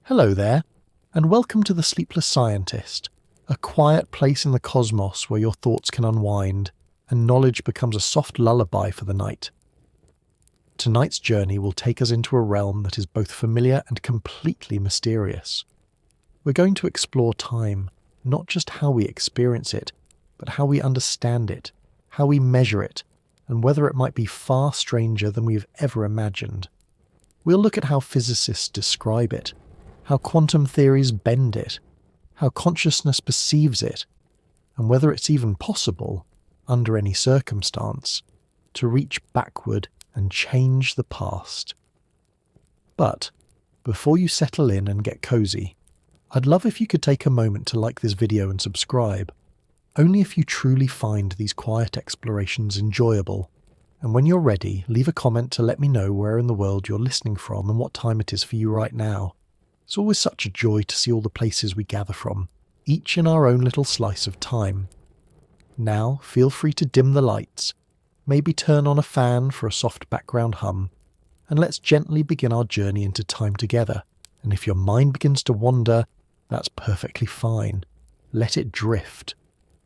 Hello there, and welcome to the Sleepless Scientist, a quiet place in the cosmos where your thoughts can unwind and knowledge becomes a soft lullaby for the night. Tonight's journey will take us into a realm that is both familiar and completely mysterious. We're going to explore time, not just how we experience it, but how we understand it, how we measure it, and whether it might be far stranger than we've ever imagined. We'll look at how physicists describe it, how quantum theories bend it, how consciousness perceives it, and whether it's even possible, under any circumstance, to reach backward and change the past. But, before you settle in and get cozy, I'd love if you could take a moment to like this video and subscribe, only if you truly find these quiet explorations enjoyable. And when you're ready, leave a comment to let me know where in the world you're listening from and what time it is for you right now. It's always such a joy to see all the places we gather from, each in our own little slice of time. Now, feel free to dim the lights, maybe turn on a fan for a soft background hum, and let's gently begin our journey into time together. And if your mind begins to wander, that's perfectly fine. Let it drift.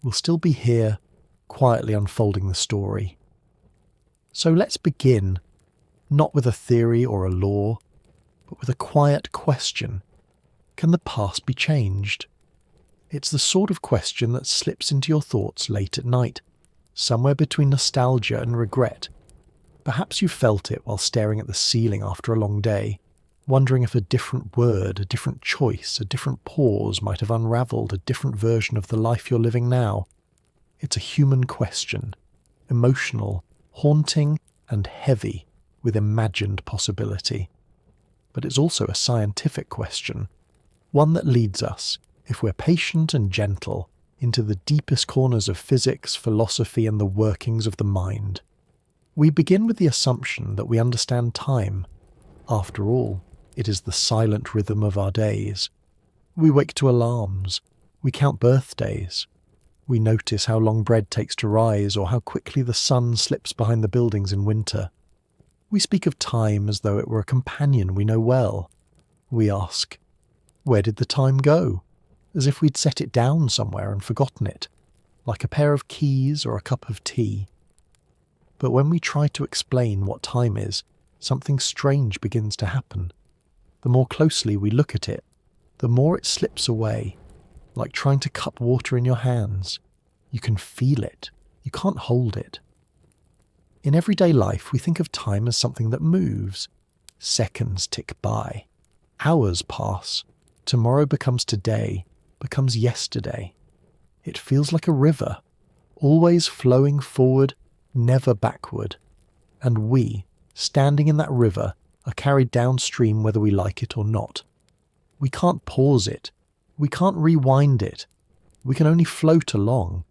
We'll still be here, quietly unfolding the story. So let's begin, not with a theory or a law, but with a quiet question. Can the past be changed? It's the sort of question that slips into your thoughts late at night, somewhere between nostalgia and regret. Perhaps you felt it while staring at the ceiling after a long day, wondering if a different word, a different choice, a different pause might have unravelled a different version of the life you're living now. It's a human question, emotional, haunting, and heavy with imagined possibility. But it's also a scientific question, one that leads us, if we're patient and gentle, into the deepest corners of physics, philosophy, and the workings of the mind. We begin with the assumption that we understand time. After all, it is the silent rhythm of our days. We wake to alarms. We count birthdays. We notice how long bread takes to rise or how quickly the sun slips behind the buildings in winter. We speak of time as though it were a companion we know well. We ask, where did the time go? As if we'd set it down somewhere and forgotten it, like a pair of keys or a cup of tea. But when we try to explain what time is, something strange begins to happen. The more closely we look at it, the more it slips away, like trying to cup water in your hands. You can feel it. You can't hold it. In everyday life, we think of time as something that moves. Seconds tick by. Hours pass. Tomorrow becomes today, becomes yesterday. It feels like a river, always flowing forward, never backward. And we, standing in that river, are carried downstream whether we like it or not. We can't pause it. We can't rewind it. We can only float along.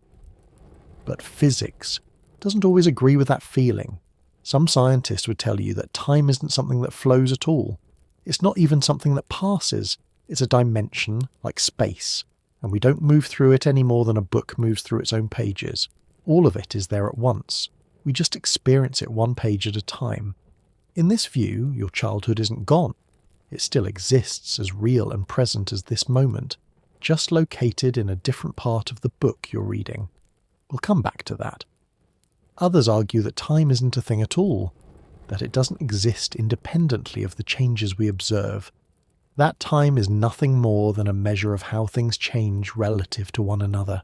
But physics doesn't always agree with that feeling. Some scientists would tell you that time isn't something that flows at all. It's not even something that passes. It's a dimension, like space, and we don't move through it any more than a book moves through its own pages. All of it is there at once. We just experience it one page at a time. In this view, your childhood isn't gone. It still exists as real and present as this moment, just located in a different part of the book you're reading. We'll come back to that. Others argue that time isn't a thing at all, that it doesn't exist independently of the changes we observe. That time is nothing more than a measure of how things change relative to one another.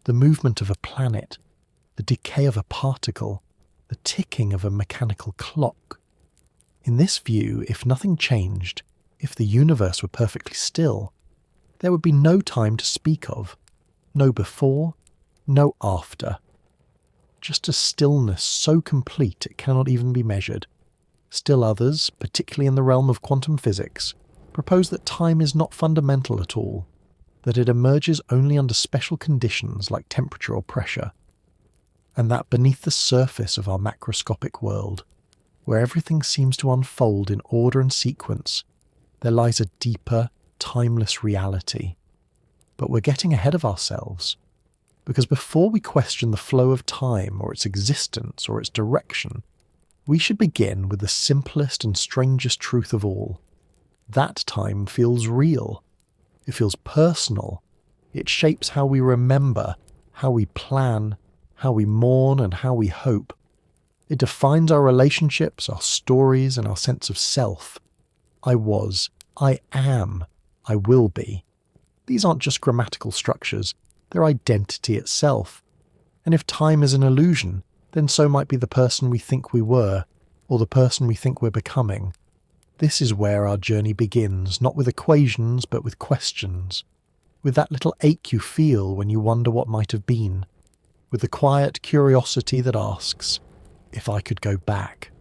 The movement of a planet, the decay of a particle, the ticking of a mechanical clock. In this view, if nothing changed, if the universe were perfectly still, there would be no time to speak of. No before, no after. Just a stillness so complete it cannot even be measured. Still others, particularly in the realm of quantum physics, propose that time is not fundamental at all, that it emerges only under special conditions like temperature or pressure, and that beneath the surface of our macroscopic world, where everything seems to unfold in order and sequence, there lies a deeper, timeless reality. But we're getting ahead of ourselves. Because before we question the flow of time or its existence or its direction, we should begin with the simplest and strangest truth of all. that time feels real. It feels personal. It shapes how we remember, how we plan, how we mourn, and how we hope. It defines our relationships, our stories, and our sense of self. I was, I am, I will be. These aren't just grammatical structures, they're identity itself. And if time is an illusion, then so might be the person we think we were, or the person we think we're becoming. This is where our journey begins, not with equations, but with questions. With that little ache you feel when you wonder what might have been. With the quiet curiosity that asks, if I could go back,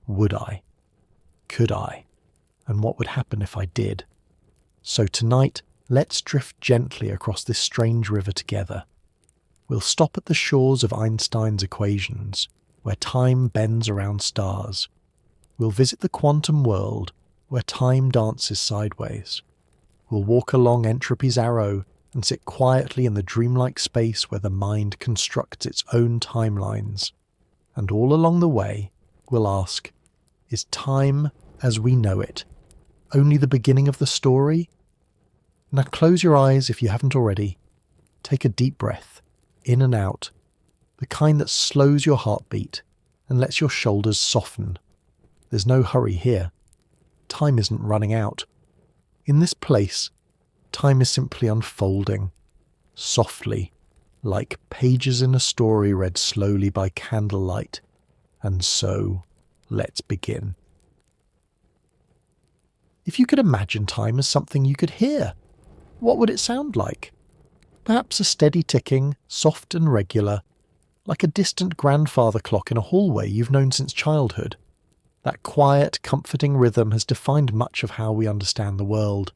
would I? Could I? And what would happen if I did? So tonight, let's drift gently across this strange river together. We'll stop at the shores of Einstein's equations, where time bends around stars. We'll visit the quantum world, where time dances sideways. We'll walk along Entropy's arrow and sit quietly in the dreamlike space where the mind constructs its own timelines. And all along the way, we'll ask, is time, as we know it, only the beginning of the story? Now close your eyes if you haven't already. Take a deep breath, in and out, the kind that slows your heartbeat and lets your shoulders soften. There's no hurry here. Time isn't running out. In this place, time is simply unfolding, softly, like pages in a story read slowly by candlelight. And so, let's begin. If you could imagine time as something you could hear, what would it sound like? Perhaps a steady ticking, soft and regular, like a distant grandfather clock in a hallway you've known since childhood. That quiet, comforting rhythm has defined much of how we understand the world.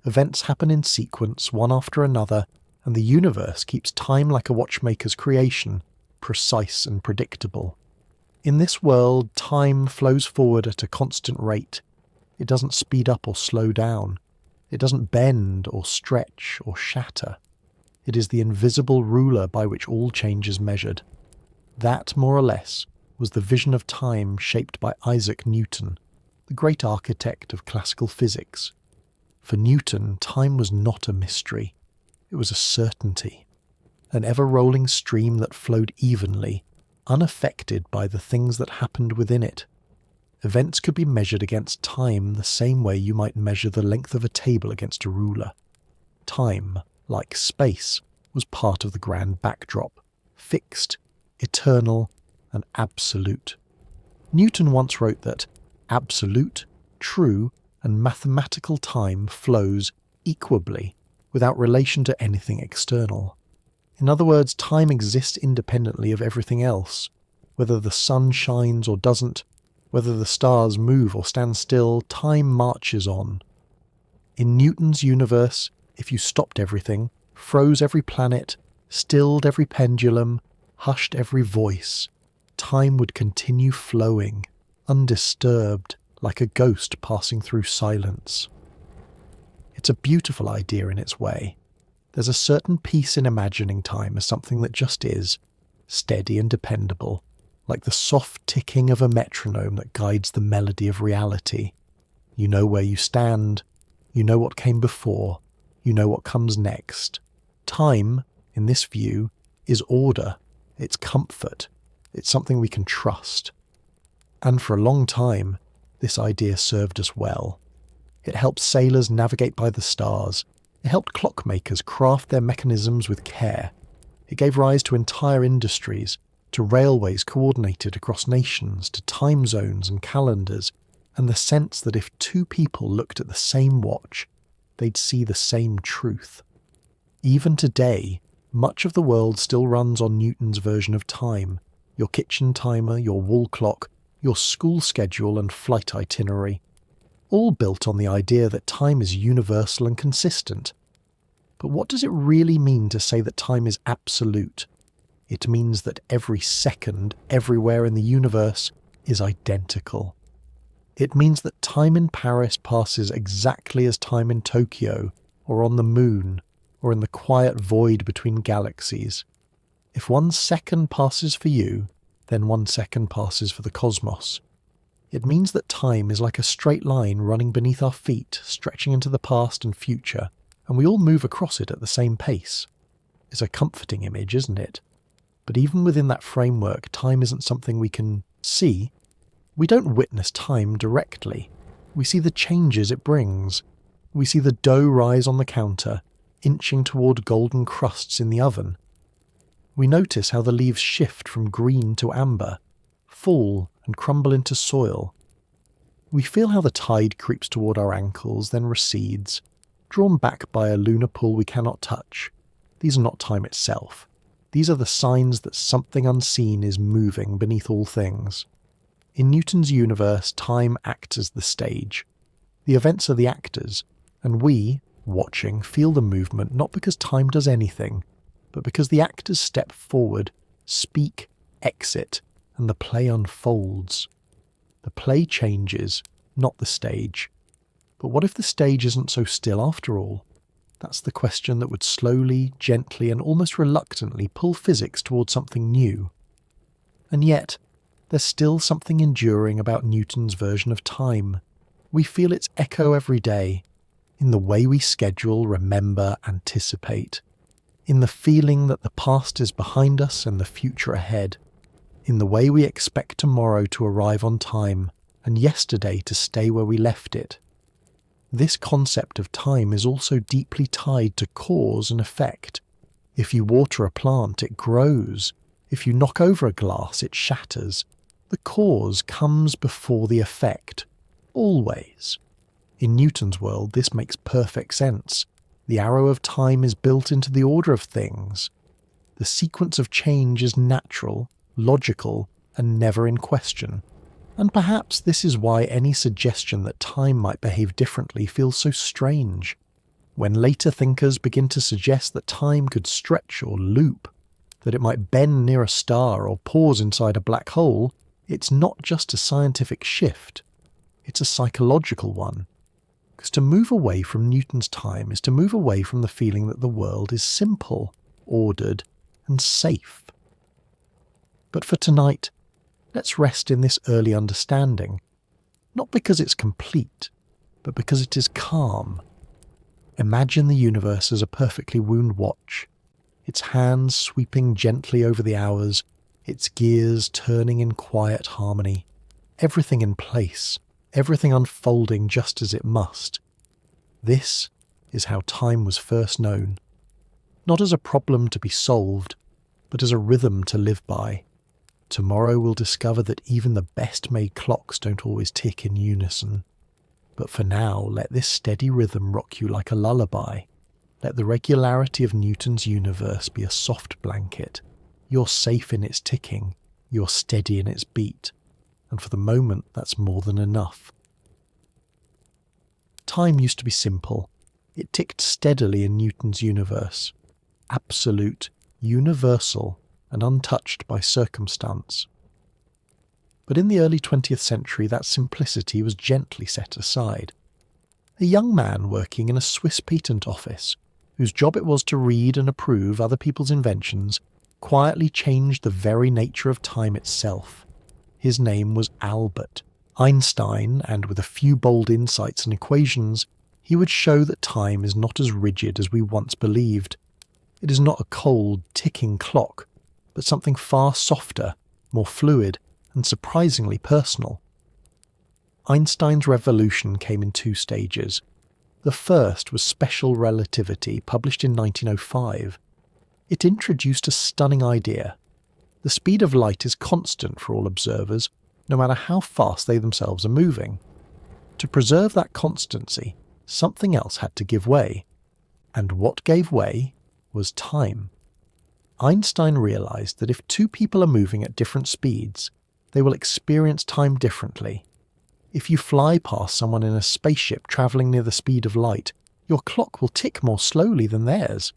Events happen in sequence, one after another, and the universe keeps time like a watchmaker's creation, precise and predictable. In this world, time flows forward at a constant rate. It doesn't speed up or slow down. It doesn't bend or stretch or shatter. It is the invisible ruler by which all change is measured. That, more or less, was the vision of time shaped by Isaac Newton, the great architect of classical physics. For Newton, time was not a mystery. It was a certainty, an ever-rolling stream that flowed evenly, unaffected by the things that happened within it. Events could be measured against time the same way you might measure the length of a table against a ruler. Time, like space, was part of the grand backdrop, fixed, eternal, and absolute. Newton once wrote that absolute, true, and mathematical time flows equably, without relation to anything external. In other words, time exists independently of everything else. Whether the sun shines or doesn't, whether the stars move or stand still, time marches on. In Newton's universe, if you stopped everything, froze every planet, stilled every pendulum, hushed every voice, time would continue flowing, undisturbed, like a ghost passing through silence. It's a beautiful idea in its way. There's a certain peace in imagining time as something that just is, steady and dependable, like the soft ticking of a metronome that guides the melody of reality. You know where you stand, you know what came before, you know what comes next. Time, in this view, is order, it's comfort, it's something we can trust. And for a long time, this idea served us well. It helped sailors navigate by the stars. It helped clockmakers craft their mechanisms with care. It gave rise to entire industries, to railways coordinated across nations, to time zones and calendars, and the sense that if two people looked at the same watch, they'd see the same truth. Even today, much of the world still runs on Newton's version of time, your kitchen timer, your wall clock, your school schedule and flight itinerary, all built on the idea that time is universal and consistent. But what does it really mean to say that time is absolute? It means that every second, everywhere in the universe, is identical. It means that time in Paris passes exactly as time in Tokyo, or on the moon, or in the quiet void between galaxies. If 1 second passes for you, then 1 second passes for the cosmos. It means that time is like a straight line running beneath our feet, stretching into the past and future, and we all move across it at the same pace. It's a comforting image, isn't it? But even within that framework, time isn't something we can see. We don't witness time directly. We see the changes it brings. We see the dough rise on the counter, inching toward golden crusts in the oven. We notice how the leaves shift from green to amber, fall and crumble into soil. We feel how the tide creeps toward our ankles, then recedes, drawn back by a lunar pull we cannot touch. These are not time itself. These are the signs that something unseen is moving beneath all things. In Newton's universe, time acts as the stage. The events are the actors, and we, watching, feel the movement not because time does anything, but because the actors step forward, speak, exit, and the play unfolds. The play changes, not the stage. But what if the stage isn't so still after all? That's the question that would slowly, gently, and almost reluctantly pull physics towards something new. And yet, there's still something enduring about Newton's version of time. We feel its echo every day, in the way we schedule, remember, anticipate, in the feeling that the past is behind us and the future ahead, in the way we expect tomorrow to arrive on time and yesterday to stay where we left it. This concept of time is also deeply tied to cause and effect. If you water a plant, it grows. If you knock over a glass, it shatters. The cause comes before the effect, always. In Newton's world, this makes perfect sense. The arrow of time is built into the order of things. The sequence of change is natural, logical, and never in question. And perhaps this is why any suggestion that time might behave differently feels so strange. When later thinkers begin to suggest that time could stretch or loop, that it might bend near a star or pause inside a black hole, it's not just a scientific shift, it's a psychological one. Because to move away from Newton's time is to move away from the feeling that the world is simple, ordered, and safe. But for tonight, let's rest in this early understanding, not because it's complete, but because it is calm. Imagine the universe as a perfectly wound watch, its hands sweeping gently over the hours, its gears turning in quiet harmony, everything in place, everything unfolding just as it must. This is how time was first known, not as a problem to be solved, but as a rhythm to live by. Tomorrow we'll discover that even the best-made clocks don't always tick in unison. But for now, let this steady rhythm rock you like a lullaby. Let the regularity of Newton's universe be a soft blanket. You're safe in its ticking, you're steady in its beat, and for the moment that's more than enough. Time used to be simple. It ticked steadily in Newton's universe. Absolute, universal, and untouched by circumstance. But in the early 20th century that simplicity was gently set aside. A young man working in a Swiss patent office, whose job it was to read and approve other people's inventions, quietly changed the very nature of time itself. His name was Albert Einstein, and with a few bold insights and equations, he would show that time is not as rigid as we once believed. It is not a cold, ticking clock, but something far softer, more fluid, and surprisingly personal. Einstein's revolution came in two stages. The first was special relativity, published in 1905. It introduced a stunning idea. The speed of light is constant for all observers, no matter how fast they themselves are moving. To preserve that constancy, something else had to give way. And what gave way was time. Einstein realized that if two people are moving at different speeds, they will experience time differently. If you fly past someone in a spaceship traveling near the speed of light, your clock will tick more slowly than theirs.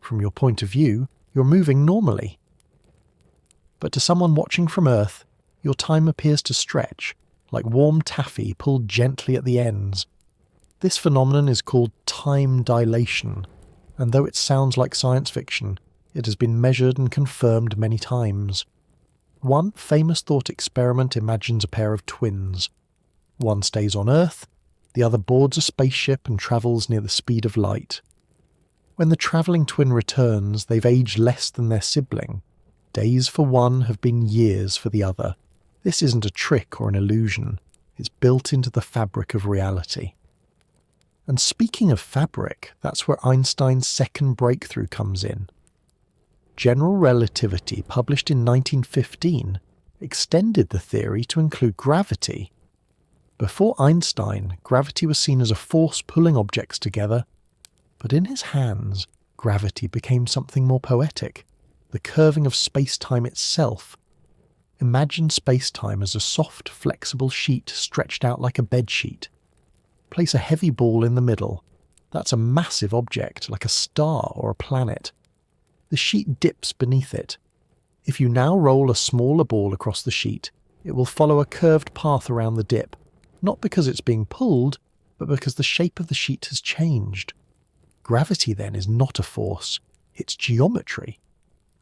From your point of view, you're moving normally. But to someone watching from Earth, your time appears to stretch, like warm taffy pulled gently at the ends. This phenomenon is called time dilation, and though it sounds like science fiction, it has been measured and confirmed many times. One famous thought experiment imagines a pair of twins. One stays on Earth, the other boards a spaceship and travels near the speed of light. When the travelling twin returns, they've aged less than their sibling. Days for one have been years for the other. This isn't a trick or an illusion. It's built into the fabric of reality. And speaking of fabric, that's where Einstein's second breakthrough comes in. General relativity, published in 1915, extended the theory to include gravity. Before Einstein, gravity was seen as a force pulling objects together, but in his hands, gravity became something more poetic, the curving of space-time itself. Imagine space-time as a soft, flexible sheet stretched out like a bedsheet. Place a heavy ball in the middle. That's a massive object, like a star or a planet. The sheet dips beneath it. If you now roll a smaller ball across the sheet, it will follow a curved path around the dip, not because it's being pulled, but because the shape of the sheet has changed. Gravity then is not a force, it's geometry.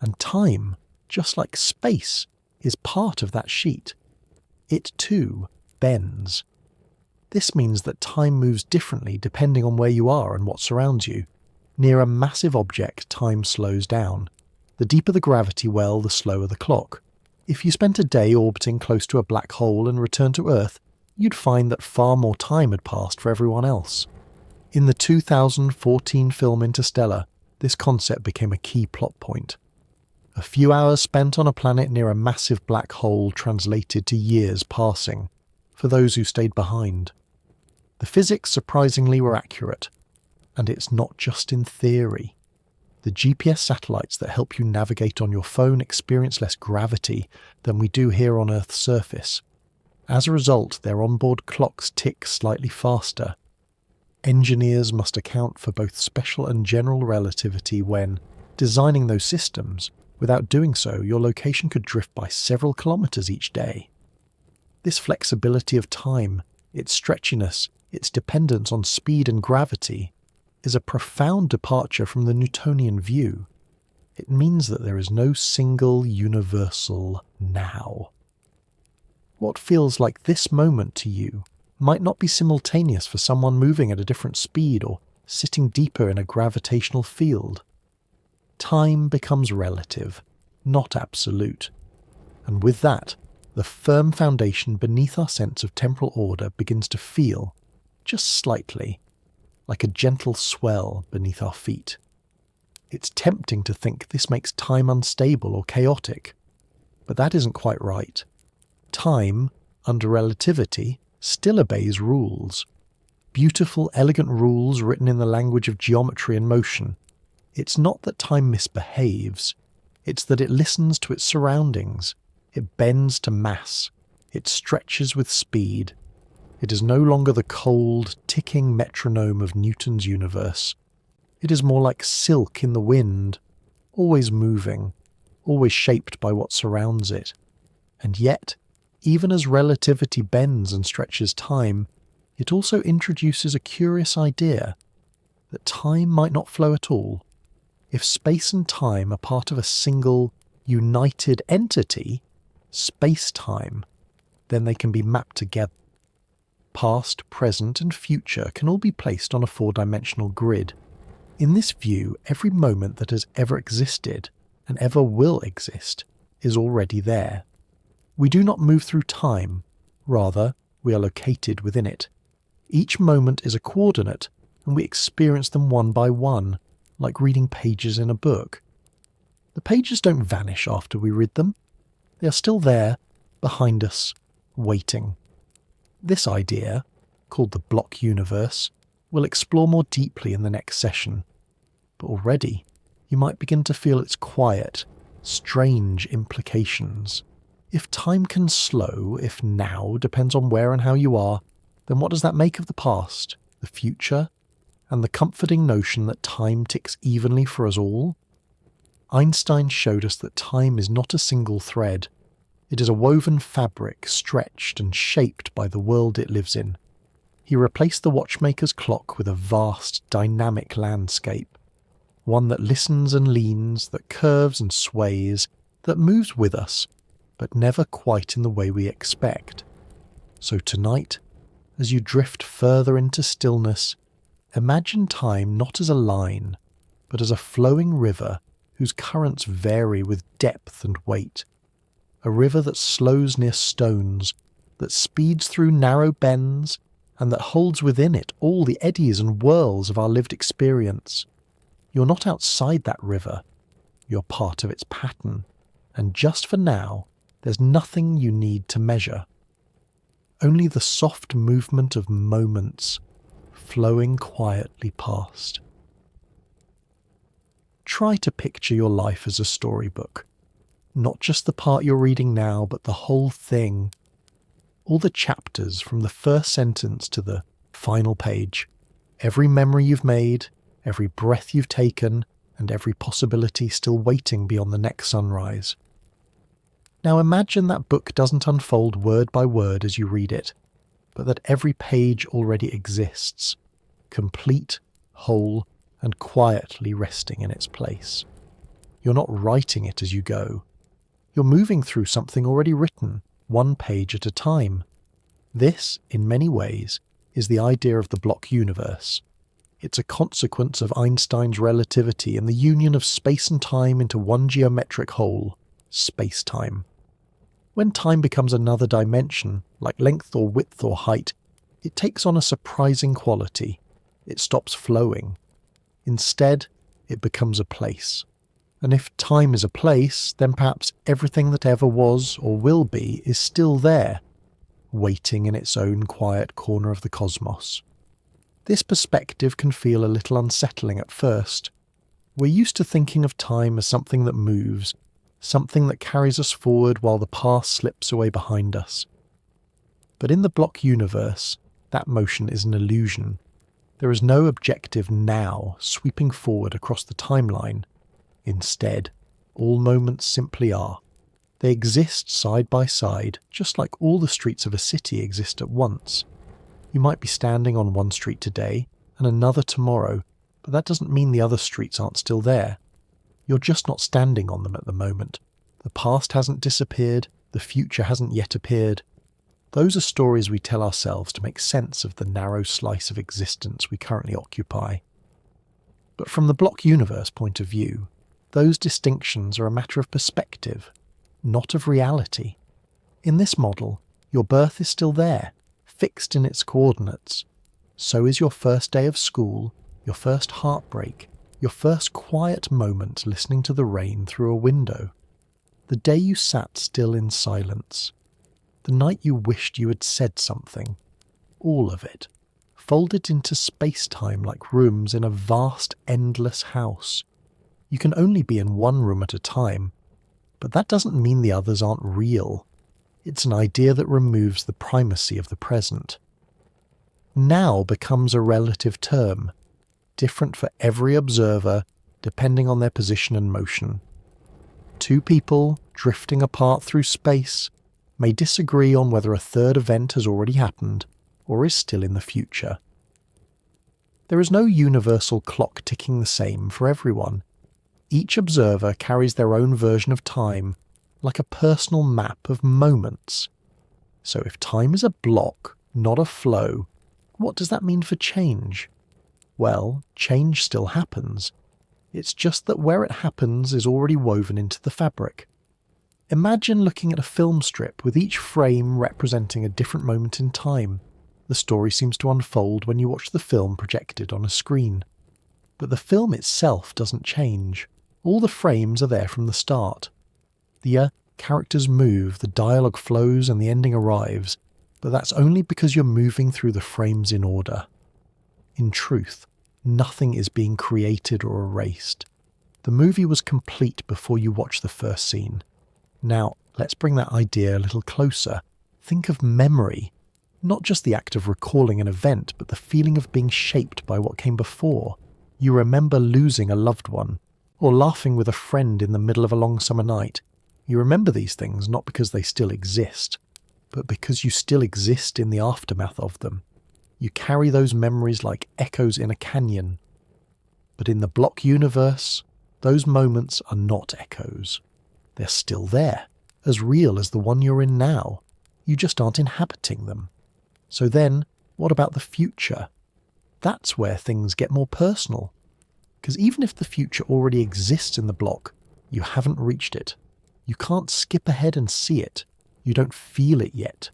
And time, just like space, is part of that sheet. It too bends. This means that time moves differently depending on where you are and what surrounds you. Near a massive object, time slows down. The deeper the gravity well, the slower the clock. If you spent a day orbiting close to a black hole and returned to Earth, you'd find that far more time had passed for everyone else. In the 2014 film Interstellar, this concept became a key plot point. A few hours spent on a planet near a massive black hole translated to years passing, for those who stayed behind. The physics surprisingly were accurate. And it's not just in theory. The GPS satellites that help you navigate on your phone experience less gravity than we do here on Earth's surface. As a result, their onboard clocks tick slightly faster. Engineers must account for both special and general relativity when designing those systems. Without doing so, your location could drift by several kilometers each day. This flexibility of time, its stretchiness, its dependence on speed and gravity, is a profound departure from the Newtonian view. It means that there is no single universal now. What feels like this moment to you might not be simultaneous for someone moving at a different speed or sitting deeper in a gravitational field. Time becomes relative, not absolute. And with that, the firm foundation beneath our sense of temporal order begins to feel, just slightly, like a gentle swell beneath our feet. It's tempting to think this makes time unstable or chaotic, but that isn't quite right. Time, under relativity, still obeys rules. Beautiful, elegant rules written in the language of geometry and motion. It's not that time misbehaves, it's that it listens to its surroundings. It bends to mass. It stretches with speed. It is no longer the cold, ticking metronome of Newton's universe. It is more like silk in the wind, always moving, always shaped by what surrounds it. And yet, even as relativity bends and stretches time, it also introduces a curious idea that time might not flow at all. If space and time are part of a single, united entity, space-time, then they can be mapped together. Past, present, and future can all be placed on a four-dimensional grid. In this view, every moment that has ever existed, and ever will exist, is already there. We do not move through time, rather, we are located within it. Each moment is a coordinate, and we experience them one by one, like reading pages in a book. The pages don't vanish after we read them. They are still there, behind us, waiting. This idea, called the block universe, we'll explore more deeply in the next session. But already, you might begin to feel its quiet, strange implications. If time can slow, if now depends on where and how you are, then what does that make of the past, the future, and the comforting notion that time ticks evenly for us all? Einstein showed us that time is not a single thread. It is a woven fabric stretched and shaped by the world it lives in. He replaced the watchmaker's clock with a vast, dynamic landscape, one that listens and leans, that curves and sways, that moves with us, but never quite in the way we expect. So tonight, as you drift further into stillness, imagine time not as a line, but as a flowing river whose currents vary with depth and weight. A river that slows near stones, that speeds through narrow bends, and that holds within it all the eddies and whirls of our lived experience. You're not outside that river, you're part of its pattern, and just for now, there's nothing you need to measure. Only the soft movement of moments flowing quietly past. Try to picture your life as a storybook. Not just the part you're reading now, but the whole thing. All the chapters from the first sentence to the final page. Every memory you've made, every breath you've taken, and every possibility still waiting beyond the next sunrise. Now imagine that book doesn't unfold word by word as you read it, but that every page already exists, complete, whole, and quietly resting in its place. You're not writing it as you go. You're moving through something already written, one page at a time. This, in many ways, is the idea of the block universe. It's a consequence of Einstein's relativity and the union of space and time into one geometric whole, space-time. When time becomes another dimension, like length or width or height, it takes on a surprising quality. It stops flowing. Instead, it becomes a place. And if time is a place, then perhaps everything that ever was or will be is still there, waiting in its own quiet corner of the cosmos. This perspective can feel a little unsettling at first. We're used to thinking of time as something that moves, something that carries us forward while the past slips away behind us. But in the block universe, that motion is an illusion. There is no objective now sweeping forward across the timeline. Instead, all moments simply are. They exist side by side, just like all the streets of a city exist at once. You might be standing on one street today and another tomorrow, but that doesn't mean the other streets aren't still there. You're just not standing on them at the moment. The past hasn't disappeared, the future hasn't yet appeared. Those are stories we tell ourselves to make sense of the narrow slice of existence we currently occupy. But from the block universe point of view, those distinctions are a matter of perspective, not of reality. In this model, your birth is still there, fixed in its coordinates. So is your first day of school, your first heartbreak, your first quiet moment listening to the rain through a window. The day you sat still in silence. The night you wished you had said something. All of it, folded into space-time like rooms in a vast, endless house. You can only be in one room at a time, but that doesn't mean the others aren't real. It's an idea that removes the primacy of the present. Now becomes a relative term, different for every observer, depending on their position and motion. Two people, drifting apart through space, may disagree on whether a third event has already happened, or is still in the future. There is no universal clock ticking the same for everyone. Each observer carries their own version of time, like a personal map of moments. So if time is a block, not a flow, what does that mean for change? Well, change still happens. It's just that where it happens is already woven into the fabric. Imagine looking at a film strip with each frame representing a different moment in time. The story seems to unfold when you watch the film projected on a screen. But the film itself doesn't change. All the frames are there from the start. The characters move, the dialogue flows, and the ending arrives, but that's only because you're moving through the frames in order. In truth, nothing is being created or erased. The movie was complete before you watched the first scene. Now, let's bring that idea a little closer. Think of memory. Not just the act of recalling an event, but the feeling of being shaped by what came before. You remember losing a loved one, or laughing with a friend in the middle of a long summer night. You remember these things not because they still exist, but because you still exist in the aftermath of them. You carry those memories like echoes in a canyon. But in the block universe, those moments are not echoes. They're still there, as real as the one you're in now. You just aren't inhabiting them. So then, what about the future? That's where things get more personal. Because even if the future already exists in the block, you haven't reached it. You can't skip ahead and see it. You don't feel it yet.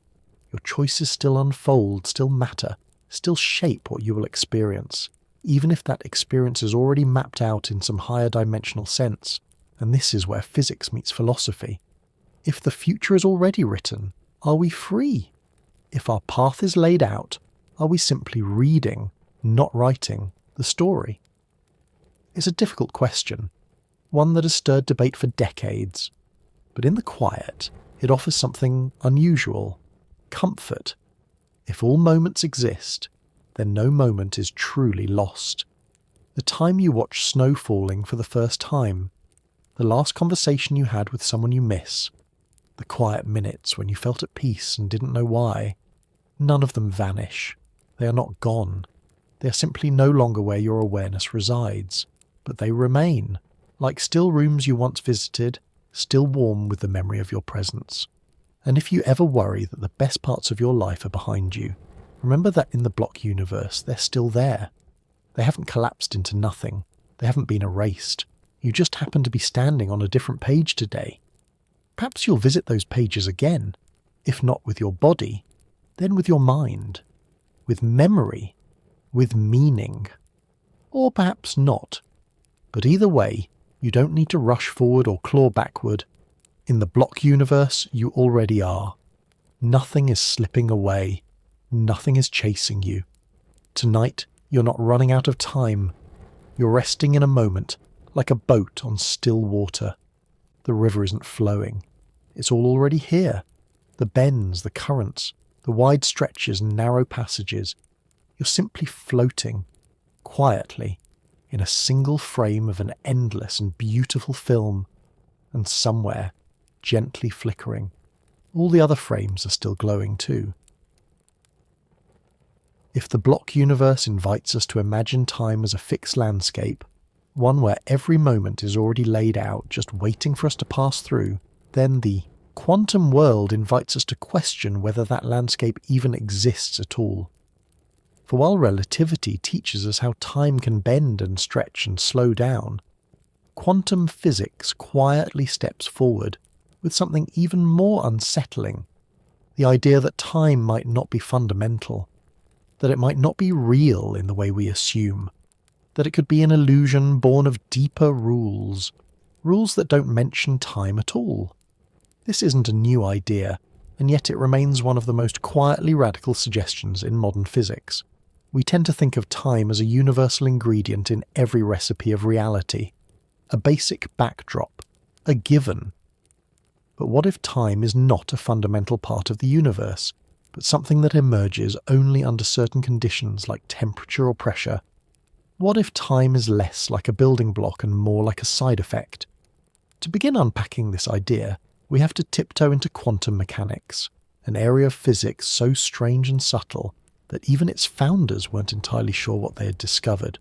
Your choices still unfold, still matter, still shape what you will experience, even if that experience is already mapped out in some higher dimensional sense. And this is where physics meets philosophy. If the future is already written, are we free? If our path is laid out, are we simply reading, not writing, the story? It's a difficult question, one that has stirred debate for decades. But in the quiet, it offers something unusual: comfort. If all moments exist, then no moment is truly lost. The time you watch snow falling for the first time, the last conversation you had with someone you miss, the quiet minutes when you felt at peace and didn't know why, none of them vanish. They are not gone. They are simply no longer where your awareness resides, but they remain, like still rooms you once visited, still warm with the memory of your presence. And if you ever worry that the best parts of your life are behind you, remember that in the block universe they're still there. They haven't collapsed into nothing. They haven't been erased. You just happen to be standing on a different page today. Perhaps you'll visit those pages again, if not with your body, then with your mind, with memory, with meaning. Or perhaps not. But either way, you don't need to rush forward or claw backward. In the block universe, you already are. Nothing is slipping away. Nothing is chasing you. Tonight, you're not running out of time. You're resting in a moment, like a boat on still water. The river isn't flowing. It's all already here. The bends, the currents, the wide stretches and narrow passages. You're simply floating, quietly, in a single frame of an endless and beautiful film, and somewhere, gently flickering, all the other frames are still glowing too. If the block universe invites us to imagine time as a fixed landscape, one where every moment is already laid out just waiting for us to pass through, then the quantum world invites us to question whether that landscape even exists at all. For while relativity teaches us how time can bend and stretch and slow down, quantum physics quietly steps forward with something even more unsettling: the idea that time might not be fundamental, that it might not be real in the way we assume, that it could be an illusion born of deeper rules that don't mention time at all. This isn't a new idea, and yet it remains one of the most quietly radical suggestions in modern physics. We tend to think of time as a universal ingredient in every recipe of reality, a basic backdrop, a given. But what if time is not a fundamental part of the universe, but something that emerges only under certain conditions like temperature or pressure? What if time is less like a building block and more like a side effect? To begin unpacking this idea, we have to tiptoe into quantum mechanics, an area of physics so strange and subtle that even its founders weren't entirely sure what they had discovered.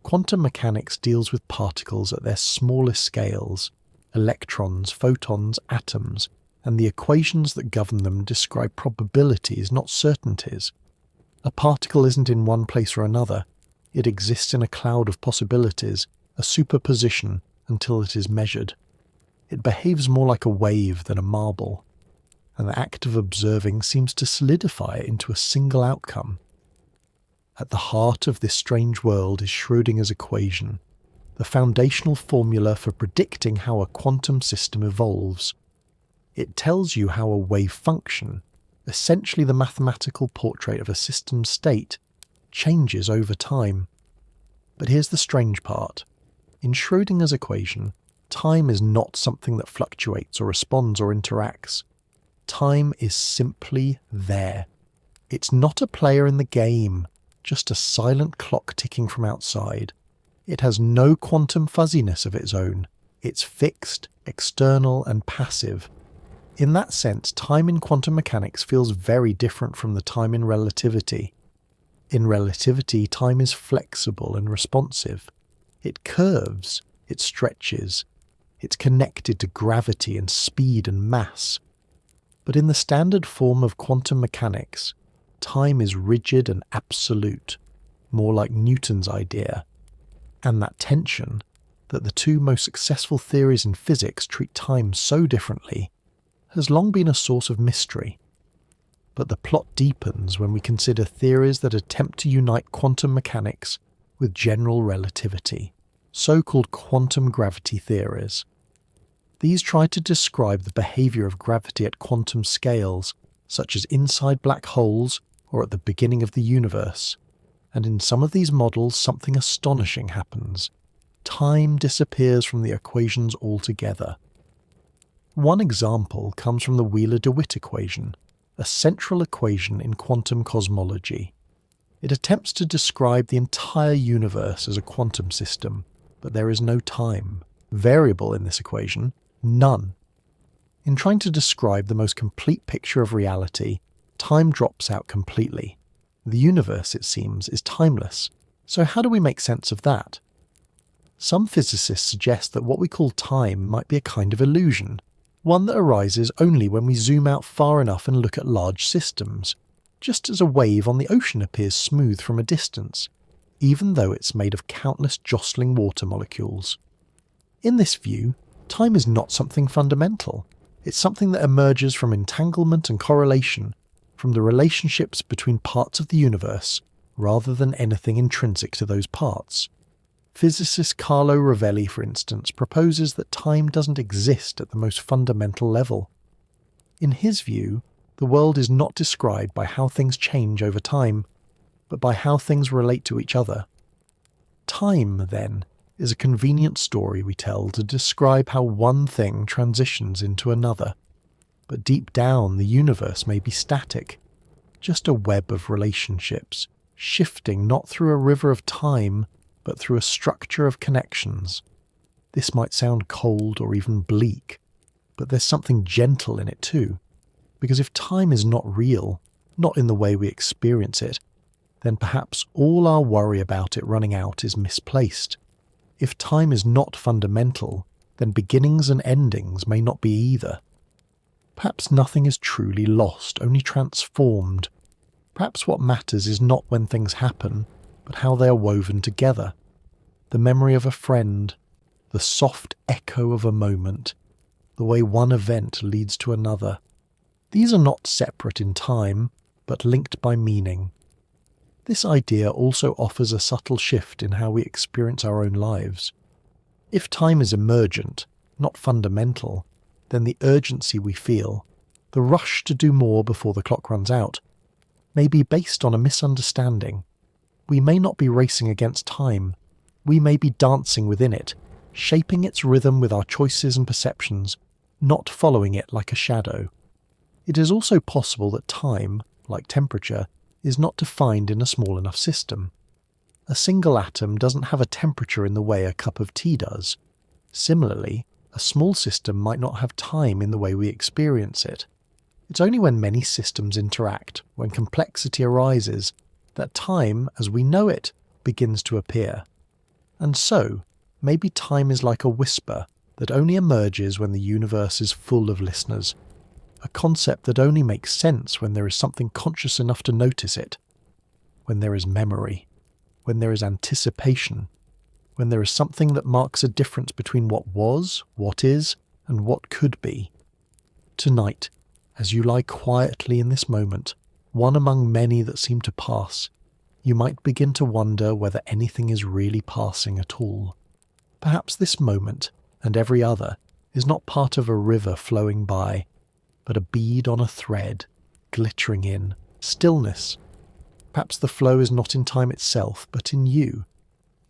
Quantum mechanics deals with particles at their smallest scales: electrons, photons, atoms, and the equations that govern them describe probabilities, not certainties. A particle isn't in one place or another. It exists in a cloud of possibilities, a superposition, until it is measured. It behaves more like a wave than a marble, and the act of observing seems to solidify it into a single outcome. At the heart of this strange world is Schrödinger's equation, the foundational formula for predicting how a quantum system evolves. It tells you how a wave function, essentially the mathematical portrait of a system state, changes over time. But here's the strange part. In Schrödinger's equation, time is not something that fluctuates or responds or interacts. Time is simply there. It's not a player in the game, just a silent clock ticking from outside. It has no quantum fuzziness of its own. It's fixed, external, and passive. In that sense, time in quantum mechanics feels very different from the time in relativity. In relativity, time is flexible and responsive. It curves, it stretches, It's connected to gravity and speed and mass. But in the standard form of quantum mechanics, time is rigid and absolute, more like Newton's idea. And that tension, that the two most successful theories in physics treat time so differently, has long been a source of mystery. But the plot deepens when we consider theories that attempt to unite quantum mechanics with general relativity, so-called quantum gravity theories. These try to describe the behaviour of gravity at quantum scales, such as inside black holes or at the beginning of the universe. And in some of these models, something astonishing happens. Time disappears from the equations altogether. One example comes from the Wheeler-DeWitt equation, a central equation in quantum cosmology. It attempts to describe the entire universe as a quantum system, but there is no time. Variable in this equation, none. In trying to describe the most complete picture of reality, time drops out completely. The universe, it seems, is timeless. So how do we make sense of that? Some physicists suggest that what we call time might be a kind of illusion, one that arises only when we zoom out far enough and look at large systems, just as a wave on the ocean appears smooth from a distance, even though it's made of countless jostling water molecules. In this view, time is not something fundamental. It's something that emerges from entanglement and correlation, from the relationships between parts of the universe, rather than anything intrinsic to those parts. Physicist Carlo Rovelli, for instance, proposes that time doesn't exist at the most fundamental level. In his view, the world is not described by how things change over time, but by how things relate to each other. Time, then, is a convenient story we tell to describe how one thing transitions into another. But deep down, the universe may be static, just a web of relationships, shifting not through a river of time, but through a structure of connections. This might sound cold or even bleak, but there's something gentle in it too, because if time is not real, not in the way we experience it, then perhaps all our worry about it running out is misplaced. If time is not fundamental, then beginnings and endings may not be either. Perhaps nothing is truly lost, only transformed. Perhaps what matters is not when things happen, but how they are woven together. The memory of a friend, the soft echo of a moment, the way one event leads to another. These are not separate in time, but linked by meaning. This idea also offers a subtle shift in how we experience our own lives. If time is emergent, not fundamental, then the urgency we feel, the rush to do more before the clock runs out, may be based on a misunderstanding. We may not be racing against time. We may be dancing within it, shaping its rhythm with our choices and perceptions, not following it like a shadow. It is also possible that time, like temperature, is not defined in a small enough system. A single atom doesn't have a temperature in the way a cup of tea does. Similarly, a small system might not have time in the way we experience it. It's only when many systems interact, when complexity arises, that time, as we know it, begins to appear. And so, maybe time is like a whisper that only emerges when the universe is full of listeners, a concept that only makes sense when there is something conscious enough to notice it, when there is memory, when there is anticipation, when there is something that marks a difference between what was, what is, and what could be. Tonight, as you lie quietly in this moment, one among many that seem to pass, you might begin to wonder whether anything is really passing at all. Perhaps this moment, and every other, is not part of a river flowing by, but a bead on a thread, glittering in stillness. Perhaps the flow is not in time itself, but in you,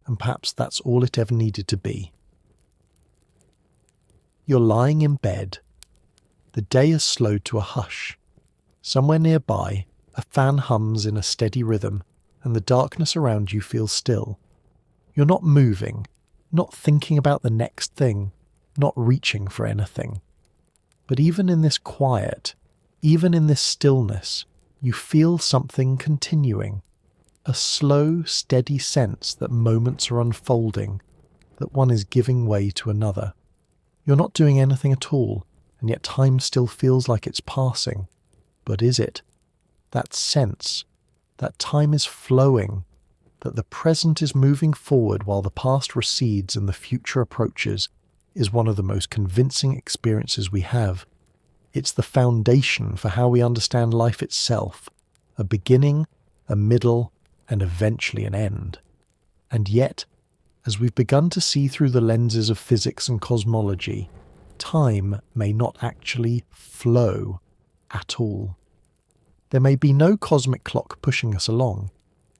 and perhaps that's all it ever needed to be. You're lying in bed. The day has slowed to a hush. Somewhere nearby, a fan hums in a steady rhythm, and the darkness around you feels still. You're not moving, not thinking about the next thing, not reaching for anything. But even in this quiet, even in this stillness, you feel something continuing. A slow, steady sense that moments are unfolding, that one is giving way to another. You're not doing anything at all, and yet time still feels like it's passing. But is it? That sense, that time is flowing, that the present is moving forward while the past recedes and the future approaches, is one of the most convincing experiences we have. It's the foundation for how we understand life itself, a beginning, a middle, and eventually an end. And yet, as we've begun to see through the lenses of physics and cosmology, time may not actually flow at all. There may be no cosmic clock pushing us along.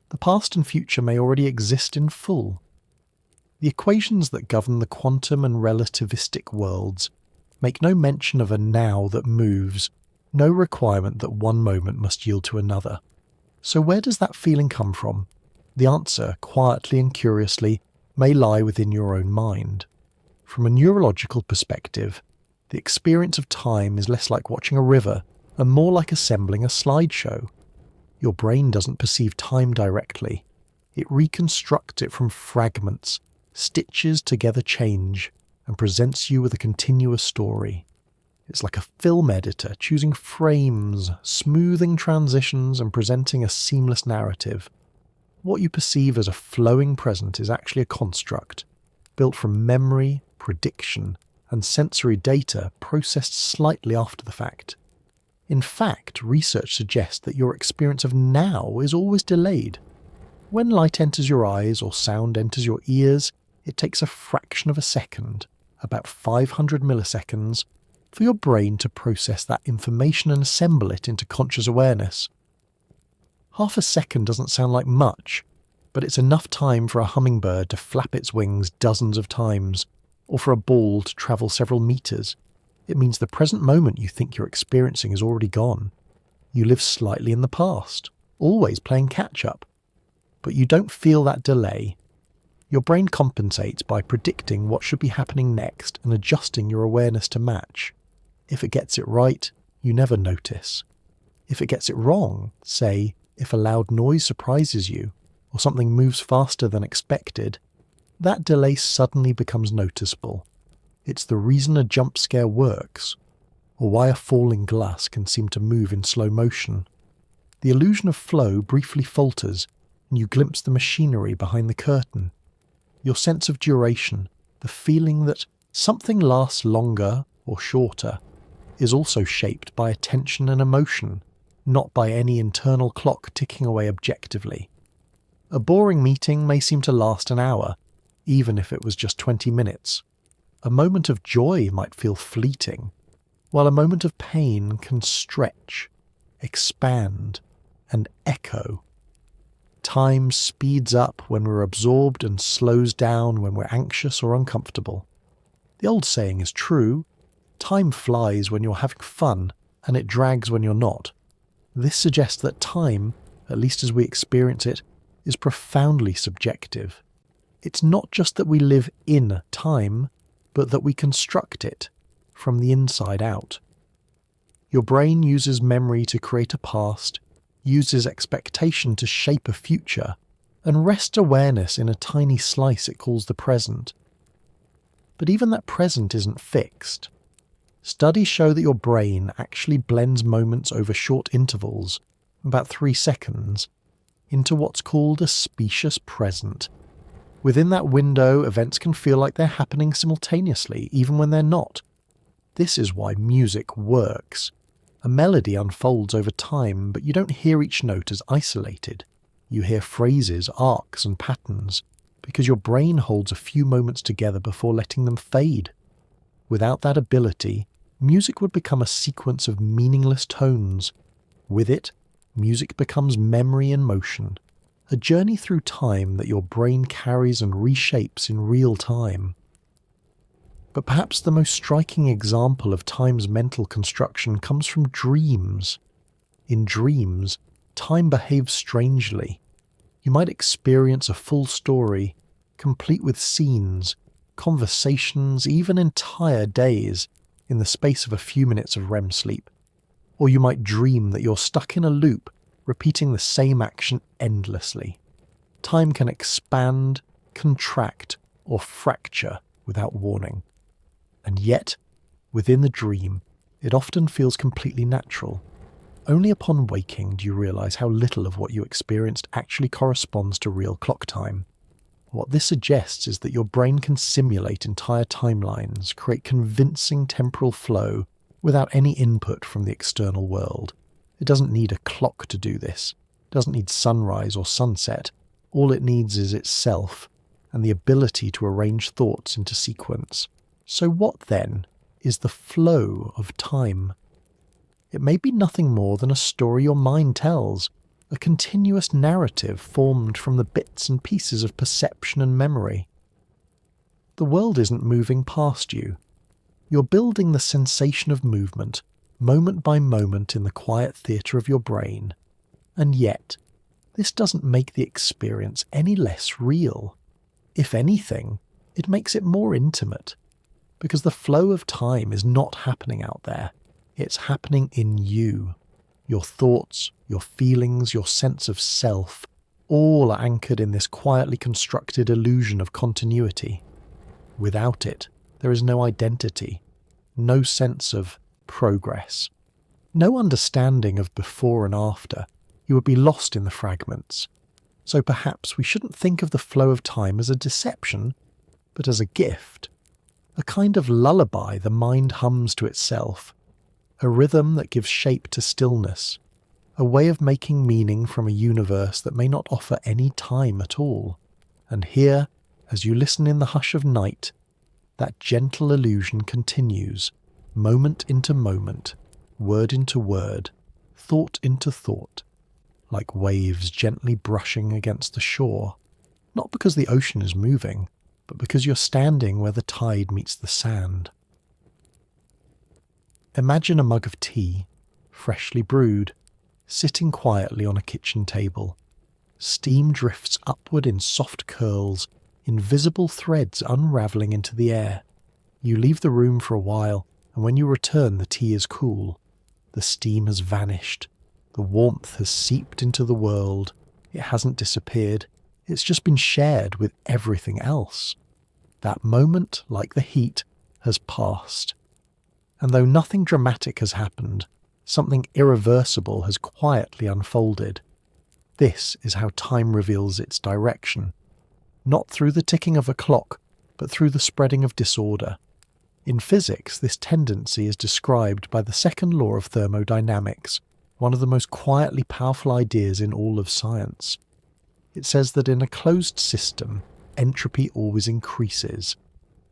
The past and future may already exist in full. The equations that govern the quantum and relativistic worlds make no mention of a now that moves, no requirement that one moment must yield to another. So where does that feeling come from? The answer, quietly and curiously, may lie within your own mind. From a neurological perspective, the experience of time is less like watching a river and more like assembling a slideshow. Your brain doesn't perceive time directly. It reconstructs it from fragments, stitches together change, and presents you with a continuous story. It's like a film editor choosing frames, smoothing transitions, and presenting a seamless narrative. What you perceive as a flowing present is actually a construct, built from memory, prediction, and sensory data processed slightly after the fact. In fact, research suggests that your experience of now is always delayed. When light enters your eyes or sound enters your ears, it takes a fraction of a second, about 500 milliseconds, for your brain to process that information and assemble it into conscious awareness. Half a second doesn't sound like much, but it's enough time for a hummingbird to flap its wings dozens of times, or for a ball to travel several meters. It means the present moment you think you're experiencing is already gone. You live slightly in the past, always playing catch-up. But you don't feel that delay. Your brain compensates by predicting what should be happening next and adjusting your awareness to match. If it gets it right, you never notice. If it gets it wrong, say, if a loud noise surprises you, or something moves faster than expected, that delay suddenly becomes noticeable. It's the reason a jump scare works, or why a falling glass can seem to move in slow motion. The illusion of flow briefly falters, and you glimpse the machinery behind the curtain. Your sense of duration, the feeling that something lasts longer or shorter, is also shaped by attention and emotion, not by any internal clock ticking away objectively. A boring meeting may seem to last an hour, even if it was just 20 minutes. A moment of joy might feel fleeting, while a moment of pain can stretch, expand, and echo. Time speeds up when we're absorbed and slows down when we're anxious or uncomfortable. The old saying is true: time flies when you're having fun, and it drags when you're not. This suggests that time, at least as we experience it, is profoundly subjective. It's not just that we live in time, but that we construct it from the inside out. Your brain uses memory to create a past, uses expectation to shape a future, and rests awareness in a tiny slice it calls the present. But even that present isn't fixed. Studies show that your brain actually blends moments over short intervals, about 3 seconds, into what's called a specious present. Within that window, events can feel like they're happening simultaneously, even when they're not. This is why music works. A melody unfolds over time, but you don't hear each note as isolated. You hear phrases, arcs, and patterns, because your brain holds a few moments together before letting them fade. Without that ability, music would become a sequence of meaningless tones. With it, music becomes memory in motion, a journey through time that your brain carries and reshapes in real time. But perhaps the most striking example of time's mental construction comes from dreams. In dreams, time behaves strangely. You might experience a full story, complete with scenes, conversations, even entire days, in the space of a few minutes of REM sleep. Or you might dream that you're stuck in a loop, repeating the same action endlessly. Time can expand, contract, or fracture without warning. And yet, within the dream, it often feels completely natural. Only upon waking do you realize how little of what you experienced actually corresponds to real clock time. What this suggests is that your brain can simulate entire timelines, create convincing temporal flow without any input from the external world. It doesn't need a clock to do this. It doesn't need sunrise or sunset. All it needs is itself and the ability to arrange thoughts into sequence. So what, then, is the flow of time? It may be nothing more than a story your mind tells, a continuous narrative formed from the bits and pieces of perception and memory. The world isn't moving past you. You're building the sensation of movement, moment by moment in the quiet theatre of your brain. And yet, this doesn't make the experience any less real. If anything, it makes it more intimate, because the flow of time is not happening out there. It's happening in you. Your thoughts, your feelings, your sense of self, all are anchored in this quietly constructed illusion of continuity. Without it, there is no identity, no sense of progress, no understanding of before and after. You would be lost in the fragments. So perhaps we shouldn't think of the flow of time as a deception, but as a gift, a kind of lullaby the mind hums to itself, a rhythm that gives shape to stillness, a way of making meaning from a universe that may not offer any time at all. And here, as you listen in the hush of night, that gentle illusion continues, moment into moment, word into word, thought into thought, like waves gently brushing against the shore, not because the ocean is moving, but because you're standing where the tide meets the sand. Imagine a mug of tea, freshly brewed, sitting quietly on a kitchen table. Steam drifts upward in soft curls, invisible threads unravelling into the air. You leave the room for a while, and when you return the tea is cool. The steam has vanished. The warmth has seeped into the world. It hasn't disappeared. It's just been shared with everything else. That moment, like the heat, has passed. And though nothing dramatic has happened, something irreversible has quietly unfolded. This is how time reveals its direction. Not through the ticking of a clock, but through the spreading of disorder. In physics, this tendency is described by the second law of thermodynamics, one of the most quietly powerful ideas in all of science. It says that in a closed system, entropy always increases.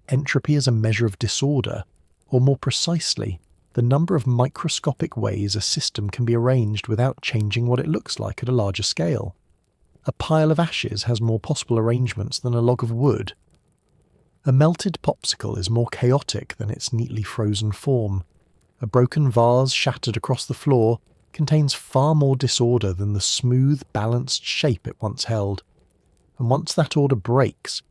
Entropy is a measure of disorder, or more precisely, the number of microscopic ways a system can be arranged without changing what it looks like at a larger scale. A pile of ashes has more possible arrangements than a log of wood. A melted popsicle is more chaotic than its neatly frozen form. A broken vase shattered across the floor contains far more disorder than the smooth, balanced shape it once held. And once that order breaks,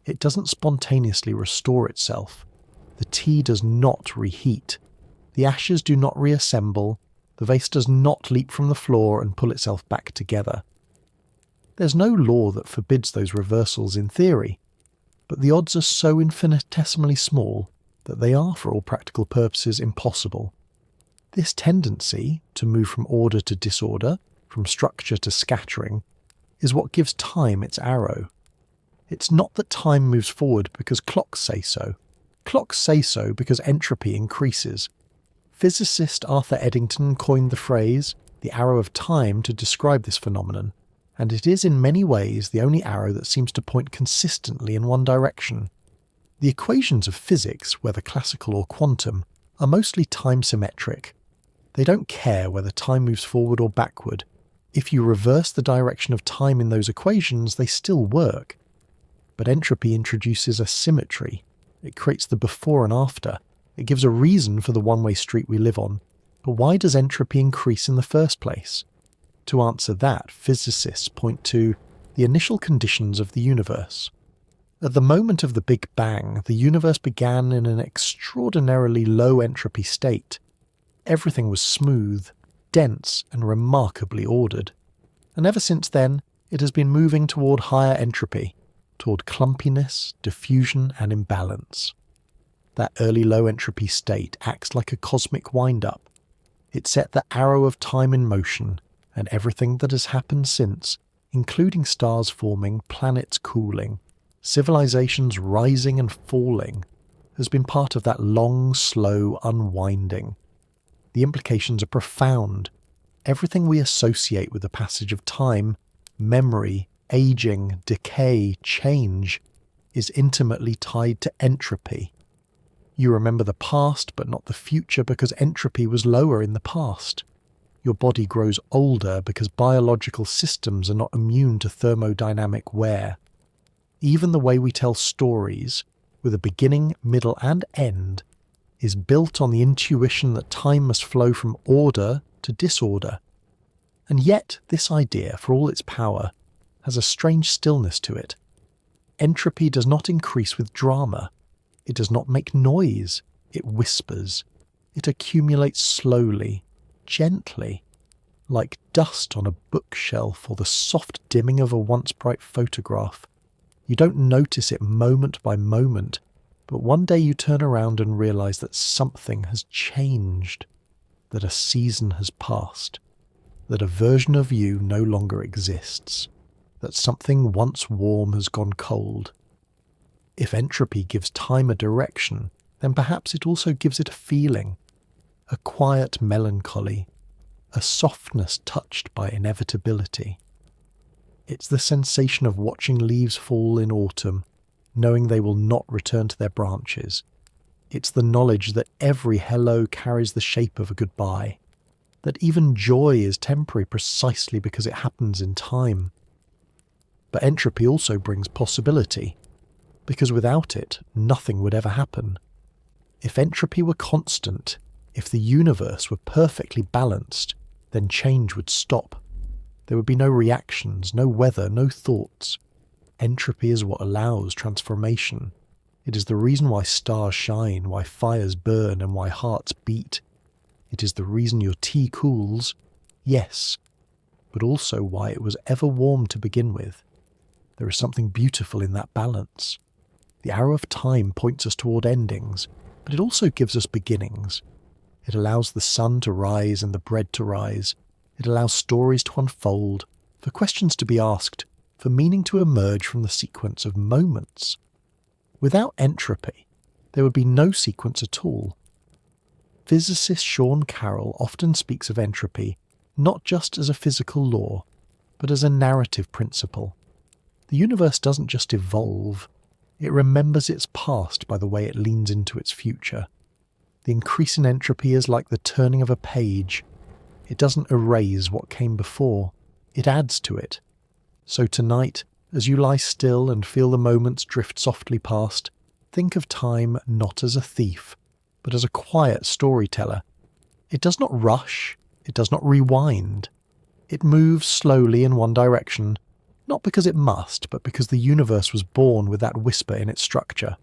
it doesn't spontaneously restore itself. The tea does not reheat. The ashes do not reassemble. The vase does not leap from the floor and pull itself back together. There's no law that forbids those reversals in theory, but the odds are so infinitesimally small that they are, for all practical purposes, impossible. This tendency to move from order to disorder, from structure to scattering, is what gives time its arrow. It's not that time moves forward because clocks say so. Clocks say so because entropy increases. Physicist Arthur Eddington coined the phrase, the arrow of time, to describe this phenomenon, and it is in many ways the only arrow that seems to point consistently in one direction. The equations of physics, whether classical or quantum, are mostly time-symmetric. They don't care whether time moves forward or backward. If you reverse the direction of time in those equations, they still work. But entropy introduces a symmetry. It creates the before and after. It gives a reason for the one-way street we live on. But why does entropy increase in the first place? To answer that, physicists point to the initial conditions of the universe. At the moment of the Big Bang, the universe began in an extraordinarily low entropy state. Everything was smooth, dense, and remarkably ordered. And ever since then, it has been moving toward higher entropy, toward clumpiness, diffusion, and imbalance. That early low entropy state acts like a cosmic wind-up. It set the arrow of time in motion, and everything that has happened since, including stars forming, planets cooling, civilizations rising and falling, has been part of that long, slow unwinding. The implications are profound. Everything we associate with the passage of time, memory, aging, decay, change, is intimately tied to entropy. You remember the past but not the future because entropy was lower in the past. Your body grows older because biological systems are not immune to thermodynamic wear. Even the way we tell stories, with a beginning, middle and end, is built on the intuition that time must flow from order to disorder. And yet this idea, for all its power, has a strange stillness to it. Entropy does not increase with drama. It does not make noise. It whispers. It accumulates slowly, gently, like dust on a bookshelf or the soft dimming of a once bright photograph. You don't notice it moment by moment, but one day you turn around and realize that something has changed, that a season has passed, that a version of you no longer exists, that something once warm has gone cold. If entropy gives time a direction, then perhaps it also gives it a feeling, a quiet melancholy, a softness touched by inevitability. It's the sensation of watching leaves fall in autumn, knowing they will not return to their branches. It's the knowledge that every hello carries the shape of a goodbye, that even joy is temporary precisely because it happens in time. But entropy also brings possibility, because without it, nothing would ever happen. If entropy were constant, if the universe were perfectly balanced, then change would stop. There would be no reactions, no weather, no thoughts. Entropy is what allows transformation. It is the reason why stars shine, why fires burn, and why hearts beat. It is the reason your tea cools, yes, but also why it was ever warm to begin with. There is something beautiful in that balance. The arrow of time points us toward endings, but it also gives us beginnings. It allows the sun to rise and the bread to rise. It allows stories to unfold, for questions to be asked, for meaning to emerge from the sequence of moments. Without entropy, there would be no sequence at all. Physicist Sean Carroll often speaks of entropy not just as a physical law, but as a narrative principle. The universe doesn't just evolve, it remembers its past by the way it leans into its future. The increase in entropy is like the turning of a page. It doesn't erase what came before, it adds to it. So tonight, as you lie still and feel the moments drift softly past, think of time not as a thief, but as a quiet storyteller. It does not rush, it does not rewind. It moves slowly in one direction, not because it must, but because the universe was born with that whisper in its structure.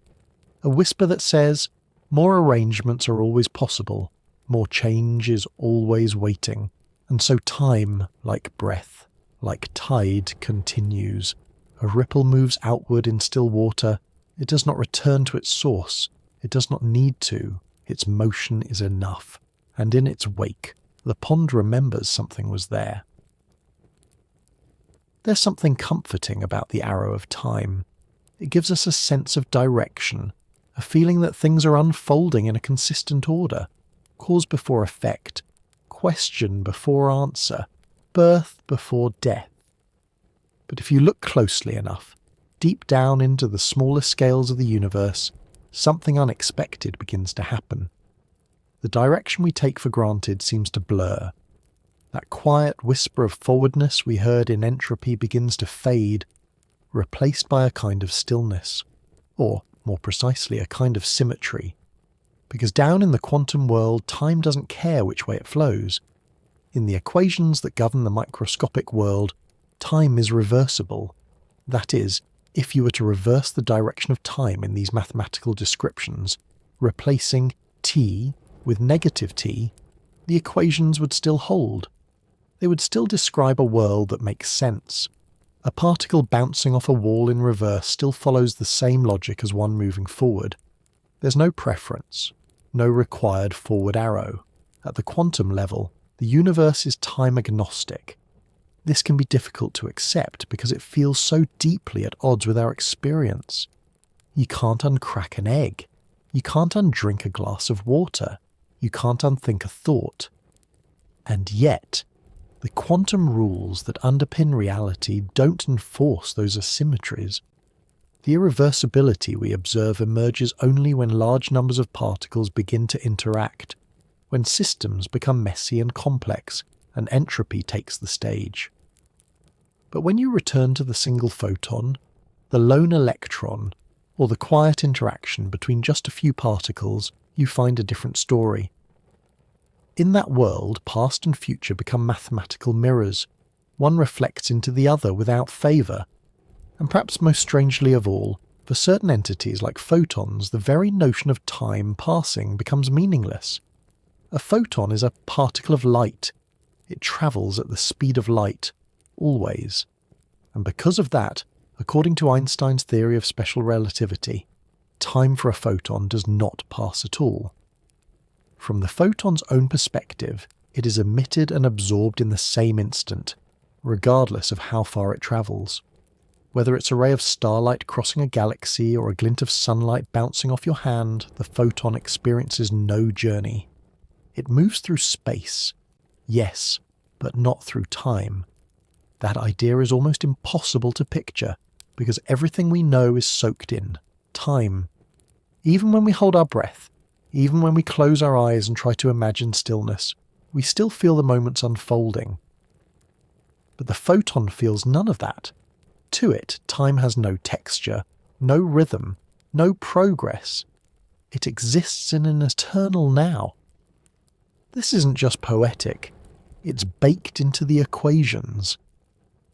A whisper that says, more arrangements are always possible, more change is always waiting, and so time, like breath, like tide, continues. A ripple moves outward in still water. It does not return to its source. It does not need to. Its motion is enough. And in its wake, the pond remembers something was there. There's something comforting about the arrow of time. It gives us a sense of direction, a feeling that things are unfolding in a consistent order, cause before effect, question before answer, birth before death. But if you look closely enough, deep down into the smallest scales of the universe, something unexpected begins to happen. The direction we take for granted seems to blur. That quiet whisper of forwardness we heard in entropy begins to fade, replaced by a kind of stillness, or, more precisely, a kind of symmetry. Because down in the quantum world, time doesn't care which way it flows. In the equations that govern the microscopic world, time is reversible. That is, if you were to reverse the direction of time in these mathematical descriptions, replacing t with negative t, the equations would still hold. They would still describe a world that makes sense. A particle bouncing off a wall in reverse still follows the same logic as one moving forward. There's no preference, no required forward arrow. At the quantum level, the universe is time agnostic. This can be difficult to accept because it feels so deeply at odds with our experience. You can't uncrack an egg. You can't undrink a glass of water. You can't unthink a thought. And yet, the quantum rules that underpin reality don't enforce those asymmetries. The irreversibility we observe emerges only when large numbers of particles begin to interact, when systems become messy and complex, and entropy takes the stage. But when you return to the single photon, the lone electron, or the quiet interaction between just a few particles, you find a different story. In that world, past and future become mathematical mirrors. One reflects into the other without favour. And perhaps most strangely of all, for certain entities like photons, the very notion of time passing becomes meaningless. A photon is a particle of light. It travels at the speed of light, always. And because of that, according to Einstein's theory of special relativity, time for a photon does not pass at all. From the photon's own perspective, it is emitted and absorbed in the same instant, regardless of how far it travels. Whether it's a ray of starlight crossing a galaxy or a glint of sunlight bouncing off your hand, the photon experiences no journey. It moves through space, yes, but not through time. That idea is almost impossible to picture, because everything we know is soaked in time. Even when we hold our breath, even when we close our eyes and try to imagine stillness, we still feel the moments unfolding. But the photon feels none of that. To it, time has no texture, no rhythm, no progress. It exists in an eternal now. This isn't just poetic, it's baked into the equations.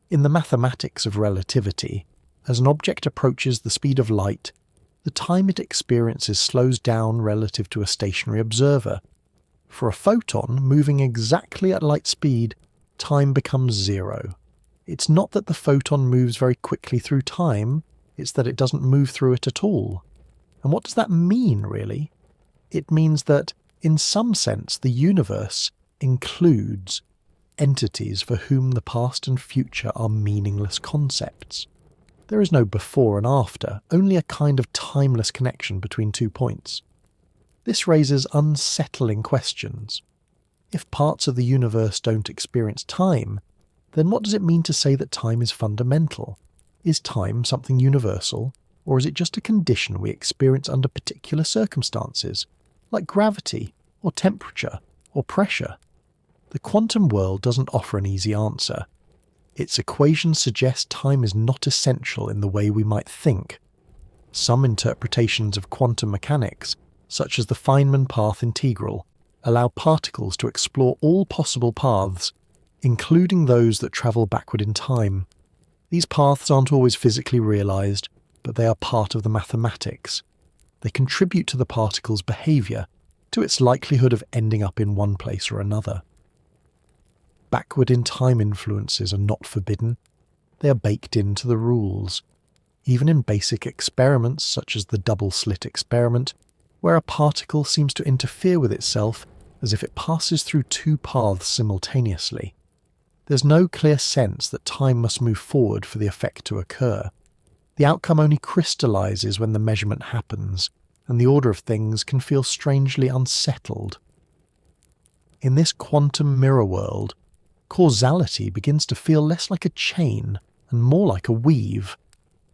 In the mathematics of relativity, as an object approaches the speed of light, the time it experiences slows down relative to a stationary observer. For a photon moving exactly at light speed, time becomes zero. It's not that the photon moves very quickly through time, it's that it doesn't move through it at all. And what does that mean, really? It means that, in some sense, the universe includes entities for whom the past and future are meaningless concepts. There is no before and after, only a kind of timeless connection between 2 points. This raises unsettling questions. If parts of the universe don't experience time, then what does it mean to say that time is fundamental? Is time something universal, or is it just a condition we experience under particular circumstances, like gravity, or temperature, or pressure? The quantum world doesn't offer an easy answer. Its equations suggest time is not essential in the way we might think. Some interpretations of quantum mechanics, such as the Feynman path integral, allow particles to explore all possible paths, including those that travel backward in time. These paths aren't always physically realized, but they are part of the mathematics. They contribute to the particle's behavior, to its likelihood of ending up in one place or another. Backward in time influences are not forbidden. They are baked into the rules. Even in basic experiments such as the double-slit experiment, where a particle seems to interfere with itself as if it passes through 2 paths simultaneously. There's no clear sense that time must move forward for the effect to occur. The outcome only crystallizes when the measurement happens, and the order of things can feel strangely unsettled. In this quantum mirror world, causality begins to feel less like a chain and more like a weave,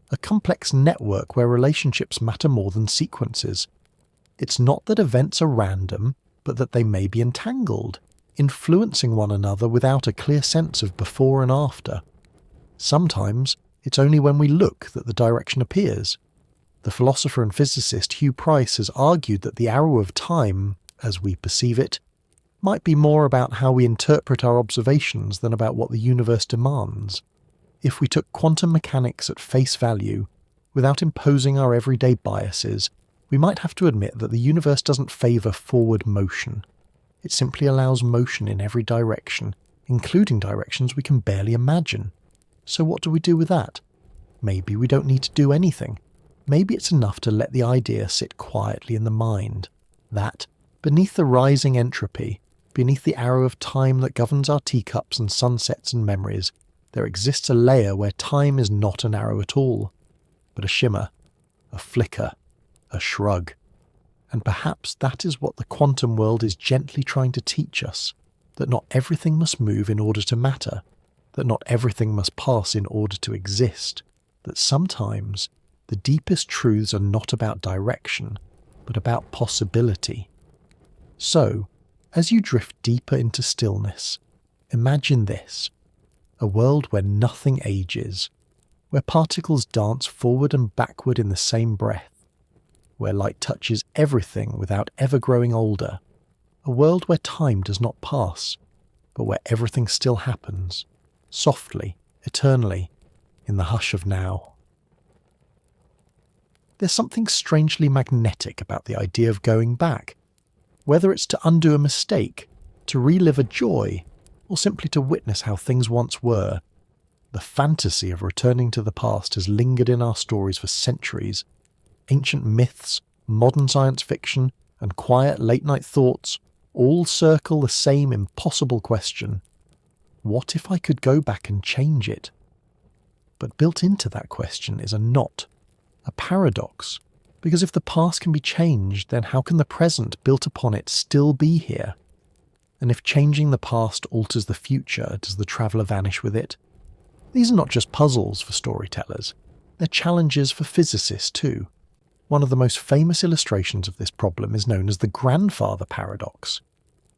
a complex network where relationships matter more than sequences. It's not that events are random, but that they may be entangled, influencing one another without a clear sense of before and after. Sometimes it's only when we look that the direction appears. The philosopher and physicist Hugh Price has argued that the arrow of time, as we perceive it, might be more about how we interpret our observations than about what the universe demands. If we took quantum mechanics at face value, without imposing our everyday biases, we might have to admit that the universe doesn't favour forward motion. It simply allows motion in every direction, including directions we can barely imagine. So what do we do with that? Maybe we don't need to do anything. maybe it's enough to let the idea sit quietly in the mind that, beneath the rising entropy, beneath the arrow of time that governs our teacups and sunsets and memories, there exists a layer where time is not an arrow at all, but a shimmer, a flicker, a shrug. And perhaps that is what the quantum world is gently trying to teach us, that not everything must move in order to matter, that not everything must pass in order to exist, that sometimes the deepest truths are not about direction, but about possibility. So, as you drift deeper into stillness, imagine this: a world where nothing ages, where particles dance forward and backward in the same breath, where light touches everything without ever growing older, a world where time does not pass, but where everything still happens, softly, eternally, in the hush of now. There's something strangely magnetic about the idea of going back, whether it's to undo a mistake, to relive a joy, or simply to witness how things once were. The fantasy of returning to the past has lingered in our stories for centuries. Ancient myths, modern science fiction, and quiet late-night thoughts all circle the same impossible question: what if I could go back and change it? But built into that question is a knot, a paradox, because if the past can be changed, then how can the present built upon it still be here? And if changing the past alters the future, does the traveller vanish with it? These are not just puzzles for storytellers, they're challenges for physicists too. One of the most famous illustrations of this problem is known as the grandfather paradox.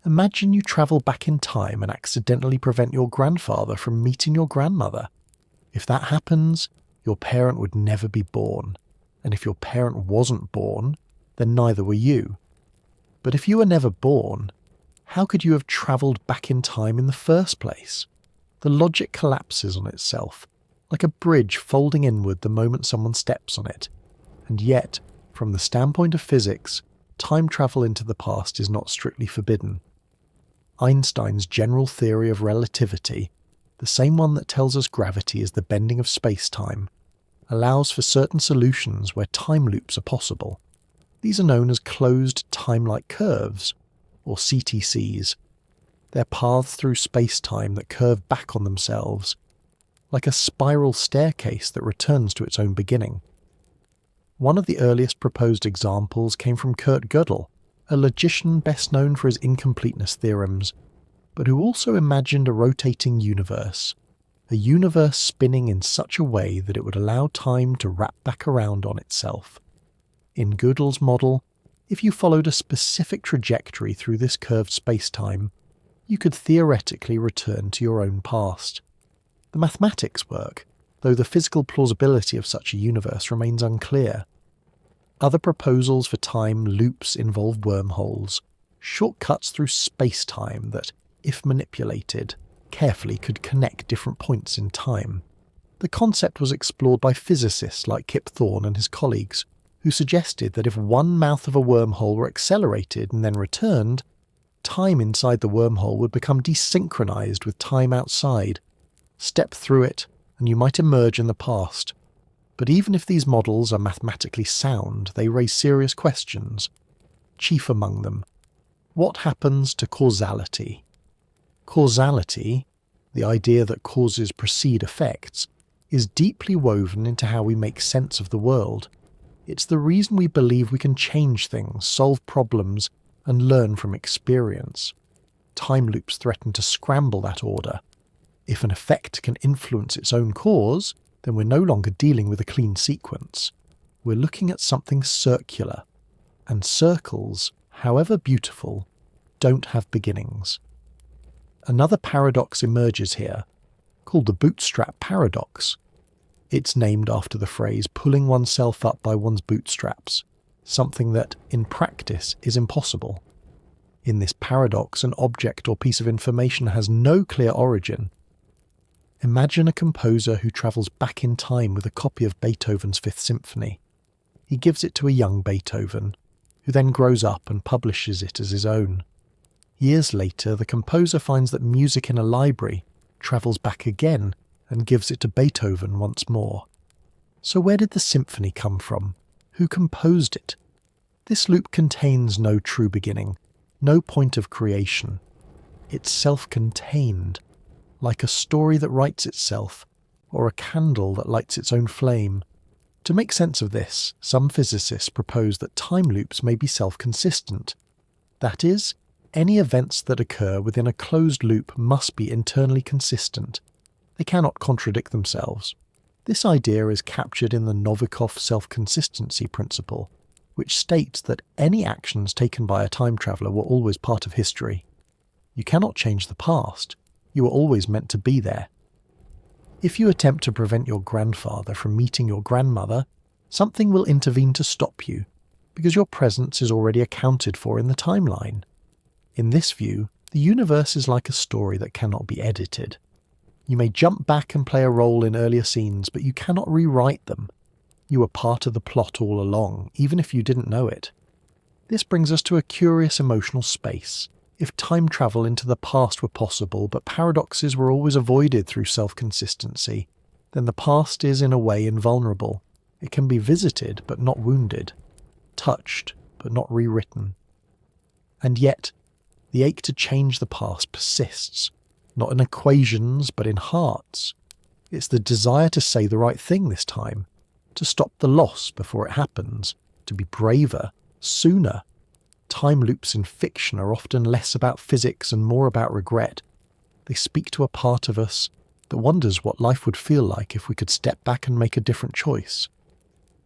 Imagine you travel back in time and accidentally prevent your grandfather from meeting your grandmother. If that happens, your parent would never be born, and if your parent wasn't born, then neither were you. But if you were never born, how could you have travelled back in time in the first place? The logic collapses on itself, like a bridge folding inward the moment someone steps on it. And yet, from the standpoint of physics, time travel into the past is not strictly forbidden. Einstein's general theory of relativity, the same one that tells us gravity is the bending of space-time, allows for certain solutions where time loops are possible. These are known as closed timelike curves, or CTCs. They're paths through space-time that curve back on themselves, like a spiral staircase that returns to its own beginning. One of the earliest proposed examples came from Kurt Gödel, a logician best known for his incompleteness theorems, but who also imagined a rotating universe, a universe spinning in such a way that it would allow time to wrap back around on itself. In Gödel's model, if you followed a specific trajectory through this curved space-time, you could theoretically return to your own past. The mathematics work, though the physical plausibility of such a universe remains unclear. Other proposals for time loops involve wormholes, shortcuts through space-time that, if manipulated, carefully could connect different points in time. The concept was explored by physicists like Kip Thorne and his colleagues, who suggested that if one mouth of a wormhole were accelerated and then returned, time inside the wormhole would become desynchronized with time outside. Step through it, and you might emerge in the past. But even if these models are mathematically sound, they raise serious questions. Chief among them, what happens to causality? Causality, the idea that causes precede effects, is deeply woven into how we make sense of the world. It's the reason we believe we can change things, solve problems, and learn from experience. Time loops threaten to scramble that order. If an effect can influence its own cause, then we're no longer dealing with a clean sequence. We're looking at something circular, and circles, however beautiful, don't have beginnings. Another paradox emerges here, called the bootstrap paradox. It's named after the phrase pulling oneself up by one's bootstraps, something that, in practice, is impossible. In this paradox, an object or piece of information has no clear origin. Imagine a composer who travels back in time with a copy of Beethoven's Fifth Symphony. He gives it to a young Beethoven, who then grows up and publishes it as his own. Years later, the composer finds that music in a library, travels back again, and gives it to Beethoven once more. So where did the symphony come from? Who composed it? This loop contains no true beginning, no point of creation. It's self-contained, like a story that writes itself, or a candle that lights its own flame. To make sense of this, some physicists propose that time loops may be self-consistent. That is, any events that occur within a closed loop must be internally consistent. They cannot contradict themselves. This idea is captured in the Novikov self-consistency principle, which states that any actions taken by a time traveller were always part of history. You cannot change the past. You were always meant to be there. If you attempt to prevent your grandfather from meeting your grandmother, something will intervene to stop you, because your presence is already accounted for in the timeline. In this view, the universe is like a story that cannot be edited. You may jump back and play a role in earlier scenes, but you cannot rewrite them. You were part of the plot all along, even if you didn't know it. This brings us to a curious emotional space. If time travel into the past were possible, but paradoxes were always avoided through self-consistency, then the past is in a way invulnerable. It can be visited but not wounded, touched but not rewritten. And yet, the ache to change the past persists, not in equations but in hearts. It's the desire to say the right thing this time, to stop the loss before it happens, to be braver, sooner. Time loops in fiction are often less about physics and more about regret. They speak to a part of us that wonders what life would feel like if we could step back and make a different choice.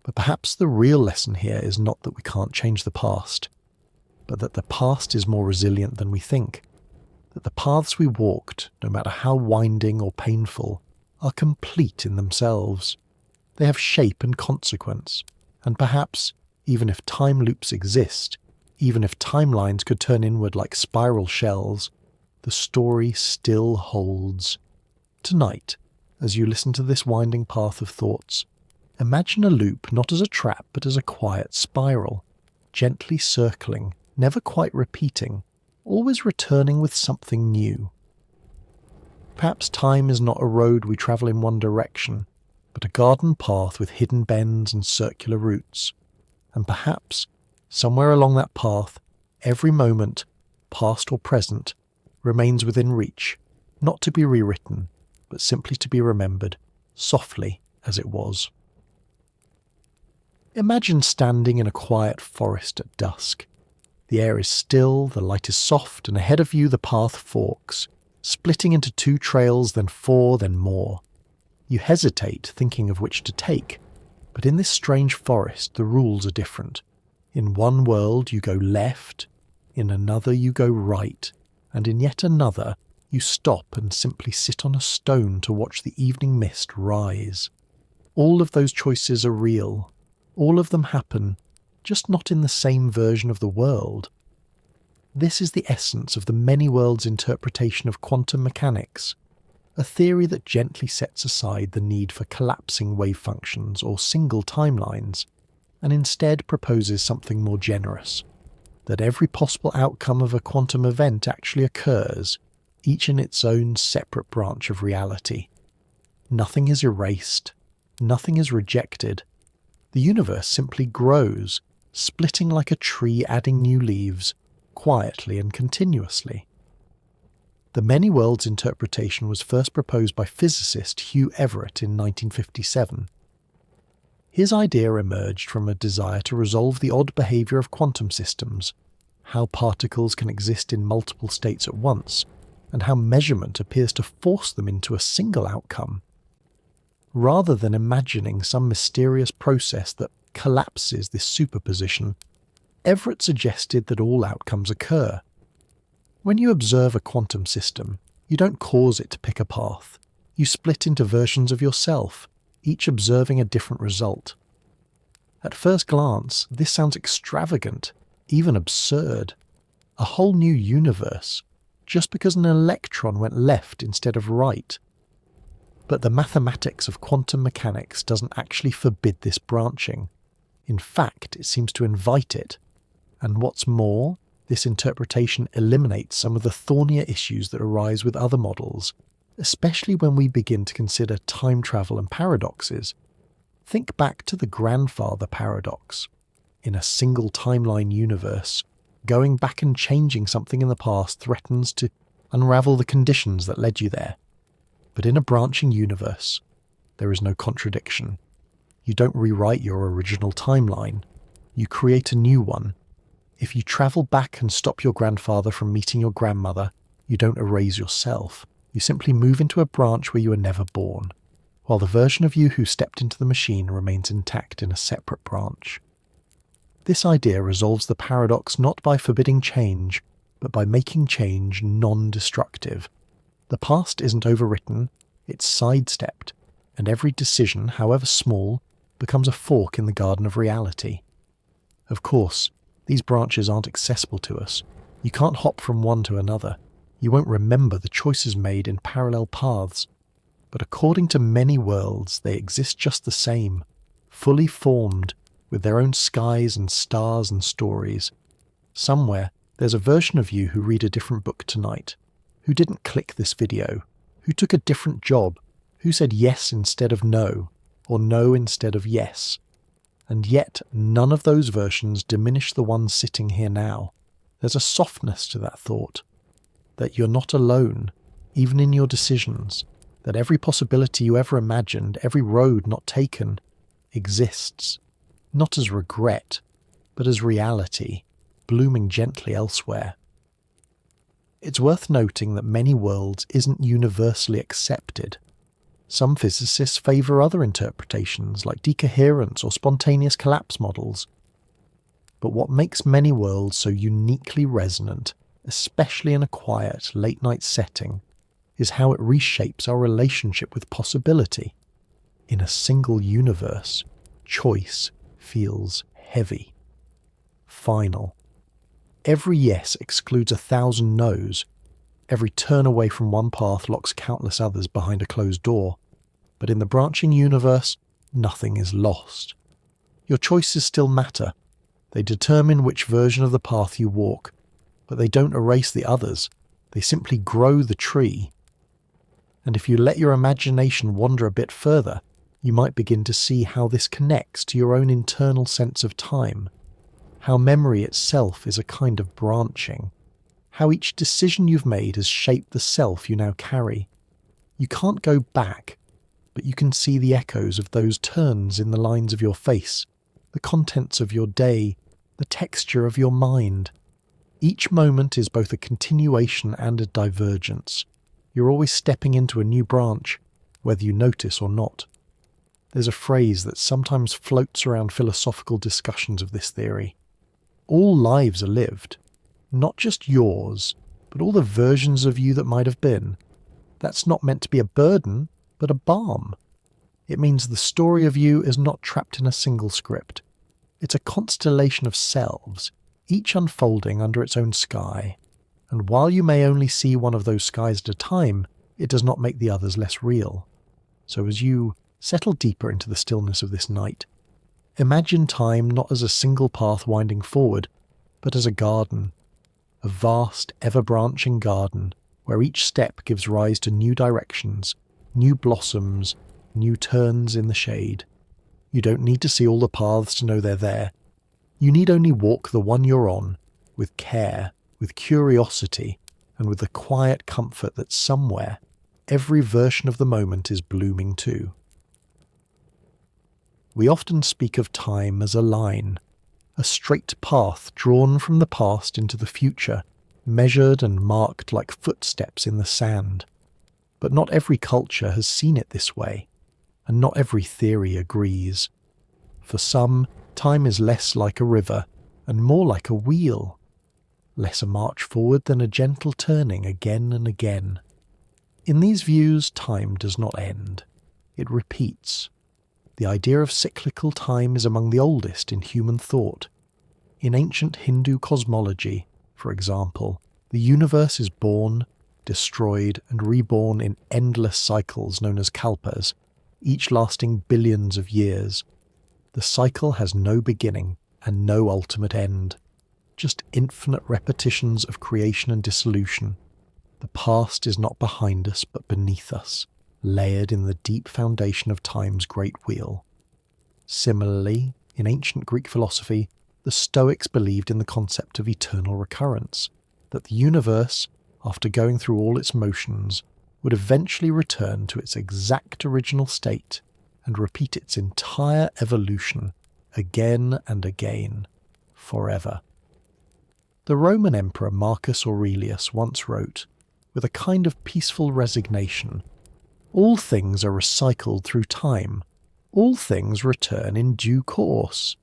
But perhaps the real lesson here is not that we can't change the past, but that the past is more resilient than we think, that the paths we walked, no matter how winding or painful, are complete in themselves. They have shape and consequence, and perhaps, even if time loops exist, even if timelines could turn inward like spiral shells, the story still holds. Tonight, as you listen to this winding path of thoughts, imagine a loop not as a trap but as a quiet spiral, gently circling, never quite repeating, always returning with something new. Perhaps time is not a road we travel in one direction, but a garden path with hidden bends and circular routes. And perhaps, somewhere along that path, every moment, past or present, remains within reach, not to be rewritten, but simply to be remembered, softly as it was. Imagine standing in a quiet forest at dusk. The air is still, the light is soft, and ahead of you the path forks, splitting into 2 trails, then 4, then more. You hesitate, thinking of which to take, but in this strange forest the rules are different. In one world you go left, in another you go right, and in yet another you stop and simply sit on a stone to watch the evening mist rise. All of those choices are real. All of them happen, just not in the same version of the world. This is the essence of the many worlds interpretation of quantum mechanics, a theory that gently sets aside the need for collapsing wave functions or single timelines, and instead proposes something more generous, that every possible outcome of a quantum event actually occurs, each in its own separate branch of reality. Nothing is erased, nothing is rejected. The universe simply grows, splitting like a tree adding new leaves, quietly and continuously. The many worlds interpretation was first proposed by physicist Hugh Everett in 1957. His idea emerged from a desire to resolve the odd behaviour of quantum systems, how particles can exist in multiple states at once, and how measurement appears to force them into a single outcome. Rather than imagining some mysterious process that collapses this superposition, Everett suggested that all outcomes occur. When you observe a quantum system, you don't cause it to pick a path. You split into versions of yourself, each observing a different result. At first glance, this sounds extravagant, even absurd. A whole new universe, just because an electron went left instead of right. But the mathematics of quantum mechanics doesn't actually forbid this branching. In fact, it seems to invite it. And what's more, this interpretation eliminates some of the thornier issues that arise with other models, especially when we begin to consider time travel and paradoxes. Think back to the grandfather paradox. In a single timeline universe, going back and changing something in the past threatens to unravel the conditions that led you there. But in a branching universe, there is no contradiction. You don't rewrite your original timeline. You create a new one. If you travel back and stop your grandfather from meeting your grandmother, you don't erase yourself. You simply move into a branch where you were never born, while the version of you who stepped into the machine remains intact in a separate branch. This idea resolves the paradox not by forbidding change, but by making change non-destructive. The past isn't overwritten, it's sidestepped, and every decision, however small, becomes a fork in the garden of reality. Of course, these branches aren't accessible to us. You can't hop from one to another. You won't remember the choices made in parallel paths. But according to many worlds, they exist just the same, fully formed, with their own skies and stars and stories. Somewhere, there's a version of you who read a different book tonight, who didn't click this video, who took a different job, who said yes instead of no, or no instead of yes. And yet, none of those versions diminish the one sitting here now. There's a softness to that thought, that you're not alone, even in your decisions, that every possibility you ever imagined, every road not taken, exists, not as regret, but as reality, blooming gently elsewhere. It's worth noting that many worlds isn't universally accepted. Some physicists favour other interpretations, like decoherence or spontaneous collapse models. But what makes many worlds so uniquely resonant, especially in a quiet, late-night setting, is how it reshapes our relationship with possibility. In a single universe, choice feels heavy, final. Every yes excludes 1,000 no's. Every turn away from one path locks countless others behind a closed door. But in the branching universe, nothing is lost. Your choices still matter. They determine which version of the path you walk, but they don't erase the others. They simply grow the tree. And if you let your imagination wander a bit further, you might begin to see how this connects to your own internal sense of time, how memory itself is a kind of branching, how each decision you've made has shaped the self you now carry. You can't go back, but you can see the echoes of those turns in the lines of your face, the contents of your day, the texture of your mind. Each moment is both a continuation and a divergence. You're always stepping into a new branch, whether you notice or not. There's a phrase that sometimes floats around philosophical discussions of this theory. All lives are lived. Not just yours, but all the versions of you that might have been. That's not meant to be a burden, but a balm. It means the story of you is not trapped in a single script. It's a constellation of selves, each unfolding under its own sky. And while you may only see one of those skies at a time, it does not make the others less real. So as you settle deeper into the stillness of this night, imagine time not as a single path winding forward, but as a garden. A vast, ever-branching garden, where each step gives rise to new directions, new blossoms, new turns in the shade. You don't need to see all the paths to know they're there. You need only walk the one you're on, with care, with curiosity, and with the quiet comfort that somewhere, every version of the moment is blooming too. We often speak of time as a line, a straight path drawn from the past into the future, measured and marked like footsteps in the sand. But not every culture has seen it this way, and not every theory agrees. For some, time is less like a river, and more like a wheel, less a march forward than a gentle turning again and again. In these views, time does not end. It repeats. The idea of cyclical time is among the oldest in human thought. In ancient Hindu cosmology, for example, the universe is born, destroyed, and reborn in endless cycles known as kalpas, each lasting billions of years. The cycle has no beginning and no ultimate end, just infinite repetitions of creation and dissolution. The past is not behind us but beneath us, layered in the deep foundation of time's great wheel. Similarly, in ancient Greek philosophy, the Stoics believed in the concept of eternal recurrence, that the universe, after going through all its motions, would eventually return to its exact original state and repeat its entire evolution again and again, forever. The Roman Emperor Marcus Aurelius once wrote, with a kind of peaceful resignation, "All things are recycled through time. All things return in due course."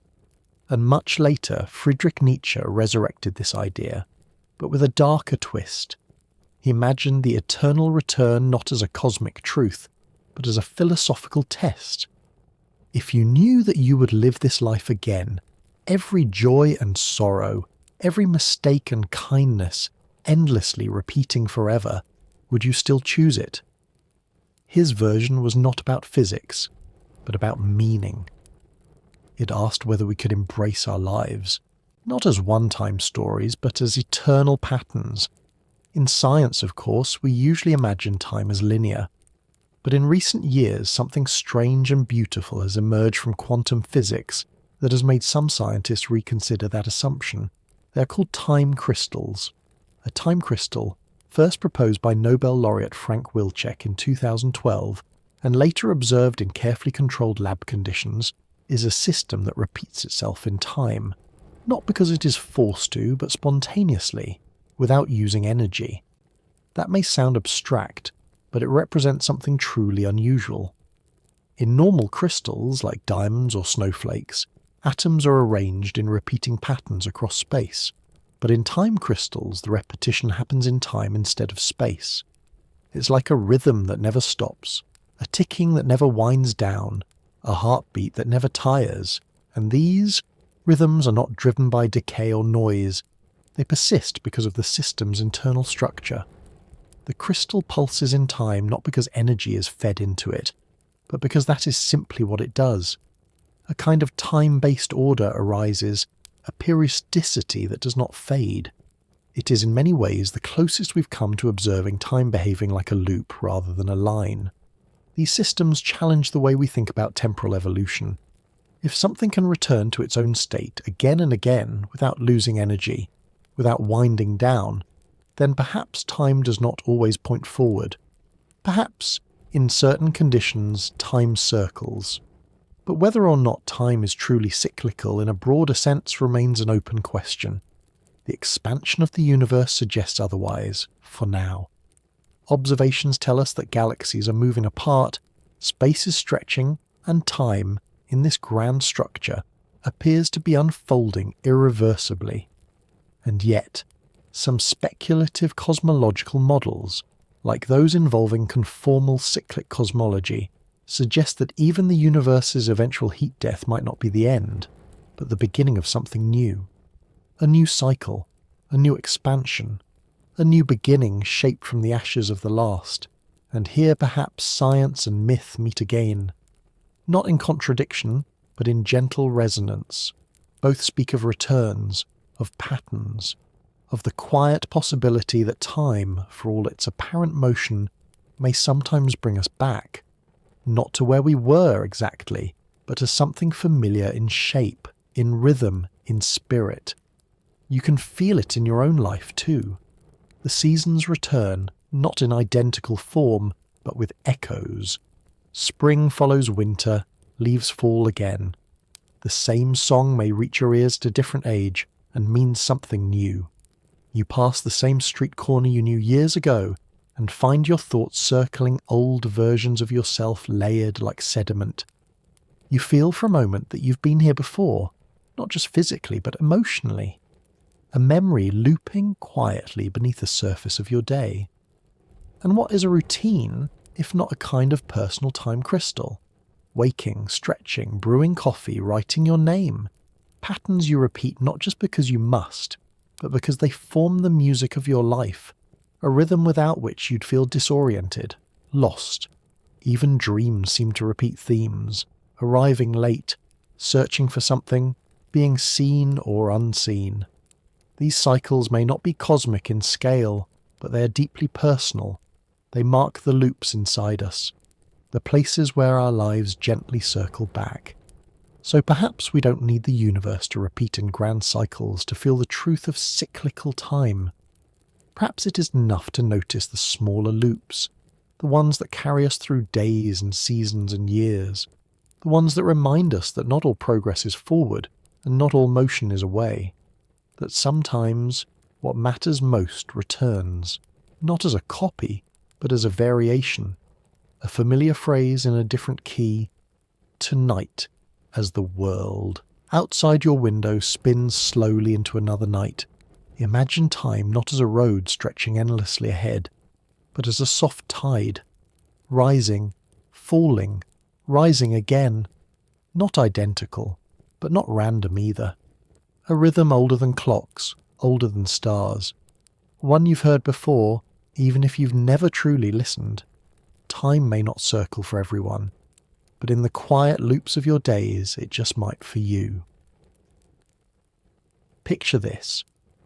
And much later, Friedrich Nietzsche resurrected this idea, but with a darker twist. He imagined the eternal return not as a cosmic truth, but as a philosophical test. If you knew that you would live this life again, every joy and sorrow, every mistake and kindness, endlessly repeating forever, would you still choose it? His version was not about physics, but about meaning. It asked whether we could embrace our lives, not as one-time stories, but as eternal patterns. In science, of course, we usually imagine time as linear. But in recent years, something strange and beautiful has emerged from quantum physics that has made some scientists reconsider that assumption. They are called time crystals. A time crystal, first proposed by Nobel laureate Frank Wilczek in 2012, and later observed in carefully controlled lab conditions, is a system that repeats itself in time, not because it is forced to, but spontaneously, without using energy. That may sound abstract, but it represents something truly unusual. In normal crystals, like diamonds or snowflakes, atoms are arranged in repeating patterns across space, but in time crystals the repetition happens in time instead of space. It's like a rhythm that never stops, a ticking that never winds down, a heartbeat that never tires, and these rhythms are not driven by decay or noise. They persist because of the system's internal structure. The crystal pulses in time not because energy is fed into it, but because that is simply what it does. A kind of time-based order arises, a periodicity that does not fade. It is in many ways the closest we've come to observing time behaving like a loop rather than a line. These systems challenge the way we think about temporal evolution. If something can return to its own state again and again without losing energy, without winding down, then perhaps time does not always point forward. Perhaps, in certain conditions, time circles. But whether or not time is truly cyclical in a broader sense remains an open question. The expansion of the universe suggests otherwise, for now. Observations tell us that galaxies are moving apart, space is stretching, and time, in this grand structure, appears to be unfolding irreversibly. And yet, some speculative cosmological models, like those involving conformal cyclic cosmology, suggest that even the universe's eventual heat death might not be the end, but the beginning of something new. A new cycle, a new expansion, a new beginning shaped from the ashes of the last. And here perhaps science and myth meet again. Not in contradiction, but in gentle resonance. Both speak of returns, of patterns, of the quiet possibility that time, for all its apparent motion, may sometimes bring us back. Not to where we were exactly, but to something familiar in shape, in rhythm, in spirit. You can feel it in your own life too. The seasons return, not in identical form, but with echoes. Spring follows winter, leaves fall again. The same song may reach your ears at a different age and mean something new. You pass the same street corner you knew years ago, and find your thoughts circling old versions of yourself layered like sediment. You feel for a moment that you've been here before, not just physically but emotionally. A memory looping quietly beneath the surface of your day. And what is a routine if not a kind of personal time crystal? Waking, stretching, brewing coffee, writing your name. Patterns you repeat not just because you must, but because they form the music of your life. A rhythm without which you'd feel disoriented, lost. Even dreams seem to repeat themes, arriving late, searching for something, being seen or unseen. These cycles may not be cosmic in scale, but they are deeply personal. They mark the loops inside us, the places where our lives gently circle back. So perhaps we don't need the universe to repeat in grand cycles to feel the truth of cyclical time. Perhaps it is enough to notice the smaller loops, the ones that carry us through days and seasons and years, the ones that remind us that not all progress is forward and not all motion is away, that sometimes what matters most returns, not as a copy, but as a variation, a familiar phrase in a different key, tonight as the world. Outside your window spins slowly into another night. Imagine time not as a road stretching endlessly ahead, but as a soft tide, rising, falling, rising again, not identical, but not random either. A rhythm older than clocks, older than stars. One you've heard before, even if you've never truly listened. Time may not circle for everyone, but in the quiet loops of your days, it just might for you. Picture this.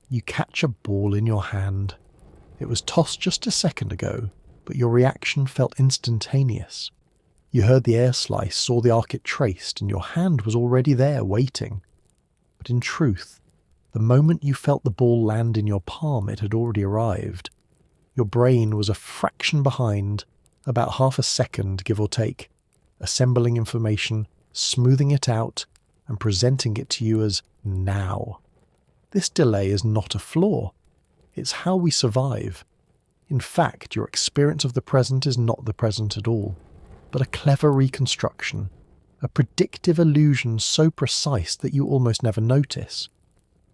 You catch a ball in your hand. It was tossed just a second ago, but your reaction felt instantaneous. You heard the air slice, saw the arc it traced, and your hand was already there, waiting. But in truth, the moment you felt the ball land in your palm, it had already arrived. Your brain was a fraction behind, about half a second, give or take, assembling information, smoothing it out, and presenting it to you as now. This delay is not a flaw. It's how we survive. In fact, your experience of the present is not the present at all, but a clever reconstruction, a predictive illusion so precise that you almost never notice.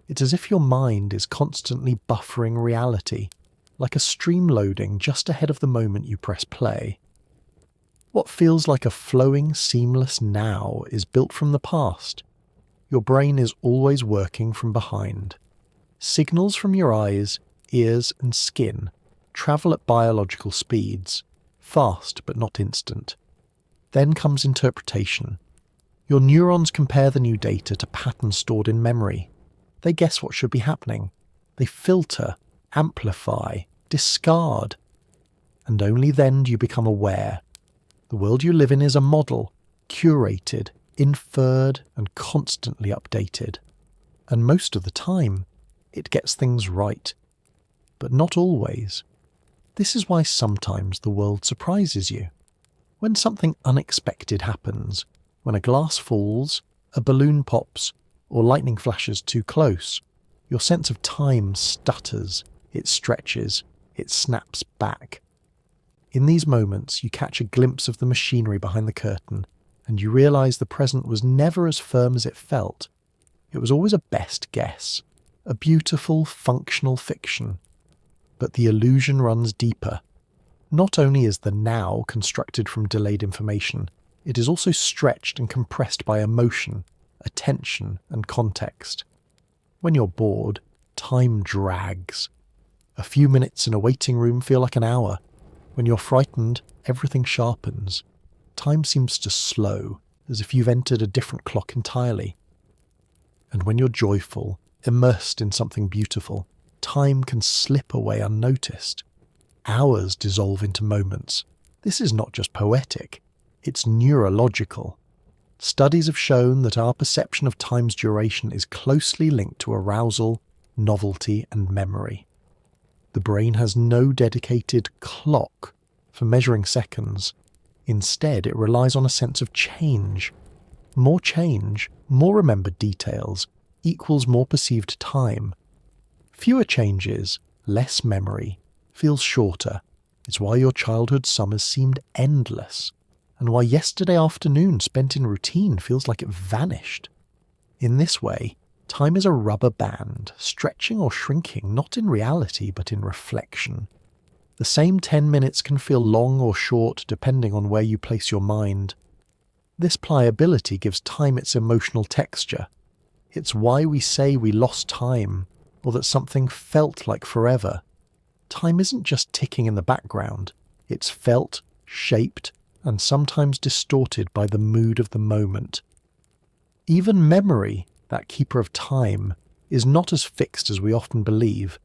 It's as if your mind is constantly buffering reality, like a stream loading just ahead of the moment you press play. What feels like a flowing, seamless now is built from the past. Your brain is always working from behind. Signals from your eyes, ears, and skin travel at biological speeds, fast but not instant. Then comes interpretation. Your neurons compare the new data to patterns stored in memory. They guess what should be happening. They filter, amplify, discard. And only then do you become aware. The world you live in is a model, curated, inferred, and constantly updated. And most of the time, it gets things right. But not always. This is why sometimes the world surprises you. When something unexpected happens, when a glass falls, a balloon pops, or lightning flashes too close, your sense of time stutters, it stretches, it snaps back. In these moments, you catch a glimpse of the machinery behind the curtain, and you realise the present was never as firm as it felt. It was always a best guess, a beautiful, functional fiction. But the illusion runs deeper. Not only is the now constructed from delayed information, it is also stretched and compressed by emotion, attention, and context. When you're bored, time drags. A few minutes in a waiting room feel like an hour. When you're frightened, everything sharpens. Time seems to slow, as if you've entered a different clock entirely. And when you're joyful, immersed in something beautiful, time can slip away unnoticed. Hours dissolve into moments. This is not just poetic, it's neurological. Studies have shown that our perception of time's duration is closely linked to arousal, novelty, and memory. The brain has no dedicated clock for measuring seconds. Instead, it relies on a sense of change. More change, more remembered details, equals more perceived time. Fewer changes, less memory, feels shorter. It's why your childhood summers seemed endless, and why yesterday afternoon spent in routine feels like it vanished. In this way, time is a rubber band, stretching or shrinking not in reality but in reflection. The same 10 minutes can feel long or short depending on where you place your mind. This pliability gives time its emotional texture. It's why we say we lost time, or that something felt like forever. Time isn't just ticking in the background. It's felt, shaped, and sometimes distorted by the mood of the moment. Even memory, that keeper of time, is not as fixed as we often believe.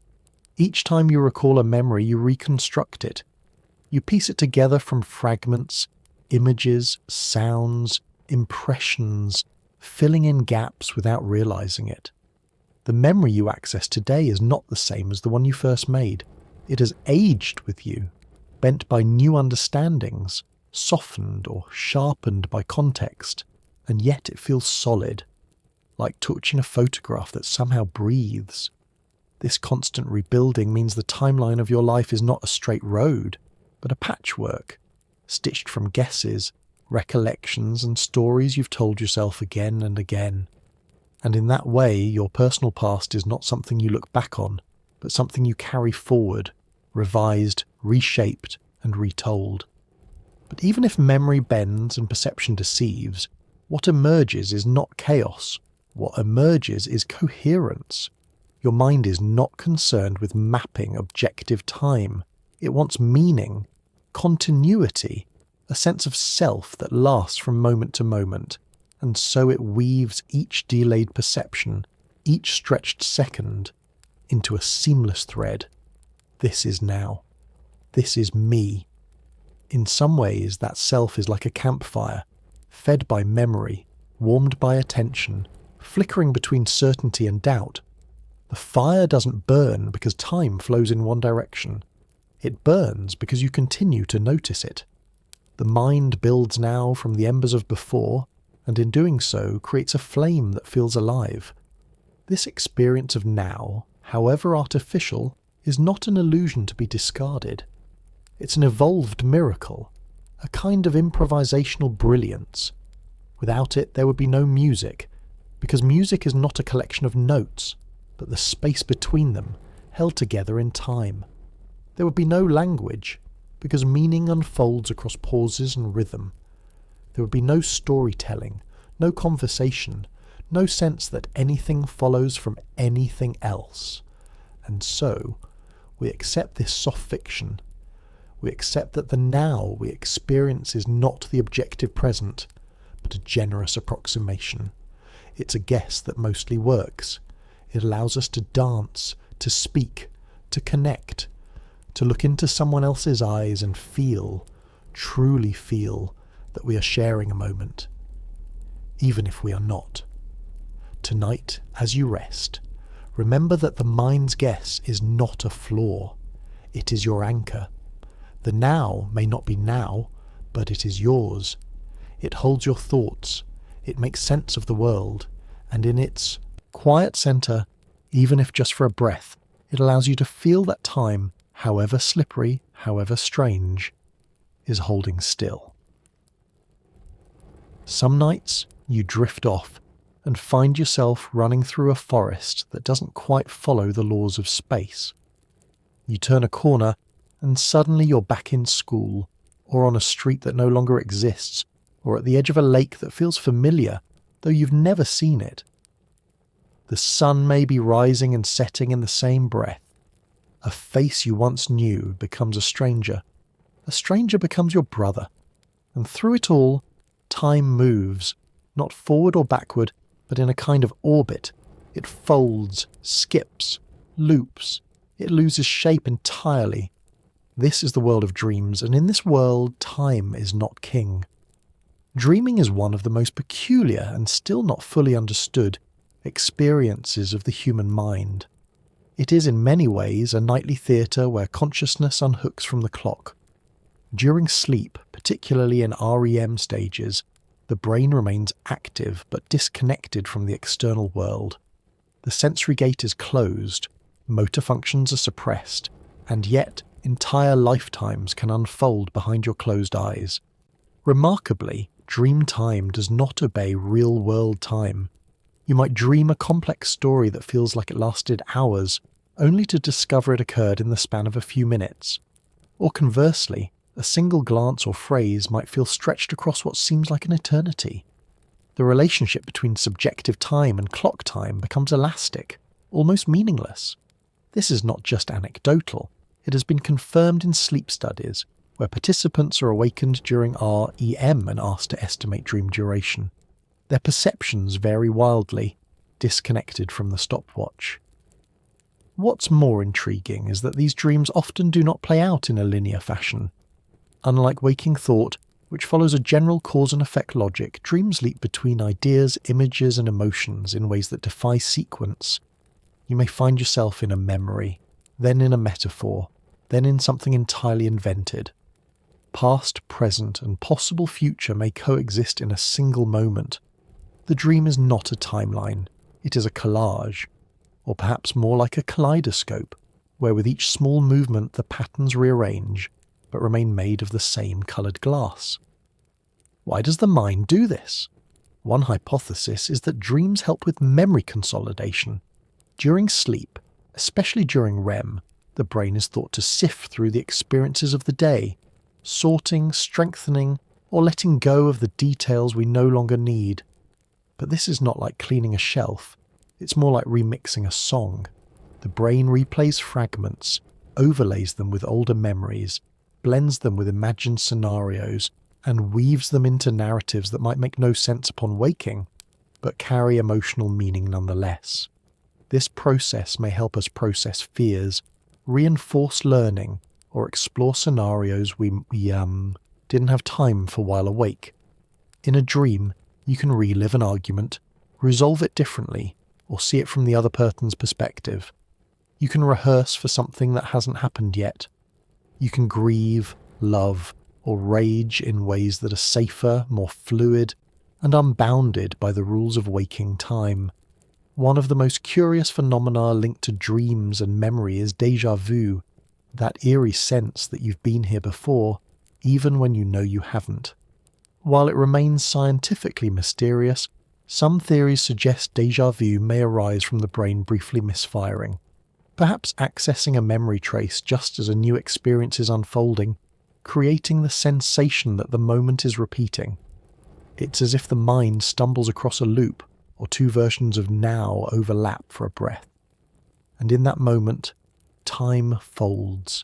Each time you recall a memory, you reconstruct it. You piece it together from fragments, images, sounds, impressions, filling in gaps without realizing it. The memory you access today is not the same as the one you first made. It has aged with you, bent by new understandings, softened or sharpened by context, and yet it feels solid, like touching a photograph that somehow breathes. This constant rebuilding means the timeline of your life is not a straight road, but a patchwork, stitched from guesses, recollections, and stories you've told yourself again and again. And in that way, your personal past is not something you look back on, but something you carry forward, revised, reshaped, and retold. But even if memory bends and perception deceives, what emerges is not chaos. What emerges is coherence. Your mind is not concerned with mapping objective time. It wants meaning, continuity, a sense of self that lasts from moment to moment, and so it weaves each delayed perception, each stretched second, into a seamless thread. This is now. This is me. In some ways, that self is like a campfire, fed by memory, warmed by attention, flickering between certainty and doubt. The fire doesn't burn because time flows in one direction. It burns because you continue to notice it. The mind builds now from the embers of before, and in doing so creates a flame that feels alive. This experience of now, however artificial, is not an illusion to be discarded. It's an evolved miracle, a kind of improvisational brilliance. Without it, there would be no music, because music is not a collection of notes, but the space between them, held together in time. There would be no language, because meaning unfolds across pauses and rhythm. There would be no storytelling, no conversation, no sense that anything follows from anything else. And so, we accept this soft fiction. We accept that the now we experience is not the objective present, but a generous approximation. It's a guess that mostly works. It allows us to dance, to speak, to connect, to look into someone else's eyes and feel, truly feel, that we are sharing a moment, even if we are not. Tonight, as you rest, remember that the mind's guess is not a flaw. It is your anchor. The now may not be now, but it is yours. It holds your thoughts. It makes sense of the world. And in its quiet centre, even if just for a breath, it allows you to feel that time, however slippery, however strange, is holding still. Some nights you drift off and find yourself running through a forest that doesn't quite follow the laws of space. You turn a corner and suddenly you're back in school, or on a street that no longer exists, or at the edge of a lake that feels familiar, though you've never seen it. The sun may be rising and setting in the same breath. A face you once knew becomes a stranger. A stranger becomes your brother. And through it all, time moves, not forward or backward, but in a kind of orbit. It folds, skips, loops. It loses shape entirely. This is the world of dreams, and in this world, time is not king. Dreaming is one of the most peculiar and still not fully understood experiences of the human mind. It is in many ways a nightly theatre where consciousness unhooks from the clock. During sleep, particularly in REM stages, the brain remains active but disconnected from the external world. The sensory gate is closed, motor functions are suppressed, and yet entire lifetimes can unfold behind your closed eyes. Remarkably, dream time does not obey real-world time. You might dream a complex story that feels like it lasted hours, only to discover it occurred in the span of a few minutes. Or conversely, a single glance or phrase might feel stretched across what seems like an eternity. The relationship between subjective time and clock time becomes elastic, almost meaningless. This is not just anecdotal. It has been confirmed in sleep studies, where participants are awakened during REM and asked to estimate dream duration. Their perceptions vary wildly, disconnected from the stopwatch. What's more intriguing is that these dreams often do not play out in a linear fashion. Unlike waking thought, which follows a general cause and effect logic. Dreams leap between ideas, images, and emotions in ways that defy sequence. You may find yourself in a memory, then in a metaphor, then in something entirely invented. Past, present, and possible future may coexist in a single moment. The dream is not a timeline, it is a collage, or perhaps more like a kaleidoscope, where with each small movement the patterns rearrange, but remain made of the same coloured glass. Why does the mind do this? One hypothesis is that dreams help with memory consolidation. During sleep, especially during REM, the brain is thought to sift through the experiences of the day, sorting, strengthening, or letting go of the details we no longer need. But this is not like cleaning a shelf, it's more like remixing a song. The brain replays fragments, overlays them with older memories, blends them with imagined scenarios, and weaves them into narratives that might make no sense upon waking, but carry emotional meaning nonetheless. This process may help us process fears, reinforce learning, or explore scenarios we didn't have time for while awake. In a dream, you can relive an argument, resolve it differently, or see it from the other person's perspective. You can rehearse for something that hasn't happened yet. You can grieve, love, or rage in ways that are safer, more fluid, and unbounded by the rules of waking time. One of the most curious phenomena linked to dreams and memory is déjà vu, that eerie sense that you've been here before, even when you know you haven't. While it remains scientifically mysterious, some theories suggest déjà vu may arise from the brain briefly misfiring, perhaps accessing a memory trace just as a new experience is unfolding, creating the sensation that the moment is repeating. It's as if the mind stumbles across a loop, or two versions of now overlap for a breath. And in that moment, time folds.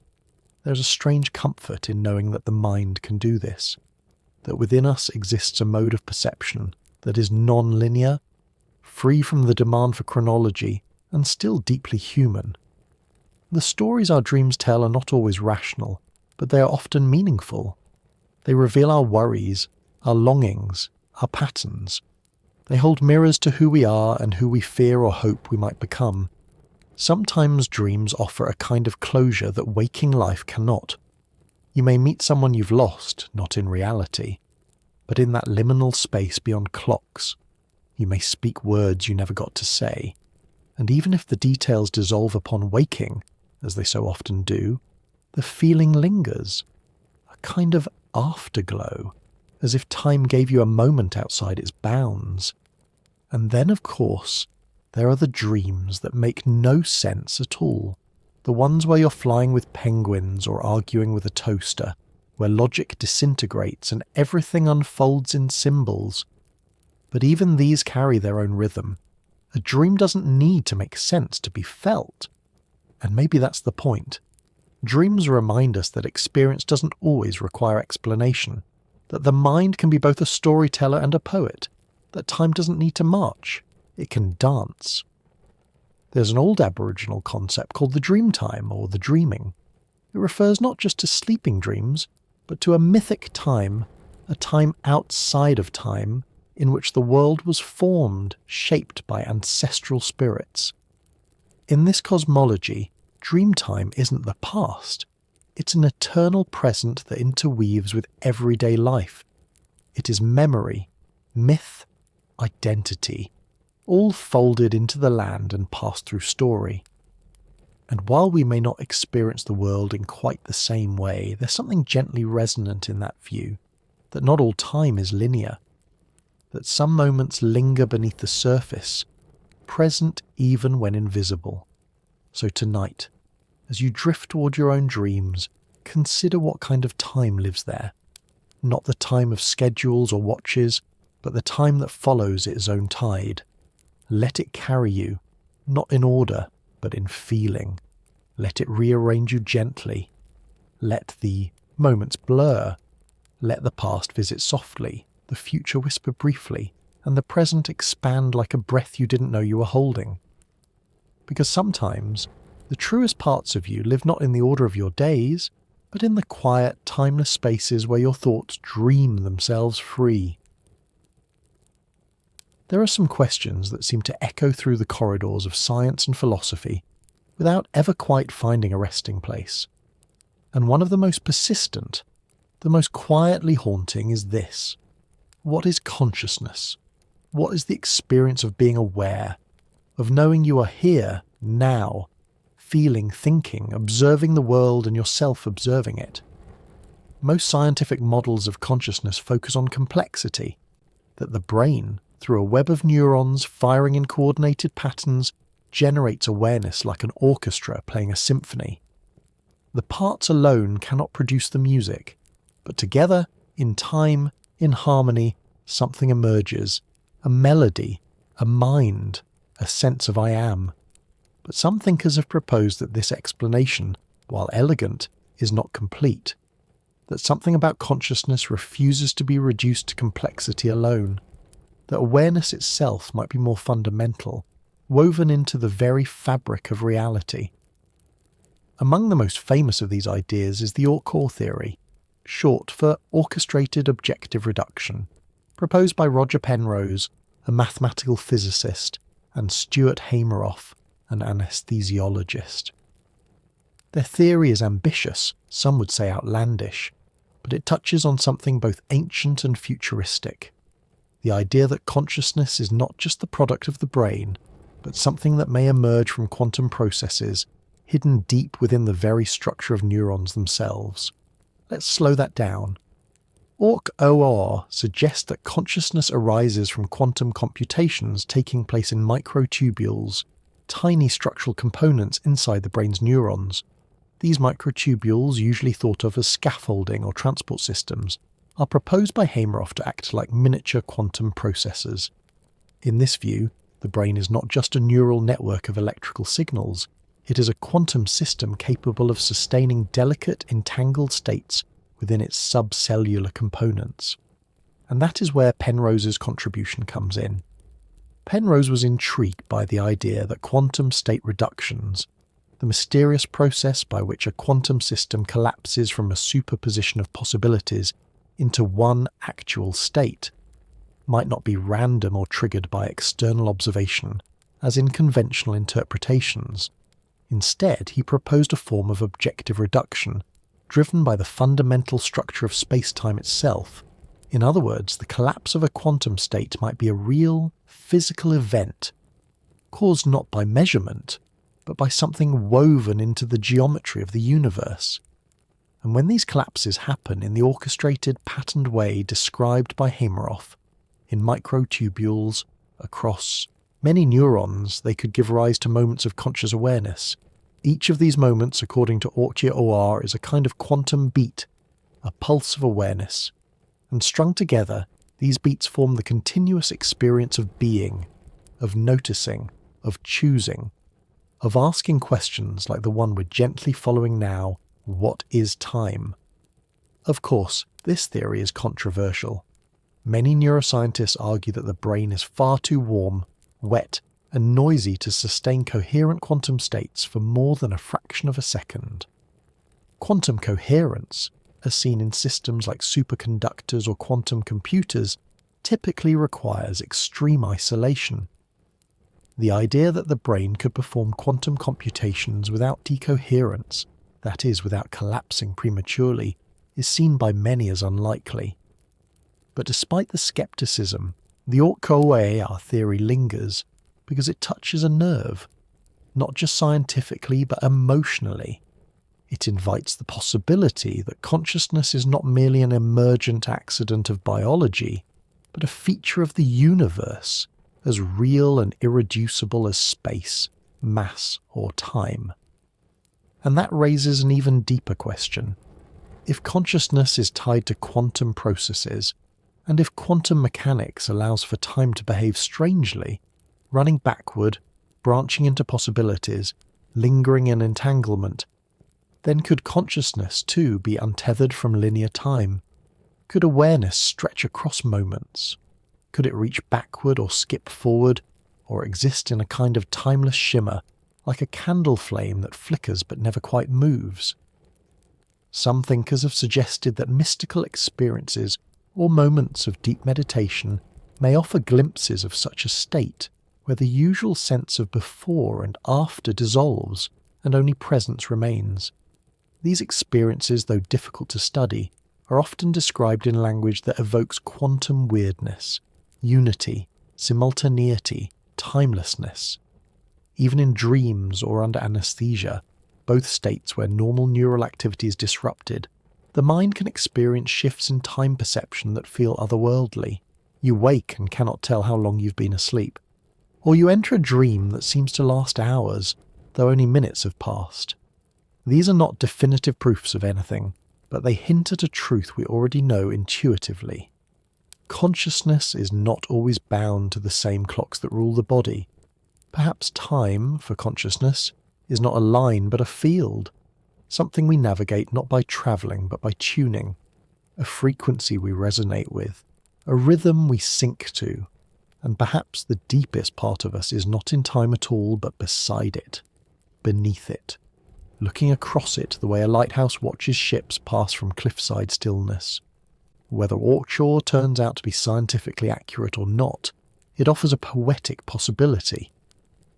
There's a strange comfort in knowing that the mind can do this, that within us exists a mode of perception that is non-linear, free from the demand for chronology, and still deeply human. The stories our dreams tell are not always rational, but they are often meaningful. They reveal our worries, our longings, our patterns. They hold mirrors to who we are and who we fear or hope we might become. Sometimes dreams offer a kind of closure that waking life cannot. You may meet someone you've lost, not in reality, but in that liminal space beyond clocks. You may speak words you never got to say, and even if the details dissolve upon waking, as they so often do, the feeling lingers, a kind of afterglow, as if time gave you a moment outside its bounds. And then, of course, there are the dreams that make no sense at all, the ones where you're flying with penguins or arguing with a toaster, where logic disintegrates and everything unfolds in symbols. But even these carry their own rhythm. A dream doesn't need to make sense to be felt. And maybe that's the point. Dreams remind us that experience doesn't always require explanation, that the mind can be both a storyteller and a poet, that time doesn't need to march, it can dance. There's an old Aboriginal concept called the dream time or the dreaming. It refers not just to sleeping dreams, but to a mythic time, a time outside of time, in which the world was formed, shaped by ancestral spirits. In this cosmology, dreamtime isn't the past. It's an eternal present that interweaves with everyday life. It is memory, myth, identity, all folded into the land and passed through story. And while we may not experience the world in quite the same way, there's something gently resonant in that view, that not all time is linear, that some moments linger beneath the surface, present even when invisible. So tonight, as you drift toward your own dreams, consider what kind of time lives there. Not the time of schedules or watches, but the time that follows its own tide. Let it carry you, not in order, but in feeling. Let it rearrange you gently. Let the moments blur. Let the past visit softly, the future whisper briefly, and the present expand like a breath you didn't know you were holding. Because sometimes, the truest parts of you live not in the order of your days, but in the quiet, timeless spaces where your thoughts dream themselves free. There are some questions that seem to echo through the corridors of science and philosophy without ever quite finding a resting place. And one of the most persistent, the most quietly haunting is this. What is consciousness? What is the experience of being aware, of knowing you are here, now, feeling, thinking, observing the world and yourself observing it? Most scientific models of consciousness focus on complexity, that the brain, through a web of neurons firing in coordinated patterns, generates awareness like an orchestra playing a symphony. The parts alone cannot produce the music, but together, in time, in harmony, something emerges, a melody, a mind, a sense of I am. But some thinkers have proposed that this explanation, while elegant, is not complete, that something about consciousness refuses to be reduced to complexity alone, that awareness itself might be more fundamental, woven into the very fabric of reality. Among the most famous of these ideas is the OR theory, short for orchestrated objective reduction, proposed by Roger Penrose, a mathematical physicist, and Stuart Hameroff, an anesthesiologist. Their theory is ambitious, some would say outlandish, but it touches on something both ancient and futuristic. The idea that consciousness is not just the product of the brain, but something that may emerge from quantum processes hidden deep within the very structure of neurons themselves. Let's slow that down. OR suggests that consciousness arises from quantum computations taking place in microtubules, tiny structural components inside the brain's neurons. These microtubules, usually thought of as scaffolding or transport systems, are proposed by Hameroff to act like miniature quantum processors. In this view, the brain is not just a neural network of electrical signals, it is a quantum system capable of sustaining delicate, entangled states within its subcellular components. And that is where Penrose's contribution comes in. Penrose was intrigued by the idea that quantum state reductions, the mysterious process by which a quantum system collapses from a superposition of possibilities into one actual state, might not be random or triggered by external observation, as in conventional interpretations. Instead, he proposed a form of objective reduction, driven by the fundamental structure of space-time itself. In other words, the collapse of a quantum state might be a real, physical event, caused not by measurement, but by something woven into the geometry of the universe. And when these collapses happen in the orchestrated, patterned way described by Hameroff, in microtubules, across many neurons, they could give rise to moments of conscious awareness. Each of these moments, according to OR, is a kind of quantum beat, a pulse of awareness. And strung together, these beats form the continuous experience of being, of noticing, of choosing, of asking questions like the one we're gently following now: what is time? Of course, this theory is controversial. Many neuroscientists argue that the brain is far too warm, wet, and noisy to sustain coherent quantum states for more than a fraction of a second. Quantum coherence, as seen in systems like superconductors or quantum computers, typically requires extreme isolation. The idea that the brain could perform quantum computations without decoherence, that is, without collapsing prematurely, is seen by many as unlikely. But despite the skepticism, the OR theory lingers because it touches a nerve, not just scientifically but emotionally. It invites the possibility that consciousness is not merely an emergent accident of biology, but a feature of the universe, as real and irreducible as space, mass, or time. And that raises an even deeper question. If consciousness is tied to quantum processes, and if quantum mechanics allows for time to behave strangely, running backward, branching into possibilities, lingering in entanglement, then could consciousness too be untethered from linear time? Could awareness stretch across moments? Could it reach backward or skip forward, or exist in a kind of timeless shimmer, like a candle flame that flickers but never quite moves? Some thinkers have suggested that mystical experiences or moments of deep meditation may offer glimpses of such a state, where the usual sense of before and after dissolves and only presence remains. These experiences, though difficult to study, are often described in language that evokes quantum weirdness, unity, simultaneity, timelessness. Even in dreams or under anesthesia, both states where normal neural activity is disrupted, the mind can experience shifts in time perception that feel otherworldly. You wake and cannot tell how long you've been asleep. Or you enter a dream that seems to last hours, though only minutes have passed. These are not definitive proofs of anything, but they hint at a truth we already know intuitively. Consciousness is not always bound to the same clocks that rule the body. Perhaps time, for consciousness, is not a line but a field, something we navigate not by travelling but by tuning, a frequency we resonate with, a rhythm we sync to, and perhaps the deepest part of us is not in time at all but beside it, beneath it, looking across it the way a lighthouse watches ships pass from cliffside stillness. Whether Hawkshaw turns out to be scientifically accurate or not, it offers a poetic possibility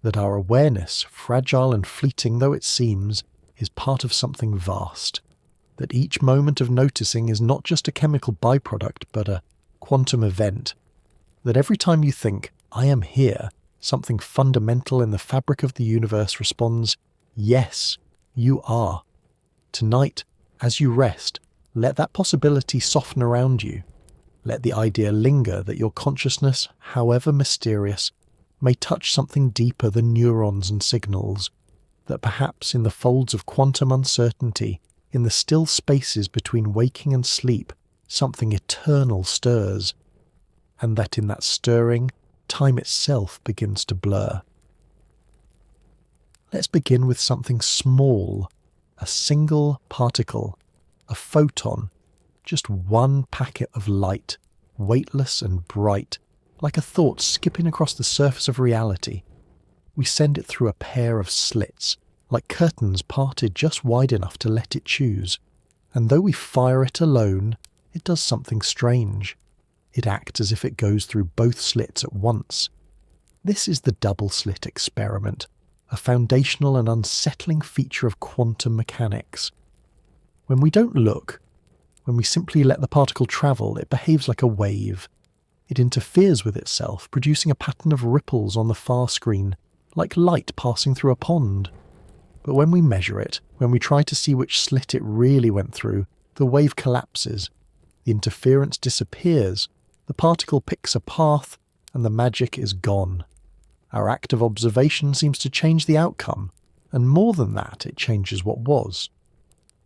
that our awareness, fragile and fleeting though it seems, is part of something vast, that each moment of noticing is not just a chemical byproduct but a quantum event, that every time you think, I am here, something fundamental in the fabric of the universe responds, yes, you are. Tonight, as you rest, let that possibility soften around you. Let the idea linger that your consciousness, however mysterious, may touch something deeper than neurons and signals, that perhaps in the folds of quantum uncertainty, in the still spaces between waking and sleep, something eternal stirs, and that in that stirring, time itself begins to blur. Let's begin with something small, a single particle, a photon, just one packet of light, weightless and bright, like a thought skipping across the surface of reality. We send it through a pair of slits, like curtains parted just wide enough to let it choose, and though we fire it alone, it does something strange. It acts as if it goes through both slits at once. This is the double-slit experiment, a foundational and unsettling feature of quantum mechanics. When we don't look, when we simply let the particle travel, it behaves like a wave. It interferes with itself, producing a pattern of ripples on the far screen, like light passing through a pond. But when we measure it, when we try to see which slit it really went through, the wave collapses. The interference disappears, the particle picks a path, and the magic is gone. Our act of observation seems to change the outcome, and more than that, it changes what was.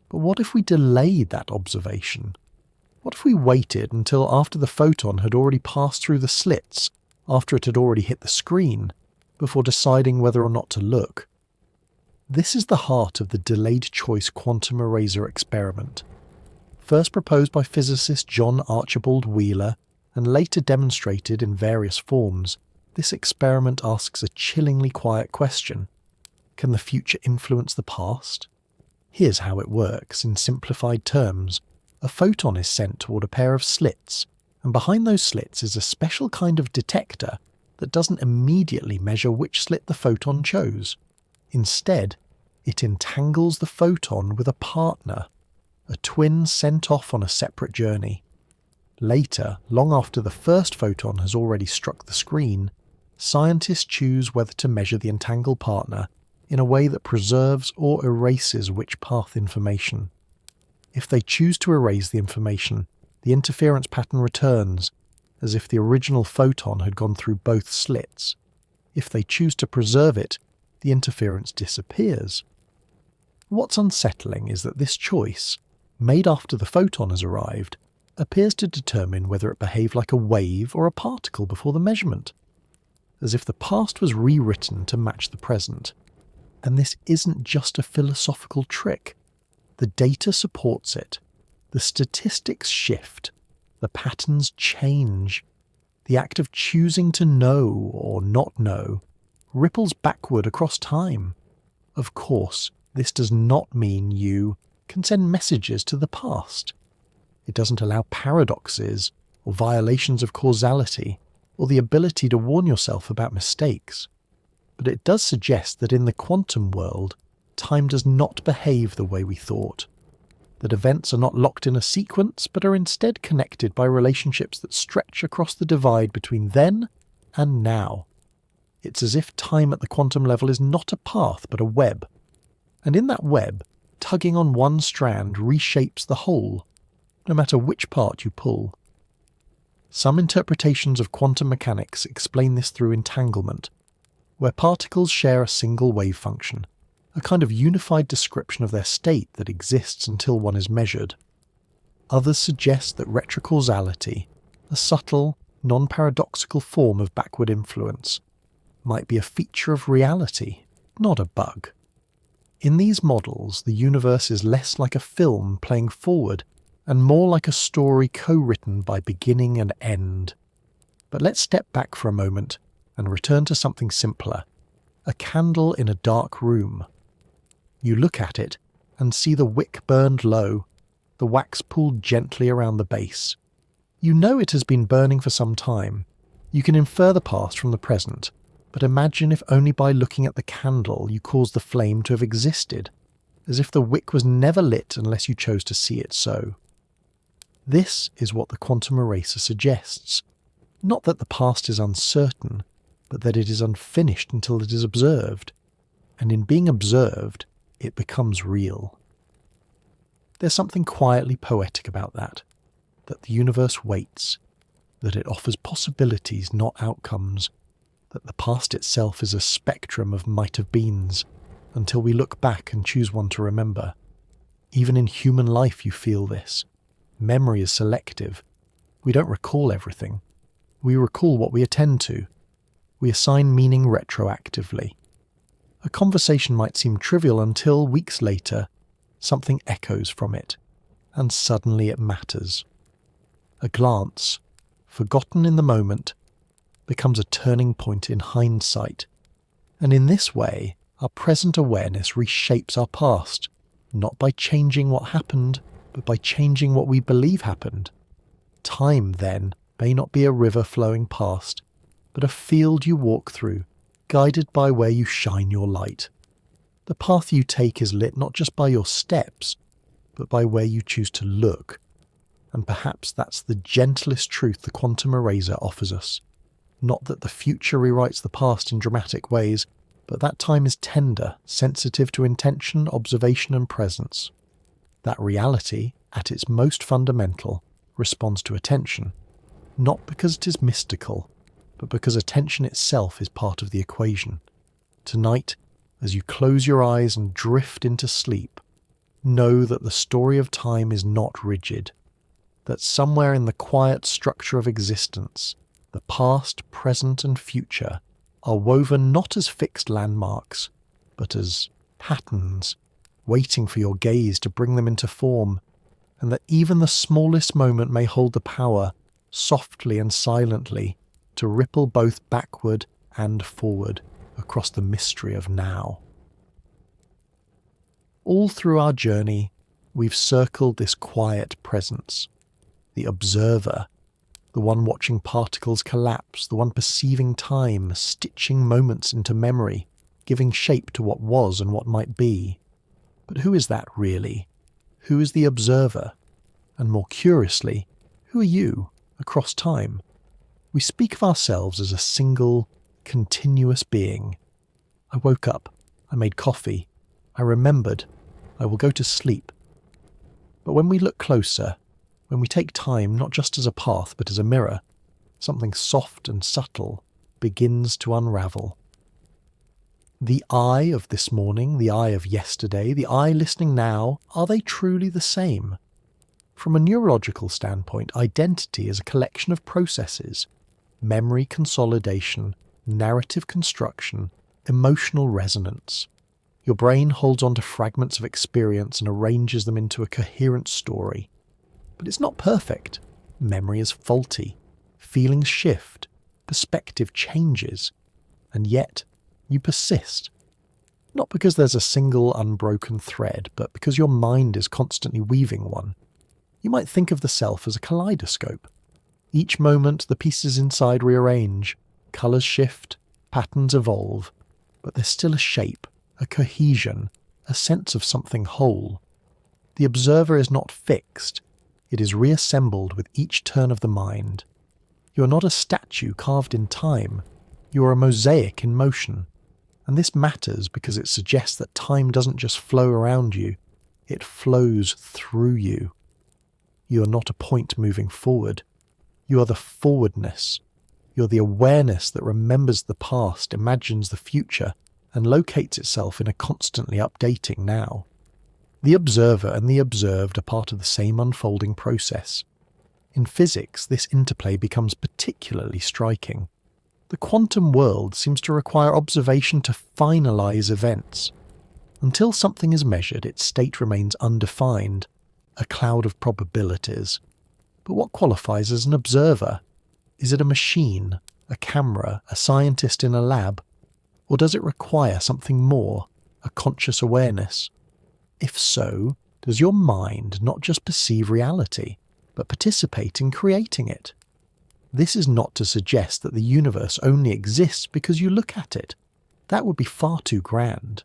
But what if we delayed that observation? What if we waited until after the photon had already passed through the slits, after it had already hit the screen, before deciding whether or not to look? This is the heart of the delayed choice quantum eraser experiment. First proposed by physicist John Archibald Wheeler and later demonstrated in various forms, this experiment asks a chillingly quiet question. Can the future influence the past? Here's how it works in simplified terms. A photon is sent toward a pair of slits, and behind those slits is a special kind of detector that doesn't immediately measure which slit the photon chose. Instead, it entangles the photon with a partner, a twin sent off on a separate journey. Later, long after the first photon has already struck the screen, scientists choose whether to measure the entangled partner in a way that preserves or erases which path information. If they choose to erase the information, the interference pattern returns, as if the original photon had gone through both slits. If they choose to preserve it, the interference disappears. What's unsettling is that this choice, made after the photon has arrived, appears to determine whether it behaved like a wave or a particle before the measurement, as if the past was rewritten to match the present. And this isn't just a philosophical trick. The data supports it. The statistics shift. The patterns change. The act of choosing to know or not know ripples backward across time. Of course, this does not mean you, can send messages to the past. It doesn't allow paradoxes or violations of causality or the ability to warn yourself about mistakes. But it does suggest that in the quantum world, time does not behave the way we thought. That events are not locked in a sequence, but are instead connected by relationships that stretch across the divide between then and now. It's as if time at the quantum level is not a path, but a web. And in that web, tugging on one strand reshapes the whole, no matter which part you pull. Some interpretations of quantum mechanics explain this through entanglement, where particles share a single wave function, a kind of unified description of their state that exists until one is measured. Others suggest that retrocausality, a subtle, non-paradoxical form of backward influence, might be a feature of reality, not a bug. In these models, the universe is less like a film playing forward and more like a story co-written by beginning and end. But let's step back for a moment and return to something simpler, a candle in a dark room. You look at it and see the wick burned low, the wax pulled gently around the base. You know it has been burning for some time. You can infer the past from the present, but imagine if only by looking at the candle you caused the flame to have existed, as if the wick was never lit unless you chose to see it so. This is what the quantum eraser suggests. Not that the past is uncertain, but that it is unfinished until it is observed. And in being observed, it becomes real. There's something quietly poetic about that the universe waits, that it offers possibilities, not outcomes, that the past itself is a spectrum of might-have-beens, until we look back and choose one to remember. Even in human life you feel this. Memory is selective. We don't recall everything. We recall what we attend to. We assign meaning retroactively. A conversation might seem trivial until, weeks later, something echoes from it, and suddenly it matters. A glance, forgotten in the moment, becomes a turning point in hindsight. And in this way, our present awareness reshapes our past, not by changing what happened, but by changing what we believe happened. Time, then, may not be a river flowing past, but a field you walk through, guided by where you shine your light. The path you take is lit not just by your steps, but by where you choose to look. And perhaps that's the gentlest truth the quantum eraser offers us. Not that the future rewrites the past in dramatic ways, but that time is tender, sensitive to intention, observation and presence. That reality, at its most fundamental, responds to attention, not because it is mystical, but because attention itself is part of the equation. Tonight, as you close your eyes and drift into sleep, know that the story of time is not rigid, that somewhere in the quiet structure of existence, the past, present and future are woven not as fixed landmarks, but as patterns, waiting for your gaze to bring them into form, and that even the smallest moment may hold the power, softly and silently, to ripple both backward and forward across the mystery of now. All through our journey, we've circled this quiet presence, the observer, the one watching particles collapse, the one perceiving time, stitching moments into memory, giving shape to what was and what might be. But who is that really? Who is the observer? And more curiously, who are you across time? We speak of ourselves as a single, continuous being. I woke up, I made coffee, I remembered, I will go to sleep. But when we look closer, when we take time not just as a path but as a mirror, something soft and subtle begins to unravel. The I of this morning, the I of yesterday, the I listening now, are they truly the same? From a neurological standpoint, identity is a collection of processes: memory consolidation, narrative construction, emotional resonance. Your brain holds on to fragments of experience and arranges them into a coherent story. But it's not perfect. Memory is faulty. Feelings shift. Perspective changes. And yet, you persist. Not because there's a single unbroken thread, but because your mind is constantly weaving one. You might think of the self as a kaleidoscope. Each moment the pieces inside rearrange, colours shift, patterns evolve, but there's still a shape, a cohesion, a sense of something whole. The observer is not fixed, it is reassembled with each turn of the mind. You are not a statue carved in time, you are a mosaic in motion. And this matters because it suggests that time doesn't just flow around you, it flows through you. You are not a point moving forward. You are the forwardness. You're the awareness that remembers the past, imagines the future, and locates itself in a constantly updating now. The observer and the observed are part of the same unfolding process. In physics, this interplay becomes particularly striking. The quantum world seems to require observation to finalize events. Until something is measured, its state remains undefined, a cloud of probabilities. But what qualifies as an observer? Is it a machine, a camera, a scientist in a lab? Or does it require something more, a conscious awareness? If so, does your mind not just perceive reality, but participate in creating it? This is not to suggest that the universe only exists because you look at it. That would be far too grand.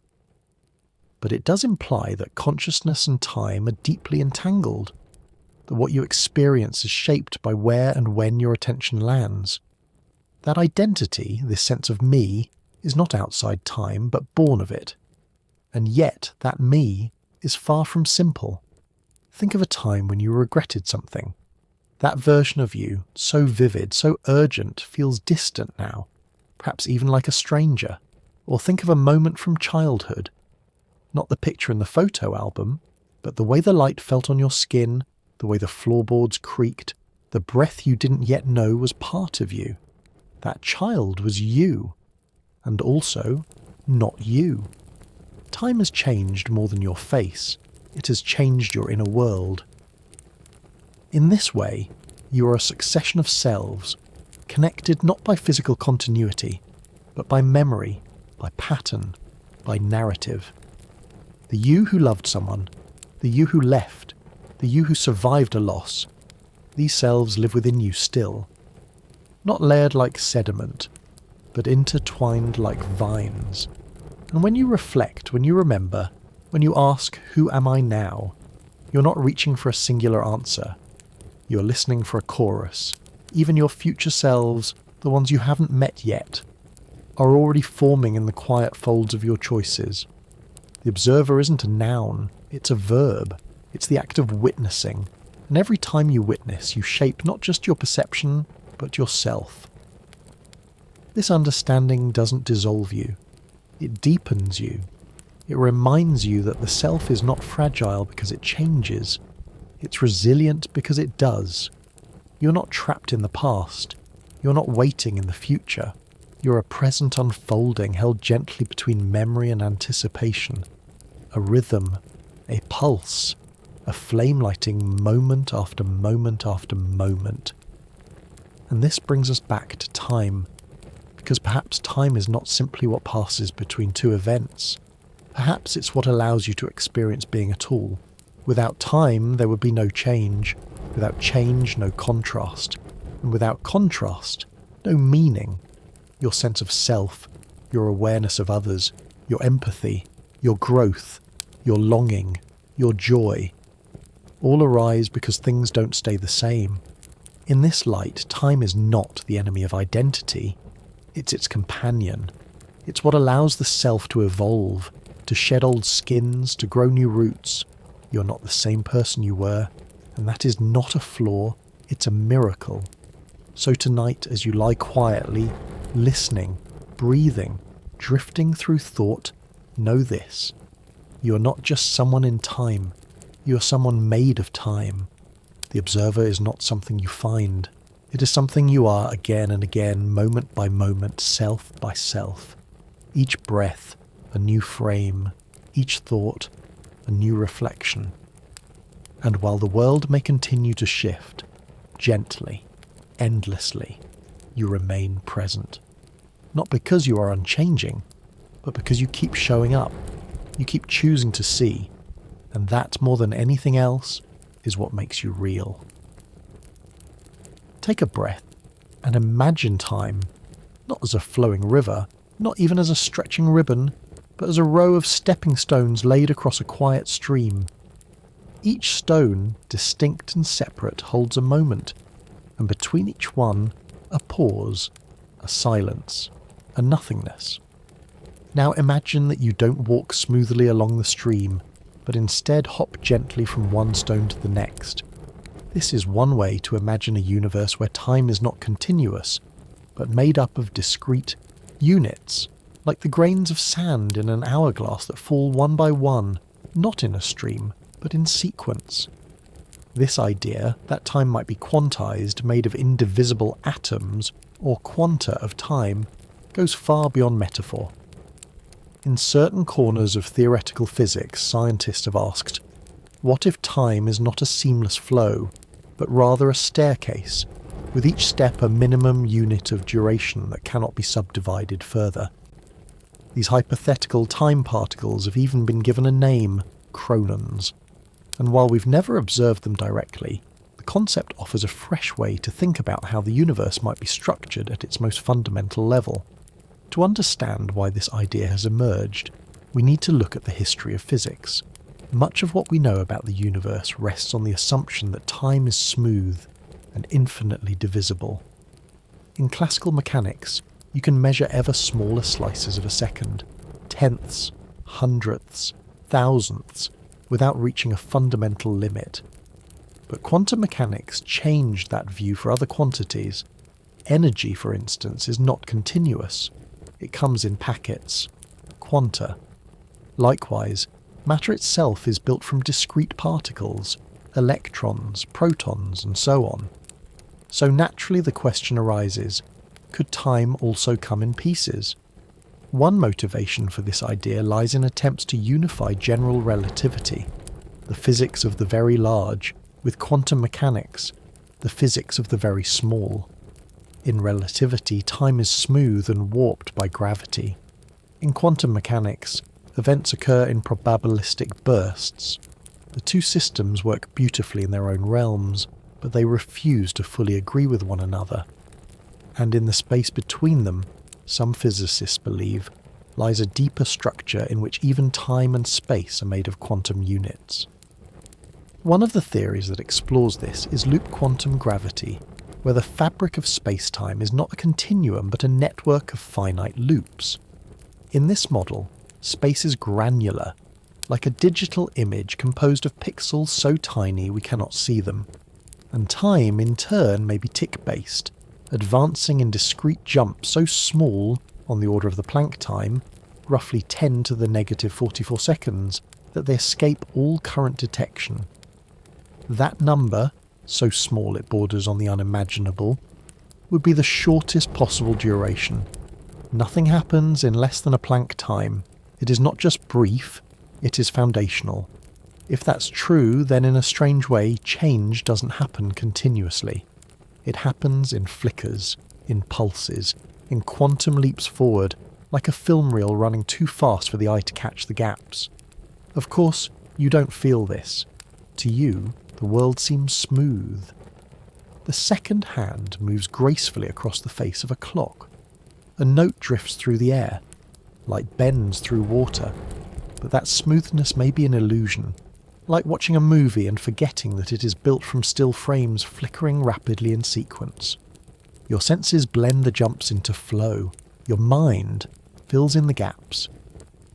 But it does imply that consciousness and time are deeply entangled, that what you experience is shaped by where and when your attention lands. That identity, this sense of me, is not outside time but born of it. And yet that me is far from simple. Think of a time when you regretted something. That version of you, so vivid, so urgent, feels distant now, perhaps even like a stranger. Or think of a moment from childhood. Not the picture in the photo album, but the way the light felt on your skin, the way the floorboards creaked, the breath you didn't yet know was part of you. That child was you, and also not you. Time has changed more than your face. It has changed your inner world. In this way, you are a succession of selves, connected not by physical continuity, but by memory, by pattern, by narrative. The you who loved someone, the you who left, the you who survived a loss, these selves live within you still. Not layered like sediment, but intertwined like vines. And when you reflect, when you remember, when you ask, who am I now? You're not reaching for a singular answer. You're listening for a chorus. Even your future selves, the ones you haven't met yet, are already forming in the quiet folds of your choices. The observer isn't a noun, it's a verb. It's the act of witnessing. And every time you witness, you shape not just your perception, but yourself. This understanding doesn't dissolve you. It deepens you. It reminds you that the self is not fragile because it changes. It's resilient because it does. You're not trapped in the past. You're not waiting in the future. You're a present unfolding held gently between memory and anticipation. A rhythm, a pulse, a flame lighting moment after moment after moment. And this brings us back to time, because perhaps time is not simply what passes between two events. Perhaps it's what allows you to experience being at all. Without time, there would be no change. Without change, no contrast. And without contrast, no meaning. Your sense of self, your awareness of others, your empathy, your growth, your longing, your joy, all arise because things don't stay the same. In this light, time is not the enemy of identity. It's its companion. It's what allows the self to evolve, to shed old skins, to grow new roots. You're not the same person you were, and that is not a flaw, it's a miracle. So tonight, as you lie quietly, listening, breathing, drifting through thought, know this. You are not just someone in time, you are someone made of time. The observer is not something you find. It is something you are again and again, moment by moment, self by self. Each breath, a new frame, each thought, a new reflection. And while the world may continue to shift, gently, endlessly, you remain present. Not because you are unchanging, but but because you keep showing up, you keep choosing to see, and that, more than anything else, is what makes you real. Take a breath and imagine time, not as a flowing river, not even as a stretching ribbon, but as a row of stepping stones laid across a quiet stream. Each stone, distinct and separate, holds a moment, and between each one, a pause, a silence, a nothingness. Now imagine that you don't walk smoothly along the stream, but instead hop gently from one stone to the next. This is one way to imagine a universe where time is not continuous, but made up of discrete units, like the grains of sand in an hourglass that fall one by one, not in a stream, but in sequence. This idea that time might be quantized, made of indivisible atoms, or quanta of time, goes far beyond metaphor. In certain corners of theoretical physics, scientists have asked, what if time is not a seamless flow, but rather a staircase, with each step a minimum unit of duration that cannot be subdivided further? These hypothetical time particles have even been given a name, chronons, and while we've never observed them directly, the concept offers a fresh way to think about how the universe might be structured at its most fundamental level. To understand why this idea has emerged, we need to look at the history of physics. Much of what we know about the universe rests on the assumption that time is smooth and infinitely divisible. In classical mechanics, you can measure ever smaller slices of a second, tenths, hundredths, thousandths, without reaching a fundamental limit. But quantum mechanics changed that view for other quantities. Energy, for instance, is not continuous. It comes in packets, quanta. Likewise, matter itself is built from discrete particles, electrons, protons, and so on. So naturally the question arises, could time also come in pieces? One motivation for this idea lies in attempts to unify general relativity, the physics of the very large, with quantum mechanics, the physics of the very small. In relativity, time is smooth and warped by gravity. In quantum mechanics, events occur in probabilistic bursts. The two systems work beautifully in their own realms, but they refuse to fully agree with one another. And in the space between them, some physicists believe, lies a deeper structure in which even time and space are made of quantum units. One of the theories that explores this is loop quantum gravity, where the fabric of space-time is not a continuum but a network of finite loops. In this model, space is granular, like a digital image composed of pixels so tiny we cannot see them, and time in turn may be tick-based, advancing in discrete jumps so small, on the order of the Planck time, roughly 10 to the negative 44 seconds, that they escape all current detection. That number, so small it borders on the unimaginable, would be the shortest possible duration. Nothing happens in less than a Planck time. It is not just brief, it is foundational. If that's true, then in a strange way, change doesn't happen continuously. It happens in flickers, in pulses, in quantum leaps forward, like a film reel running too fast for the eye to catch the gaps. Of course, you don't feel this. To you, the world seems smooth. The second hand moves gracefully across the face of a clock. A note drifts through the air, light bends through water, but that smoothness may be an illusion, like watching a movie and forgetting that it is built from still frames flickering rapidly in sequence. Your senses blend the jumps into flow. Your mind fills in the gaps.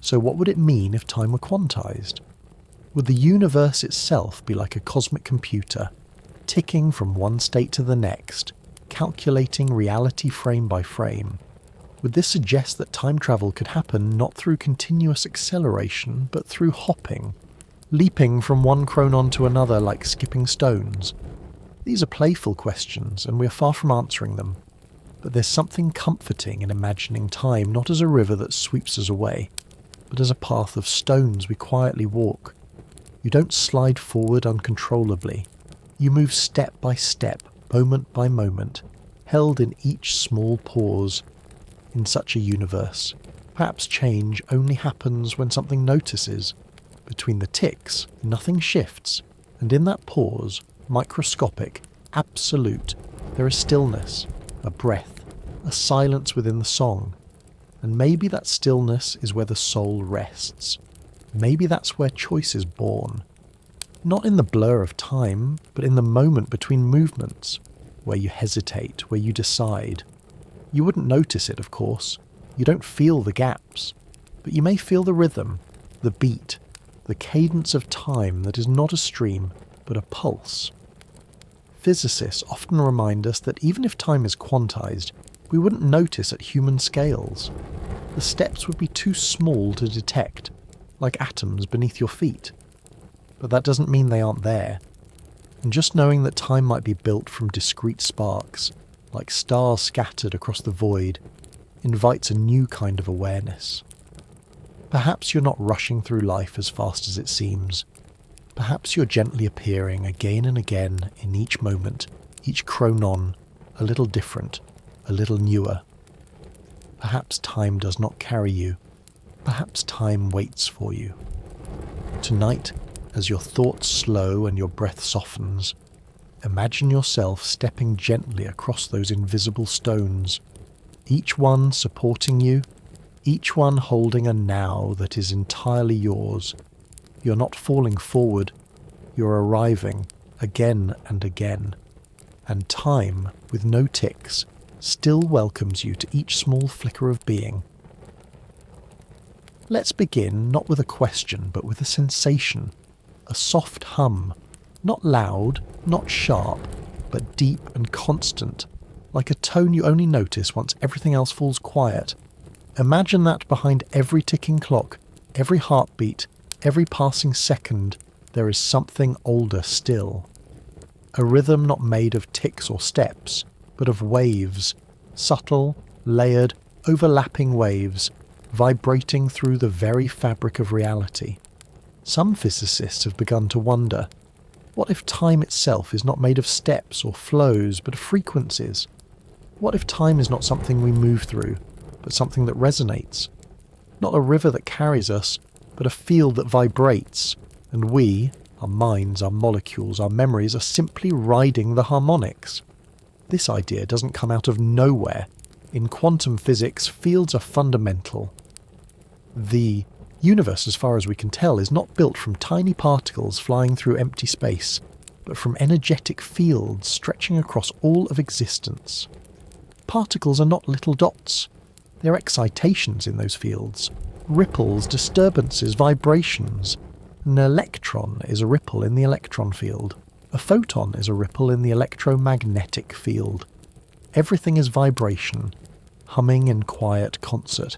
So what would it mean if time were quantized? Would the universe itself be like a cosmic computer, ticking from one state to the next, calculating reality frame by frame? Would this suggest that time travel could happen not through continuous acceleration, but through hopping, leaping from one chronon to another like skipping stones? These are playful questions, and we are far from answering them. But there's something comforting in imagining time not as a river that sweeps us away, but as a path of stones we quietly walk. You don't slide forward uncontrollably. You move step by step, moment by moment, held in each small pause. In such a universe, Perhaps change only happens when something notices. Between the ticks, nothing shifts, and in that pause, microscopic, absolute, there is stillness, a breath, a silence within the song. And maybe that stillness is where the soul rests. Maybe that's where choice is born. Not in the blur of time, but in the moment between movements, where you hesitate, where you decide. You wouldn't notice it, of course. You don't feel the gaps. But you may feel the rhythm, the beat, the cadence of time that is not a stream, but a pulse. Physicists often remind us that even if time is quantized, we wouldn't notice at human scales. The steps would be too small to detect, like atoms beneath your feet. But that doesn't mean they aren't there. And just knowing that time might be built from discrete sparks, like stars scattered across the void, invites a new kind of awareness. Perhaps you're not rushing through life as fast as it seems. Perhaps you're gently appearing again and again in each moment, each chronon, a little different, a little newer. Perhaps time does not carry you. Perhaps time waits for you. Tonight, as your thoughts slow and your breath softens, imagine yourself stepping gently across those invisible stones, each one supporting you, each one holding a now that is entirely yours. You're not falling forward, you're arriving again and again. And time, with no ticks, still welcomes you to each small flicker of being. Let's begin not with a question, but with a sensation, a soft hum, not loud, not sharp, but deep and constant, like a tone you only notice once everything else falls quiet. Imagine that behind every ticking clock, every heartbeat, every passing second, there is something older still. A rhythm not made of ticks or steps, but of waves, subtle, layered, overlapping waves, vibrating through the very fabric of reality. Some physicists have begun to wonder, what if time itself is not made of steps or flows, but of frequencies? What if time is not something we move through, but something that resonates? Not a river that carries us, but a field that vibrates, and we, our minds, our molecules, our memories, are simply riding the harmonics. This idea doesn't come out of nowhere. In quantum physics, fields are fundamental. The universe, as far as we can tell, is not built from tiny particles flying through empty space, but from energetic fields stretching across all of existence. Particles are not little dots. They're excitations in those fields. Ripples, disturbances, vibrations. An electron is a ripple in the electron field. A photon is a ripple in the electromagnetic field. Everything is vibration, humming in quiet concert.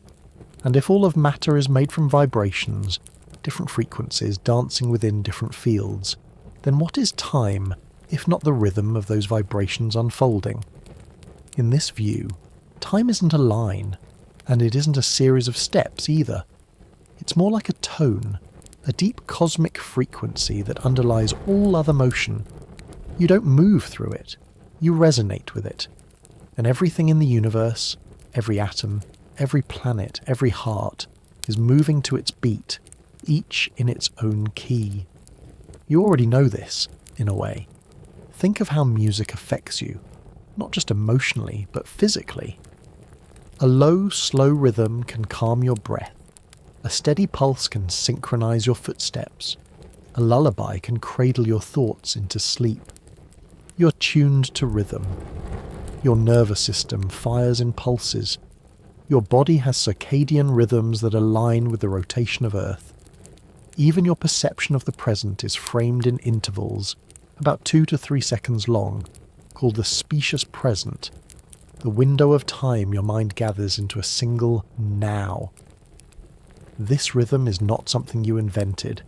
And if all of matter is made from vibrations, different frequencies dancing within different fields, then what is time, if not the rhythm of those vibrations unfolding? In this view, time isn't a line, and it isn't a series of steps either. It's more like a tone, a deep cosmic frequency that underlies all other motion. You don't move through it, you resonate with it. And everything in the universe, every atom, every planet, every heart, is moving to its beat, each in its own key. You already know this, in a way. Think of how music affects you, not just emotionally, but physically. A low, slow rhythm can calm your breath. A steady pulse can synchronize your footsteps. A lullaby can cradle your thoughts into sleep. You're tuned to rhythm. Your nervous system fires in pulses. Your body has circadian rhythms that align with the rotation of Earth. Even your perception of the present is framed in intervals, about 2 to 3 seconds long, called the specious present, the window of time your mind gathers into a single now. This rhythm is not something you invented.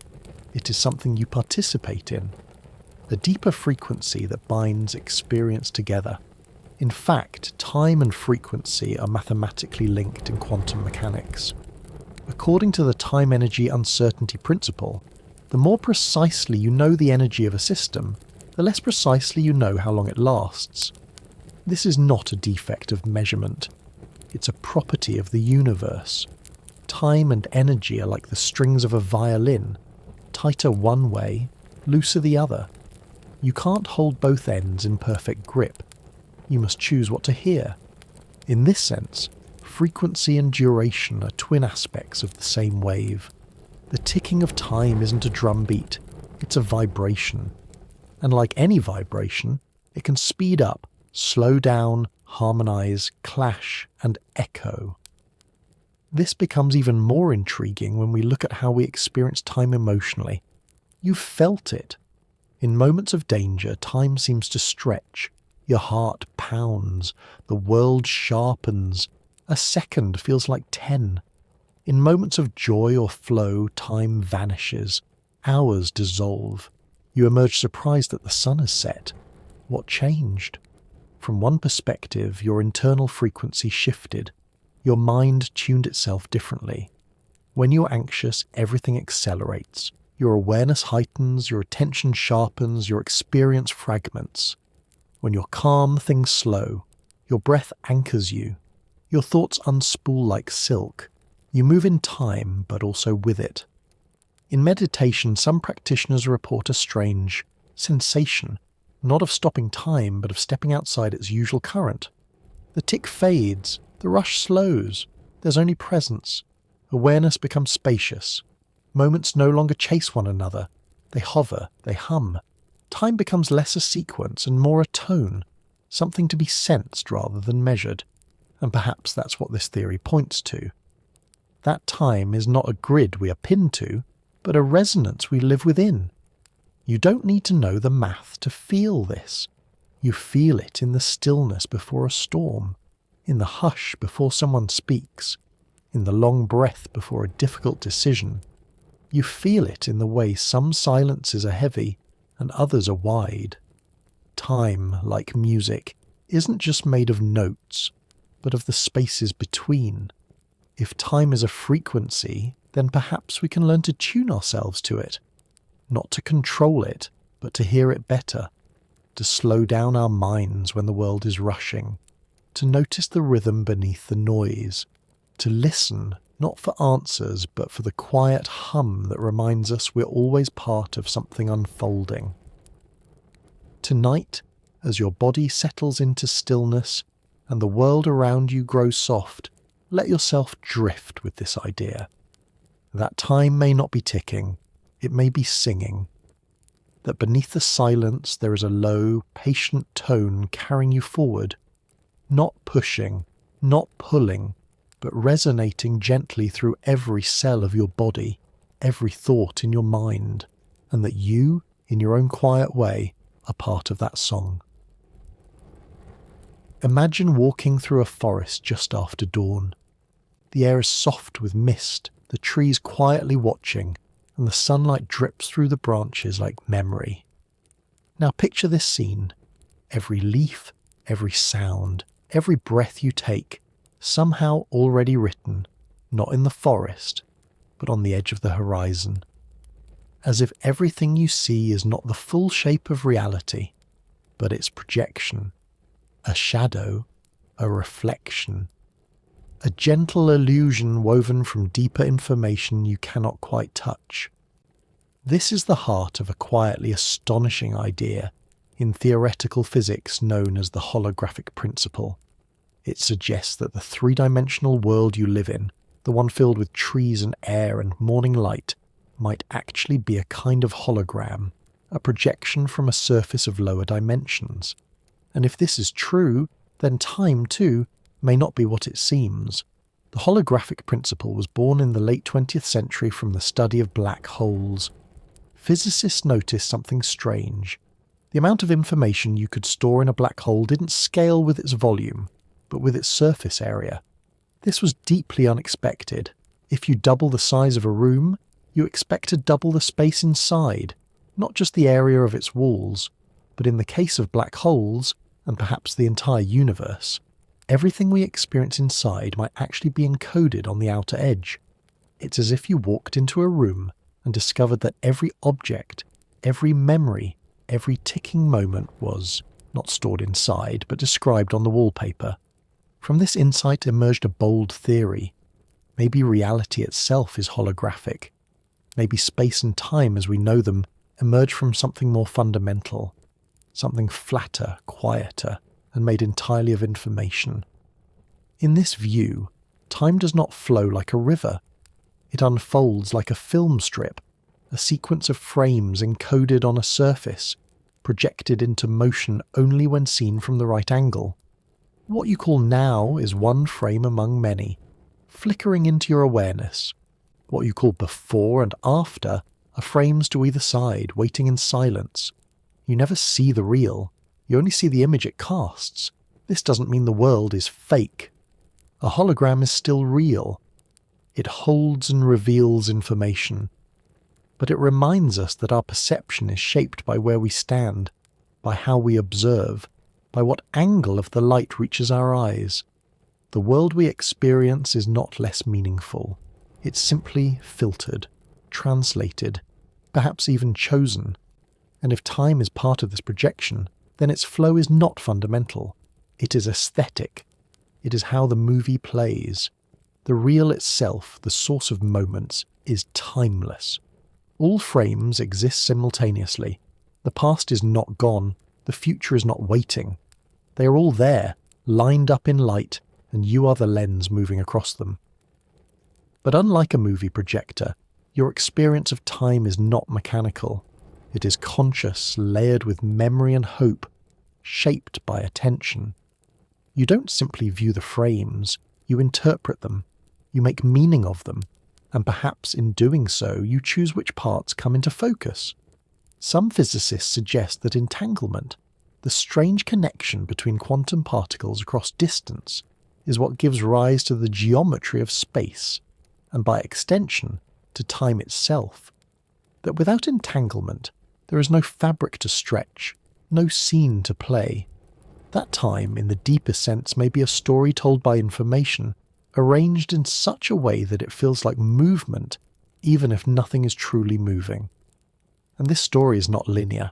It is something you participate in, a deeper frequency that binds experience together. In fact, time and frequency are mathematically linked in quantum mechanics. According to the time-energy uncertainty principle, the more precisely you know the energy of a system, the less precisely you know how long it lasts. This is not a defect of measurement. It's a property of the universe. Time and energy are like the strings of a violin, tighter one way, looser the other. You can't hold both ends in perfect grip. You must choose what to hear. In this sense, frequency and duration are twin aspects of the same wave. The ticking of time isn't a drum beat, it's a vibration. And like any vibration, it can speed up, slow down, harmonize, clash, and echo. This becomes even more intriguing when we look at how we experience time emotionally. You've felt it. In moments of danger, time seems to stretch. Your heart pounds, the world sharpens. A second feels like 10. In moments of joy or flow, time vanishes. Hours dissolve. You emerge surprised that the sun has set. What changed? From one perspective, your internal frequency shifted. Your mind tuned itself differently. When you're anxious, everything accelerates. Your awareness heightens, your attention sharpens, your experience fragments. When you're calm, things slow. Your breath anchors you. Your thoughts unspool like silk. You move in time, but also with it. In meditation, some practitioners report a strange sensation, not of stopping time, but of stepping outside its usual current. The tick fades, the rush slows, there's only presence. Awareness becomes spacious. Moments no longer chase one another. They hover, they hum. Time becomes less a sequence and more a tone, something to be sensed rather than measured. And perhaps that's what this theory points to. That time is not a grid we are pinned to, but a resonance we live within. You don't need to know the math to feel this. You feel it in the stillness before a storm, in the hush before someone speaks, in the long breath before a difficult decision. You feel it in the way some silences are heavy and others are wide. Time, like music, isn't just made of notes, but of the spaces between. If time is a frequency, then perhaps we can learn to tune ourselves to it. Not to control it, but to hear it better. To slow down our minds when the world is rushing. To notice the rhythm beneath the noise. To listen, not for answers, but for the quiet hum that reminds us we're always part of something unfolding. Tonight, as your body settles into stillness and the world around you grows soft, let yourself drift with this idea. That time may not be ticking, it may be singing. That beneath the silence there is a low, patient tone carrying you forward, not pushing, not pulling, but resonating gently through every cell of your body, every thought in your mind, and that you, in your own quiet way, are part of that song. Imagine walking through a forest just after dawn. The air is soft with mist, the trees quietly watching, and the sunlight drips through the branches like memory. Now picture this scene. Every leaf, every sound, every breath you take, somehow already written, not in the forest, but on the edge of the horizon. As if everything you see is not the full shape of reality, but its projection, a shadow, a reflection, a gentle illusion woven from deeper information you cannot quite touch. This is the heart of a quietly astonishing idea in theoretical physics known as the holographic principle. It suggests that the three-dimensional world you live in, the one filled with trees and air and morning light, might actually be a kind of hologram, a projection from a surface of lower dimensions. And if this is true, then time, too, may not be what it seems. The holographic principle was born in the late 20th century from the study of black holes. Physicists noticed something strange. The amount of information you could store in a black hole didn't scale with its volume, but with its surface area. This was deeply unexpected. If you double the size of a room, you expect to double the space inside, not just the area of its walls, but in the case of black holes, and perhaps the entire universe, everything we experience inside might actually be encoded on the outer edge. It's as if you walked into a room and discovered that every object, every memory, every ticking moment was not stored inside, but described on the wallpaper. From this insight emerged a bold theory. Maybe reality itself is holographic. Maybe space and time as we know them emerge from something more fundamental, something flatter, quieter, and made entirely of information. In this view, time does not flow like a river. It unfolds like a film strip, a sequence of frames encoded on a surface, projected into motion only when seen from the right angle. What you call now is one frame among many, flickering into your awareness. What you call before and after are frames to either side, waiting in silence. You never see the real, you only see the image it casts. This doesn't mean the world is fake. A hologram is still real. It holds and reveals information. But it reminds us that our perception is shaped by where we stand, by how we observe, by what angle of the light reaches our eyes. The world we experience is not less meaningful. It's simply filtered, translated, perhaps even chosen. And if time is part of this projection, then its flow is not fundamental. It is aesthetic. It is how the movie plays. The real itself, the source of moments, is timeless. All frames exist simultaneously. The past is not gone. The future is not waiting. They are all there, lined up in light, and you are the lens moving across them. But unlike a movie projector, your experience of time is not mechanical. It is conscious, layered with memory and hope, shaped by attention. You don't simply view the frames, you interpret them, you make meaning of them, and perhaps in doing so you choose which parts come into focus. Some physicists suggest that entanglement, the strange connection between quantum particles across distance, is what gives rise to the geometry of space, and by extension, to time itself. That without entanglement, there is no fabric to stretch, no scene to play. That time, in the deepest sense, may be a story told by information, arranged in such a way that it feels like movement, even if nothing is truly moving. And this story is not linear.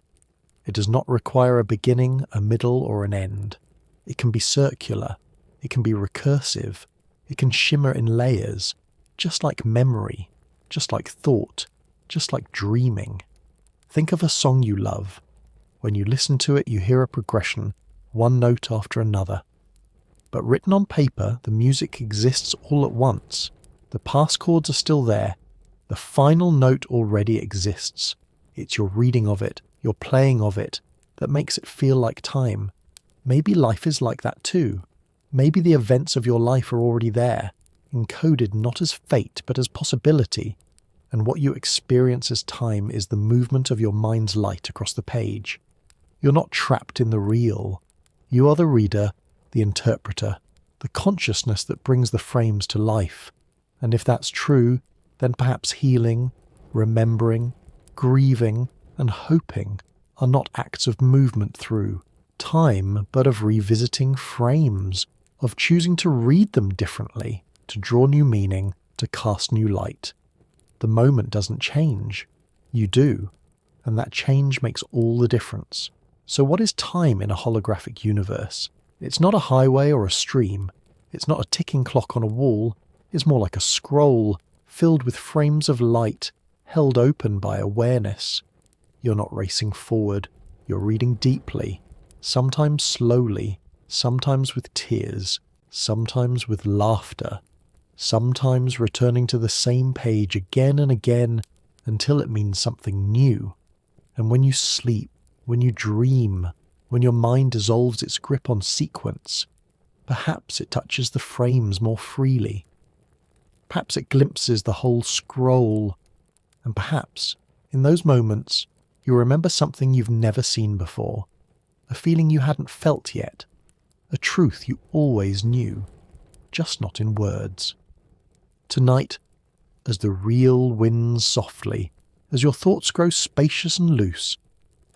It does not require a beginning, a middle, or an end. It can be circular. It can be recursive. It can shimmer in layers, just like memory, just like thought, just like dreaming. Think of a song you love. When you listen to it, you hear a progression, one note after another. But written on paper, the music exists all at once. The pass chords are still there. The final note already exists. It's your reading of it, your playing of it, that makes it feel like time. Maybe life is like that too. Maybe the events of your life are already there, encoded not as fate but as possibility, and what you experience as time is the movement of your mind's light across the page. You're not trapped in the real. You are the reader, the interpreter, the consciousness that brings the frames to life. And if that's true, then perhaps healing, remembering, grieving, and hoping are not acts of movement through time, but of revisiting frames, of choosing to read them differently, to draw new meaning, to cast new light. The moment doesn't change. You do. And that change makes all the difference. So what is time in a holographic universe? It's not a highway or a stream. It's not a ticking clock on a wall. It's more like a scroll, filled with frames of light, held open by awareness. You're not racing forward. You're reading deeply, sometimes slowly, sometimes with tears, sometimes with laughter, sometimes returning to the same page again and again until it means something new. And when you sleep, when you dream, when your mind dissolves its grip on sequence, perhaps it touches the frames more freely. Perhaps it glimpses the whole scroll. And perhaps, in those moments, you remember something you've never seen before, a feeling you hadn't felt yet, a truth you always knew, just not in words. Tonight, as the real winds softly, as your thoughts grow spacious and loose,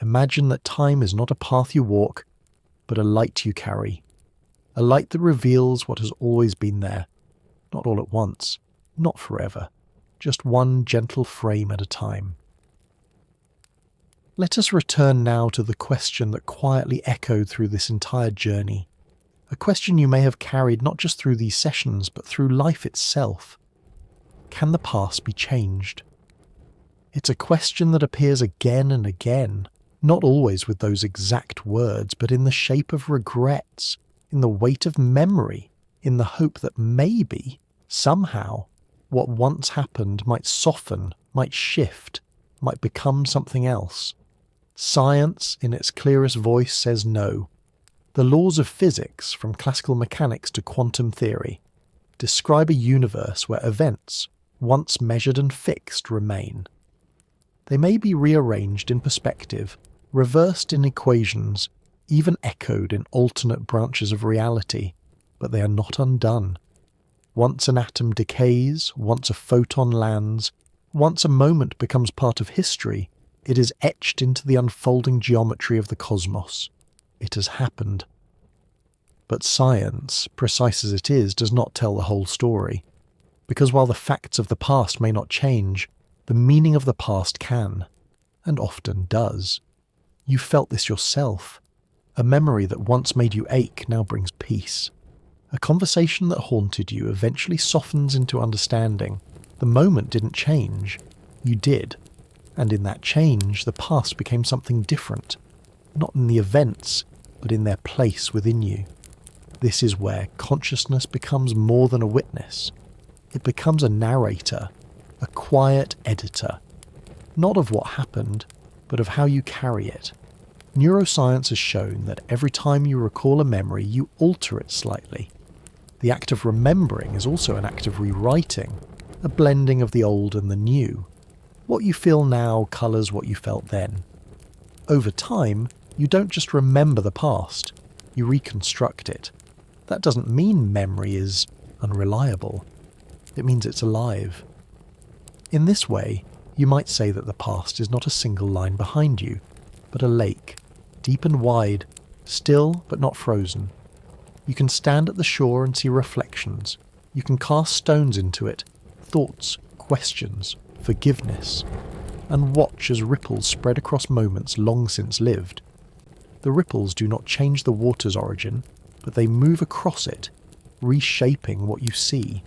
imagine that time is not a path you walk, but a light you carry. A light that reveals what has always been there, not all at once, not forever, just one gentle frame at a time. Let us return now to the question that quietly echoed through this entire journey, a question you may have carried not just through these sessions, but through life itself. Can the past be changed? It's a question that appears again and again, not always with those exact words, but in the shape of regrets, in the weight of memory, in the hope that maybe, somehow, what once happened might soften, might shift, might become something else. Science, in its clearest voice, says no. The laws of physics, from classical mechanics to quantum theory, describe a universe where events, once measured and fixed, remain. They may be rearranged in perspective, reversed in equations, even echoed in alternate branches of reality, but they are not undone. Once an atom decays, once a photon lands, once a moment becomes part of history, it is etched into the unfolding geometry of the cosmos. It has happened. But science, precise as it is, does not tell the whole story. Because while the facts of the past may not change, the meaning of the past can, and often does. You felt this yourself. A memory that once made you ache now brings peace. A conversation that haunted you eventually softens into understanding. The moment didn't change. You did. And in that change, the past became something different. Not in the events, but in their place within you. This is where consciousness becomes more than a witness. It becomes a narrator, a quiet editor. Not of what happened, but of how you carry it. Neuroscience has shown that every time you recall a memory, you alter it slightly. The act of remembering is also an act of rewriting, a blending of the old and the new. What you feel now colours what you felt then. Over time, you don't just remember the past, you reconstruct it. That doesn't mean memory is unreliable. It means it's alive. In this way, you might say that the past is not a single line behind you, but a lake, deep and wide, still but not frozen. You can stand at the shore and see reflections. You can cast stones into it, thoughts, questions, forgiveness, and watch as ripples spread across moments long since lived. The ripples do not change the water's origin, but they move across it, reshaping what you see.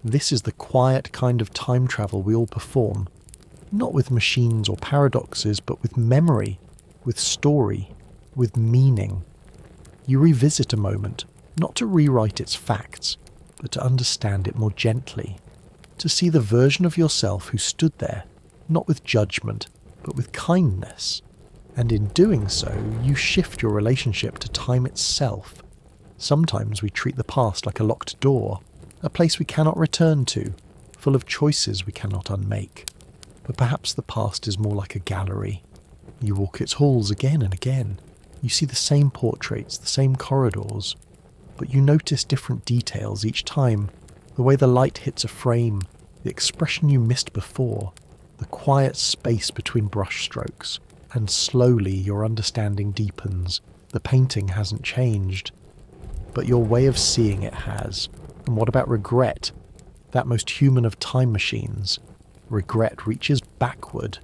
This is the quiet kind of time travel we all perform, not with machines or paradoxes, but with memory, with story, with meaning. You revisit a moment, not to rewrite its facts, but to understand it more gently, to see the version of yourself who stood there, not with judgment, but with kindness. And in doing so, you shift your relationship to time itself. Sometimes we treat the past like a locked door, a place we cannot return to, full of choices we cannot unmake. But perhaps the past is more like a gallery. You walk its halls again and again. You see the same portraits, the same corridors, but you notice different details each time. The way the light hits a frame, the expression you missed before, the quiet space between brush strokes, and slowly your understanding deepens. The painting hasn't changed, but your way of seeing it has. And what about regret? That most human of time machines. Regret reaches backward,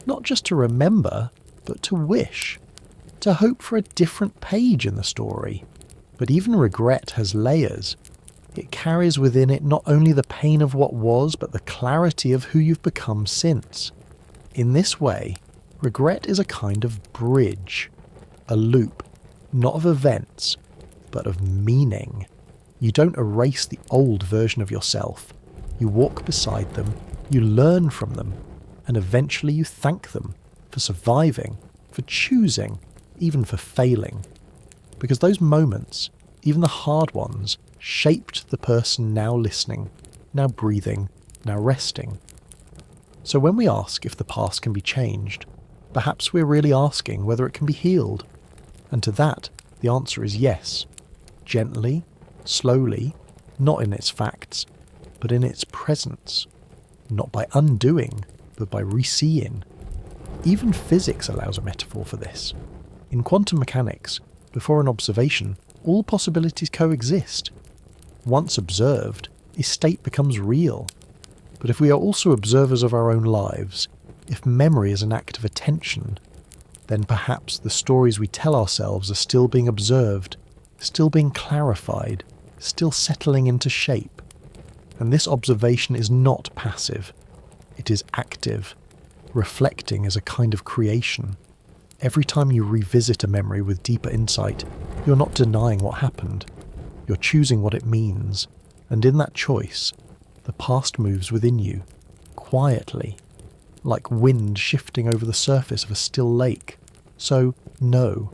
not just to remember, but to wish, to hope for a different page in the story. But even regret has layers. It carries within it not only the pain of what was, but the clarity of who you've become since. In this way, regret is a kind of bridge, a loop, not of events, but of meaning. You don't erase the old version of yourself. You walk beside them, you learn from them, and eventually you thank them for surviving, for choosing, even for failing. Because those moments, even the hard ones, shaped the person now listening, now breathing, now resting. So when we ask if the past can be changed, perhaps we're really asking whether it can be healed. And to that, the answer is yes. Gently, slowly, not in its facts, but in its presence. Not by undoing, but by reseeing. Even physics allows a metaphor for this. In quantum mechanics, before an observation, all possibilities coexist. Once observed, a state becomes real. But if we are also observers of our own lives, if memory is an act of attention, then perhaps the stories we tell ourselves are still being observed, still being clarified, still settling into shape. And this observation is not passive. It is active. Reflecting is a kind of creation. Every time you revisit a memory with deeper insight, you're not denying what happened. You're choosing what it means. And in that choice, the past moves within you, quietly, like wind shifting over the surface of a still lake. So, no,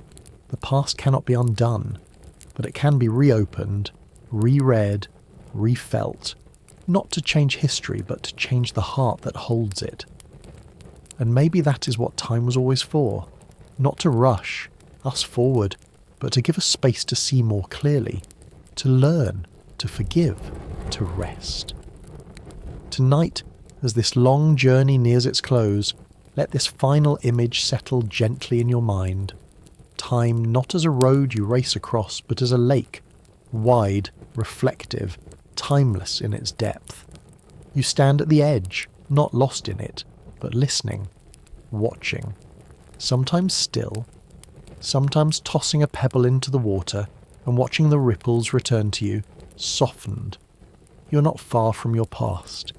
the past cannot be undone, but it can be reopened, reread, refelt, not to change history, but to change the heart that holds it. And maybe that is what time was always for, not to rush us forward, but to give us space to see more clearly, to learn, to forgive, to rest. Tonight, as this long journey nears its close, let this final image settle gently in your mind. Time not as a road you race across, but as a lake, wide, reflective, timeless in its depth. You stand at the edge, not lost in it, but listening, watching, sometimes still, sometimes tossing a pebble into the water and watching the ripples return to you, softened. You're not far from your past.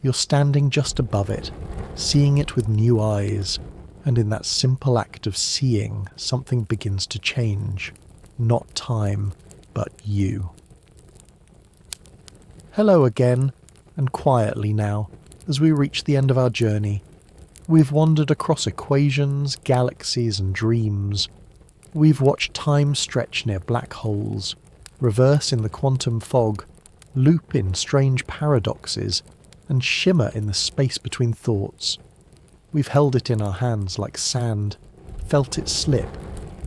You're standing just above it, seeing it with new eyes, and in that simple act of seeing, something begins to change. Not time, but you. Hello again, and quietly now, as we reach the end of our journey. We've wandered across equations, galaxies, and dreams. We've watched time stretch near black holes, reverse in the quantum fog, loop in strange paradoxes, and shimmer in the space between thoughts. We've held it in our hands like sand, felt it slip,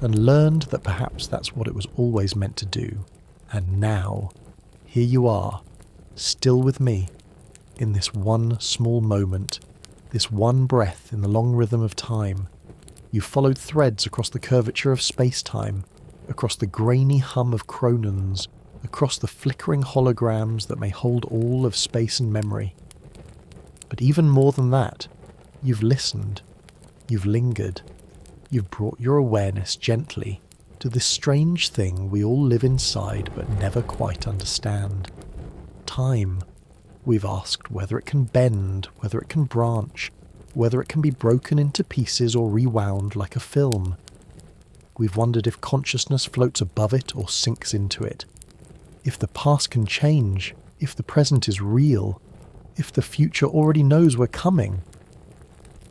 and learned that perhaps that's what it was always meant to do. And now, here you are, still with me, in this one small moment, this one breath in the long rhythm of time. You followed threads across the curvature of space-time, across the grainy hum of chronons, across the flickering holograms that may hold all of space and memory. But even more than that, you've listened, you've lingered, you've brought your awareness gently to this strange thing we all live inside but never quite understand. Time. We've asked whether it can bend, whether it can branch, whether it can be broken into pieces or rewound like a film. We've wondered if consciousness floats above it or sinks into it, if the past can change, if the present is real, if the future already knows we're coming.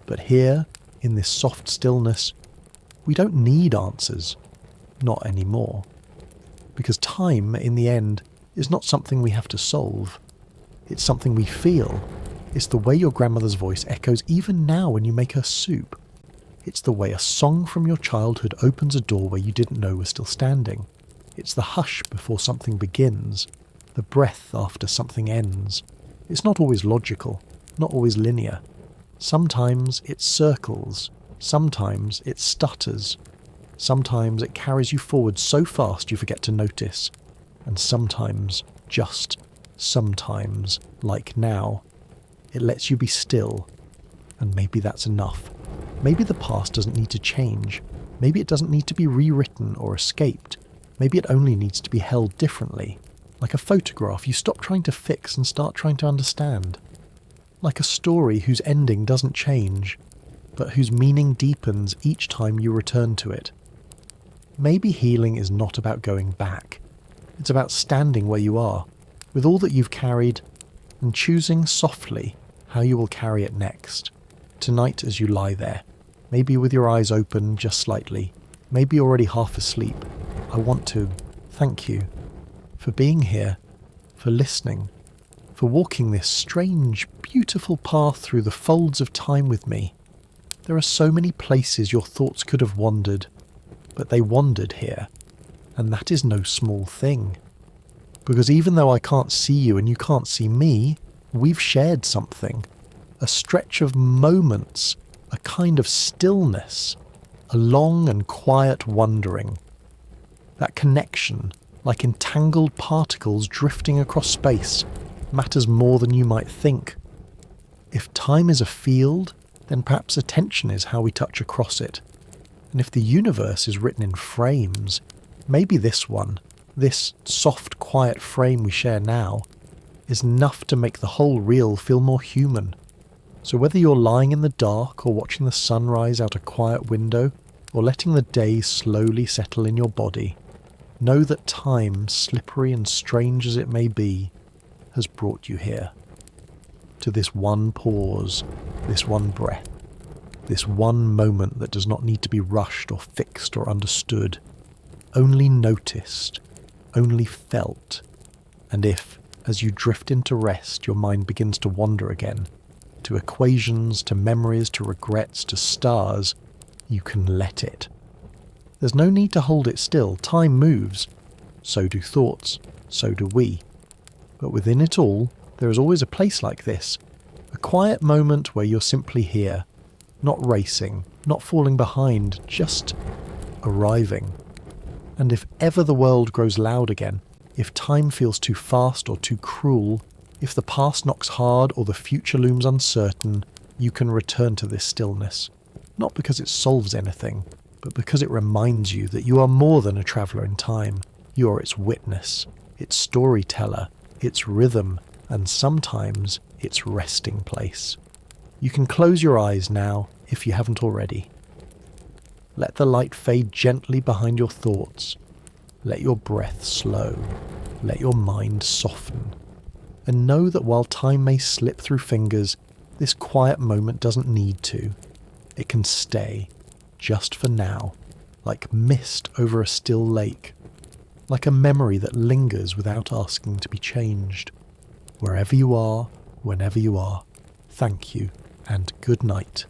But here, in this soft stillness, we don't need answers. Not anymore. Because time, in the end, is not something we have to solve. It's something we feel. It's the way your grandmother's voice echoes even now when you make her soup. It's the way a song from your childhood opens a door where you didn't know was still standing. It's the hush before something begins, the breath after something ends. It's not always logical, not always linear. Sometimes it circles, sometimes it stutters, sometimes it carries you forward so fast you forget to notice, and sometimes, just sometimes, like now, it lets you be still, and maybe that's enough. Maybe the past doesn't need to change, maybe it doesn't need to be rewritten or escaped, maybe it only needs to be held differently. Like a photograph you stop trying to fix and start trying to understand. Like a story whose ending doesn't change, but whose meaning deepens each time you return to it. Maybe healing is not about going back. It's about standing where you are, with all that you've carried, and choosing softly how you will carry it next. Tonight as you lie there, maybe with your eyes open just slightly, maybe already half asleep, I want to thank you for being here, for listening, for walking this strange, beautiful path through the folds of time with me. There are so many places your thoughts could have wandered, but they wandered here, and that is no small thing. Because even though I can't see you and you can't see me, we've shared something, a stretch of moments, a kind of stillness, a long and quiet wandering. That connection, like entangled particles drifting across space, matters more than you might think. If time is a field, then perhaps attention is how we touch across it. And if the universe is written in frames, maybe this one, this soft, quiet frame we share now, is enough to make the whole reel feel more human. So whether you're lying in the dark or watching the sunrise out a quiet window, or letting the day slowly settle in your body, know that time, slippery and strange as it may be, has brought you here. To this one pause, this one breath, this one moment that does not need to be rushed or fixed or understood, only noticed, only felt, and if, as you drift into rest, your mind begins to wander again, to equations, to memories, to regrets, to stars, you can let it. There's no need to hold it still. Time moves. So do thoughts. So do we. But within it all, there is always a place like this. A quiet moment where you're simply here. Not racing, not falling behind, just arriving. And if ever the world grows loud again, if time feels too fast or too cruel, if the past knocks hard or the future looms uncertain, you can return to this stillness. Not because it solves anything, but because it reminds you that you are more than a traveller in time. You are its witness, its storyteller, its rhythm, and sometimes its resting place. You can close your eyes now, if you haven't already. Let the light fade gently behind your thoughts. Let your breath slow. Let your mind soften. And know that while time may slip through fingers, this quiet moment doesn't need to. It can stay, just for now, like mist over a still lake, like a memory that lingers without asking to be changed. Wherever you are, whenever you are, thank you, and good night.